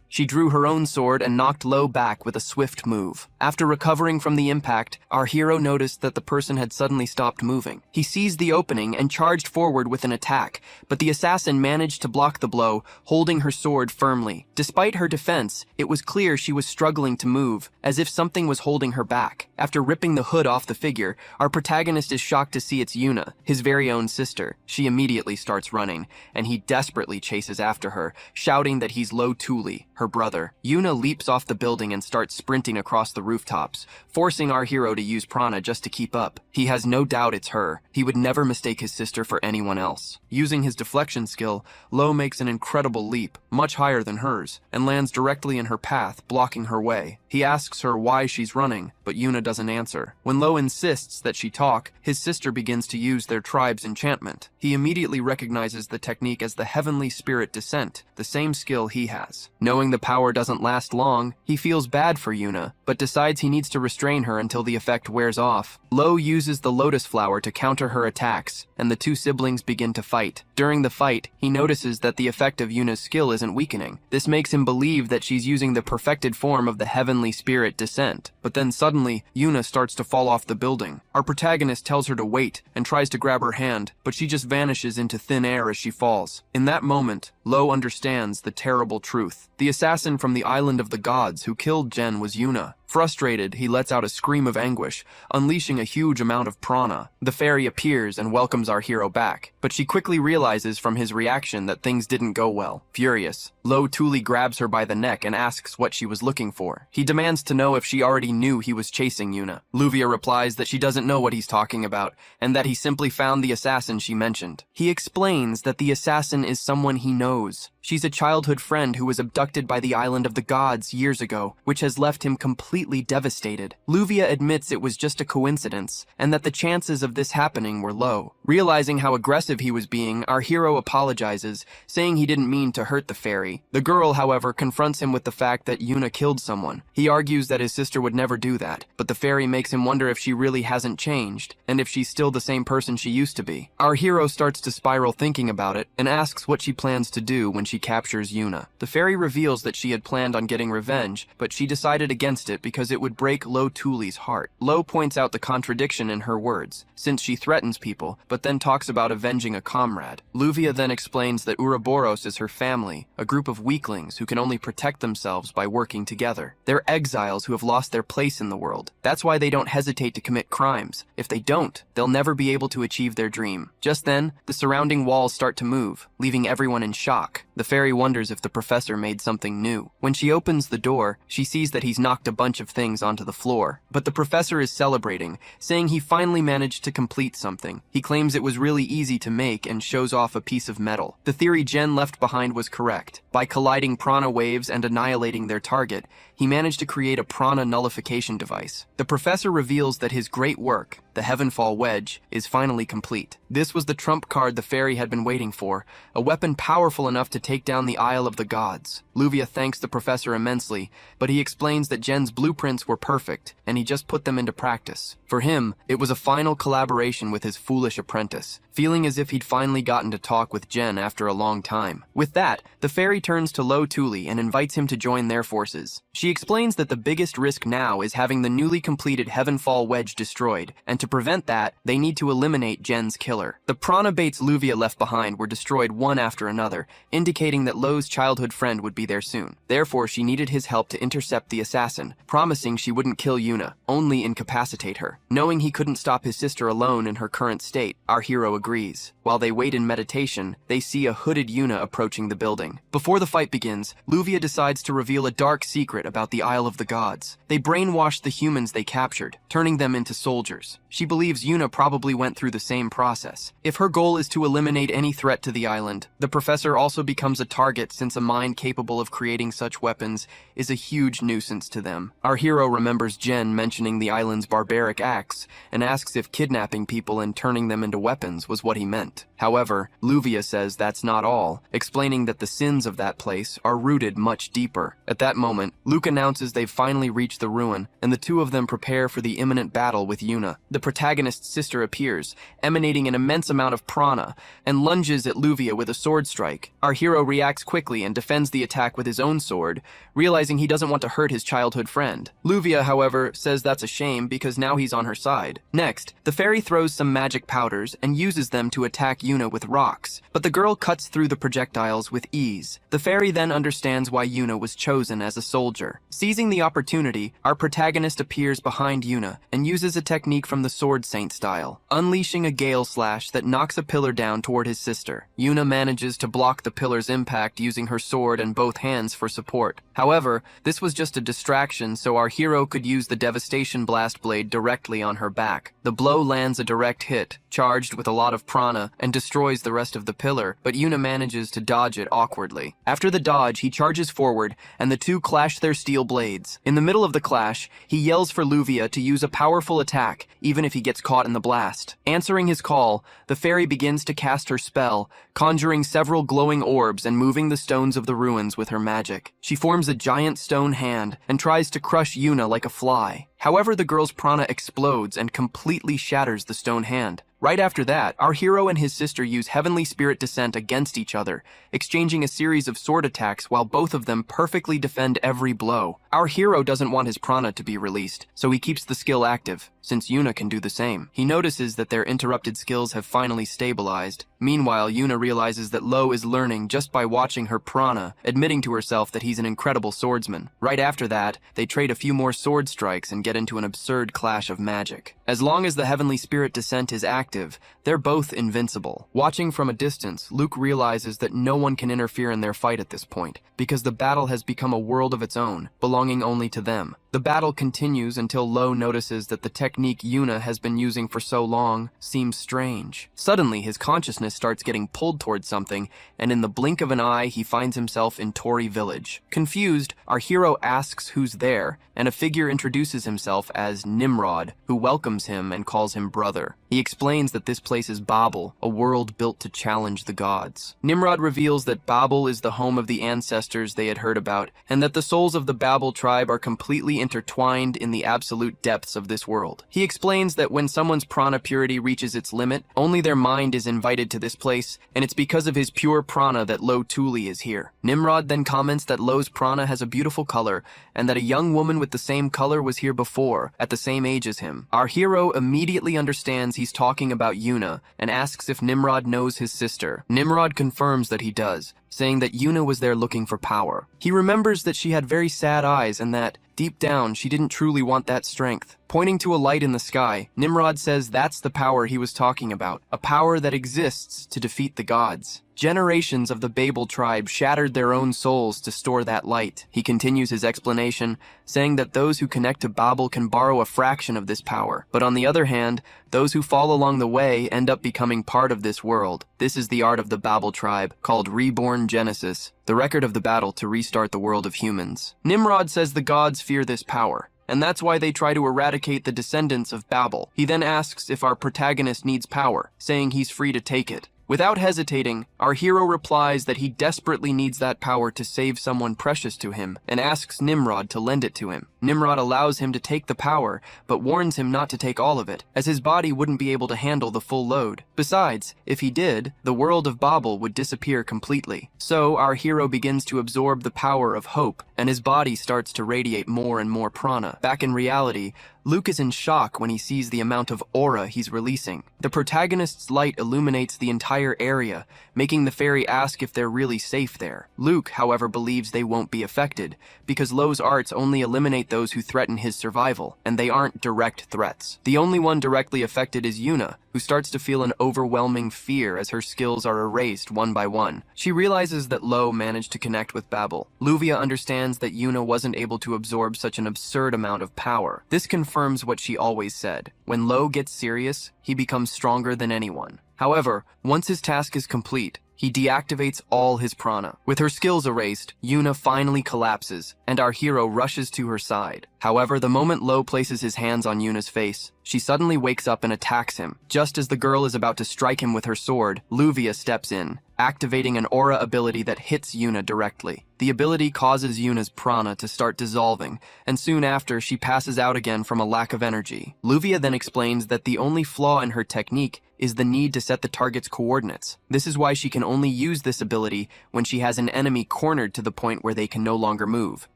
She drew her own sword and knocked Lo back with a swift move. After recovering from the impact, our hero noticed that the person had suddenly stopped moving. He seized the opening and charged forward with an attack, but the assassin managed to block the blow, holding her sword firmly. Despite her defense, it was clear she was struggling to move, as if something was holding her back. After ripping the hood off the figure, our protagonist is shocked to see it's Yuna, his very own sister. She immediately starts running, and he desperately chases after her, shouting that he's Lo Tuli, her brother. Yuna leaps off the building and starts sprinting across the rooftops, forcing our hero to use prana just to keep up. He has no doubt it's her. He would never mistake his sister for anyone else. Using his deflection skill, Lo makes an incredible leap, much higher than hers, and lands directly in her path, blocking her way. He asks her why she's running, but Yuna doesn't answer. When Lo insists that she talk, his sister begins to use their tribe's enchantment. He immediately recognizes the technique as the Heavenly Spirit Descent, the same skill he has. Knowing the power doesn't last long, he feels bad for Yuna, but decides he needs to restrain her until the effect wears off. Lo uses the lotus flower to counter her attacks, and the two siblings begin to fight. During the fight, he notices that the effect of Yuna's skill isn't weakening. This makes him believe that she's using the perfected form of the Heavenly Spirit Descent. But then suddenly, Yuna starts to fall off the building. Our protagonist tells her to wait and tries to grab her hand, but she just vanishes into thin air as she falls. In that moment, Lo understands the terrible truth. The assassin from the island of the gods who killed Jen was Yuna. Frustrated, he lets out a scream of anguish, unleashing a huge amount of prana. The fairy appears and welcomes our hero back, but she quickly realizes from his reaction that things didn't go well. Furious, Lo Tuli grabs her by the neck and asks what she was looking for. He demands to know if she already knew he was chasing Yuna. Luvia replies that she doesn't know what he's talking about, and that he simply found the assassin she mentioned. He explains that the assassin is someone he knows. She's a childhood friend who was abducted by the island of the gods years ago, which has left him completely devastated. Luvia admits it was just a coincidence, and that the chances of this happening were low. Realizing how aggressive he was being, our hero apologizes, saying he didn't mean to hurt the fairy. The girl, however, confronts him with the fact that Yuna killed someone. He argues that his sister would never do that, but the fairy makes him wonder if she really hasn't changed, and if she's still the same person she used to be. Our hero starts to spiral thinking about it, and asks what she plans to do when she captures Yuna. The fairy reveals that she had planned on getting revenge, but she decided against it because it would break Lo Tuli's heart. Lo points out the contradiction in her words, since she threatens people, but then talks about avenging a comrade. Luvia then explains that Ouroboros is her family, a group of weaklings who can only protect themselves by working together. They're exiles who have lost their place in the world. That's why they don't hesitate to commit crimes. If they don't, they'll never be able to achieve their dream. Just then, the surrounding walls start to move, leaving everyone in shock. The fairy wonders if the professor made something new. When she opens the door, she sees that he's knocked a bunch of things onto the floor. But the professor is celebrating, saying he finally managed to complete something. He claims it was really easy to make and shows off a piece of metal. The theory Jen left behind was correct. By colliding prana waves and annihilating their target, he managed to create a prana nullification device. The professor reveals that his great work, the Heavenfall Wedge, is finally complete. This was the trump card the fairy had been waiting for, a weapon powerful enough to take down the Isle of the Gods. Luvia thanks the professor immensely, but he explains that Jen's blueprints were perfect, and he just put them into practice. For him, it was a final collaboration with his foolish apprentice, feeling as if he'd finally gotten to talk with Jen after a long time. With that, the fairy turns to Lo Tuli and invites him to join their forces. She explains that the biggest risk now is having the newly completed Heavenfall Wedge destroyed, and to prevent that, they need to eliminate Jen's killer. The prana baits Luvia left behind were destroyed one after another, indicating that Lo's childhood friend would be there soon. Therefore, she needed his help to intercept the assassin, promising she wouldn't kill Yuna, only incapacitate her. Knowing he couldn't stop his sister alone in her current state, our hero agrees. While they wait in meditation, they see a hooded Yuna approaching the building. Before the fight begins, Luvia decides to reveal a dark secret about the Isle of the Gods. They brainwashed the humans they captured, turning them into soldiers. She believes Yuna probably went through the same process. If her goal is to eliminate any threat to the island, the professor also becomes a target since a mind capable of creating such weapons is a huge nuisance to them. Our hero remembers Jen mentioning the island's barbaric acts and asks if kidnapping people and turning them into weapons was what he meant. However, Luvia says that's not all, explaining that the sins of that place are rooted much deeper. At that moment, Luke announces they've finally reached the ruin, and the two of them prepare for the imminent battle with Yuna. The protagonist's sister appears, emanating an immense amount of prana, and lunges at Luvia with a sword strike. Our hero reacts quickly and defends the attack with his own sword, realizing he doesn't want to hurt his childhood friend. Luvia, however, says that's a shame because now he's on her side. Next, the fairy throws some magic powders and uses them to attack Yuna with rocks, but the girl cuts through the projectiles with ease. The fairy then understands why Yuna was chosen as a soldier. Seizing the opportunity, our protagonist appears behind Yuna and uses a technique from the Sword Saint style, unleashing a gale slash that knocks a pillar down toward his sister. Yuna manages to block the pillar's impact using her sword and both hands for support. However, this was just a distraction so our hero could use the Devastation Blast blade directly on her back. The blow lands a direct hit, charged with a lot of prana, and destroys the rest of the pillar, but Yuna manages to dodge it awkwardly. After the dodge, he charges forward, and the two clash their steel blades. In the middle of the clash, he yells for Luvia to use a powerful attack, even if he gets caught in the blast. Answering his call, the fairy begins to cast her spell, conjuring several glowing orbs and moving the stones of the ruins with her magic. She forms a giant stone hand and tries to crush Yuna like a fly. However, the girl's prana explodes and completely shatters the stone hand. Right after that, our hero and his sister use Heavenly Spirit Descent against each other, exchanging a series of sword attacks while both of them perfectly defend every blow. Our hero doesn't want his prana to be released, so he keeps the skill active, since Yuna can do the same. He notices that their interrupted skills have finally stabilized. Meanwhile, Yuna realizes that Lo is learning just by watching her prana, admitting to herself that he's an incredible swordsman. Right after that, they trade a few more sword strikes and get into an absurd clash of magic. As long as the Heavenly Spirit Descent is active, they're both invincible. Watching from a distance, Luke realizes that no one can interfere in their fight at this point, because the battle has become a world of its own, belonging only to them. The battle continues until Lo notices that the technique Yuna has been using for so long seems strange. Suddenly, his consciousness starts getting pulled towards something, and in the blink of an eye, he finds himself in Tori Village. Confused, our hero asks who's there, and a figure introduces himself as Nimrod, who welcomes him and calls him brother. He explains that this place is Babel, a world built to challenge the gods. Nimrod reveals that Babel is the home of the ancestors they had heard about, and that the souls of the Babel tribe are completely intertwined in the absolute depths of this world. He explains that when someone's prana purity reaches its limit, only their mind is invited to this place, and it's because of his pure prana that Lo Tuli is here. Nimrod then comments that Lo's prana has a beautiful color, and that a young woman with the same color was here before, at the same age as him. Our hero immediately understands he's talking about Yuna, and asks if Nimrod knows his sister. Nimrod confirms that he does, saying that Yuna was there looking for power. He remembers that she had very sad eyes and that, deep down, she didn't truly want that strength. Pointing to a light in the sky, Nimrod says that's the power he was talking about, a power that exists to defeat the gods. Generations of the Babel tribe shattered their own souls to store that light. He continues his explanation, saying that those who connect to Babel can borrow a fraction of this power. But on the other hand, those who fall along the way end up becoming part of this world. This is the art of the Babel tribe, called reborn genesis. the record of the battle to restart the world of humans. Nimrod says the gods fear this power, and that's why they try to eradicate the descendants of Babel. He then asks if our protagonist needs power, saying he's free to take it. Without hesitating, our hero replies that he desperately needs that power to save someone precious to him, and asks Nimrod to lend it to him. Nimrod allows him to take the power, but warns him not to take all of it, as his body wouldn't be able to handle the full load. Besides, if he did, the world of Babel would disappear completely. So, our hero begins to absorb the power of hope, and his body starts to radiate more and more prana. Back in reality, Luke is in shock when he sees the amount of aura he's releasing. The protagonist's light illuminates the entire area, making the fairy ask if they're really safe there. Luke, however, believes they won't be affected, because Lo's arts only eliminate those who threaten his survival, and they aren't direct threats. The only one directly affected is Yuna, who starts to feel an overwhelming fear as her skills are erased one by one. She realizes that Lo managed to connect with Babel. Luvia understands that Yuna wasn't able to absorb such an absurd amount of power. This confirms what she always said. When Lo gets serious, he becomes stronger than anyone. However, once his task is complete, he deactivates all his prana. With her skills erased, Yuna finally collapses, and our hero rushes to her side. However, the moment Lo places his hands on Yuna's face, she suddenly wakes up and attacks him. Just as the girl is about to strike him with her sword, Luvia steps in, activating an aura ability that hits Yuna directly. The ability causes Yuna's prana to start dissolving, and soon after, she passes out again from a lack of energy. Luvia then explains that the only flaw in her technique is the need to set the target's coordinates. This is why she can only use this ability when she has an enemy cornered to the point where they can no longer move.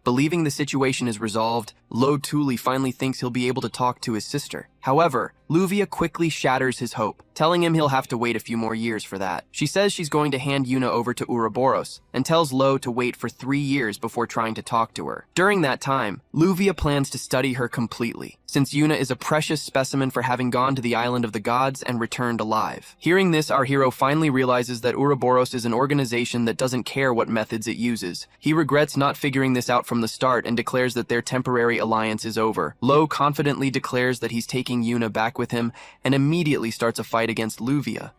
Believing the situation is resolved, Lo Tuli finally thinks he'll be able to talk to his sister. However, Luvia quickly shatters his hope, telling him he'll have to wait a few more years for that. She says she's going to hand Yuna over to Ouroboros, and tells Lo to wait for 3 years before trying to talk to her. During that time, Luvia plans to study her completely, since Yuna is a precious specimen for having gone to the island of the gods and returned alive. Hearing this, our hero finally realizes that Ouroboros is an organization that doesn't care what methods it uses. He regrets not figuring this out from the start and declares that their temporary alliance is over. Lo confidently declares that he's taking Yuna back with him and immediately starts a fight against Luvia.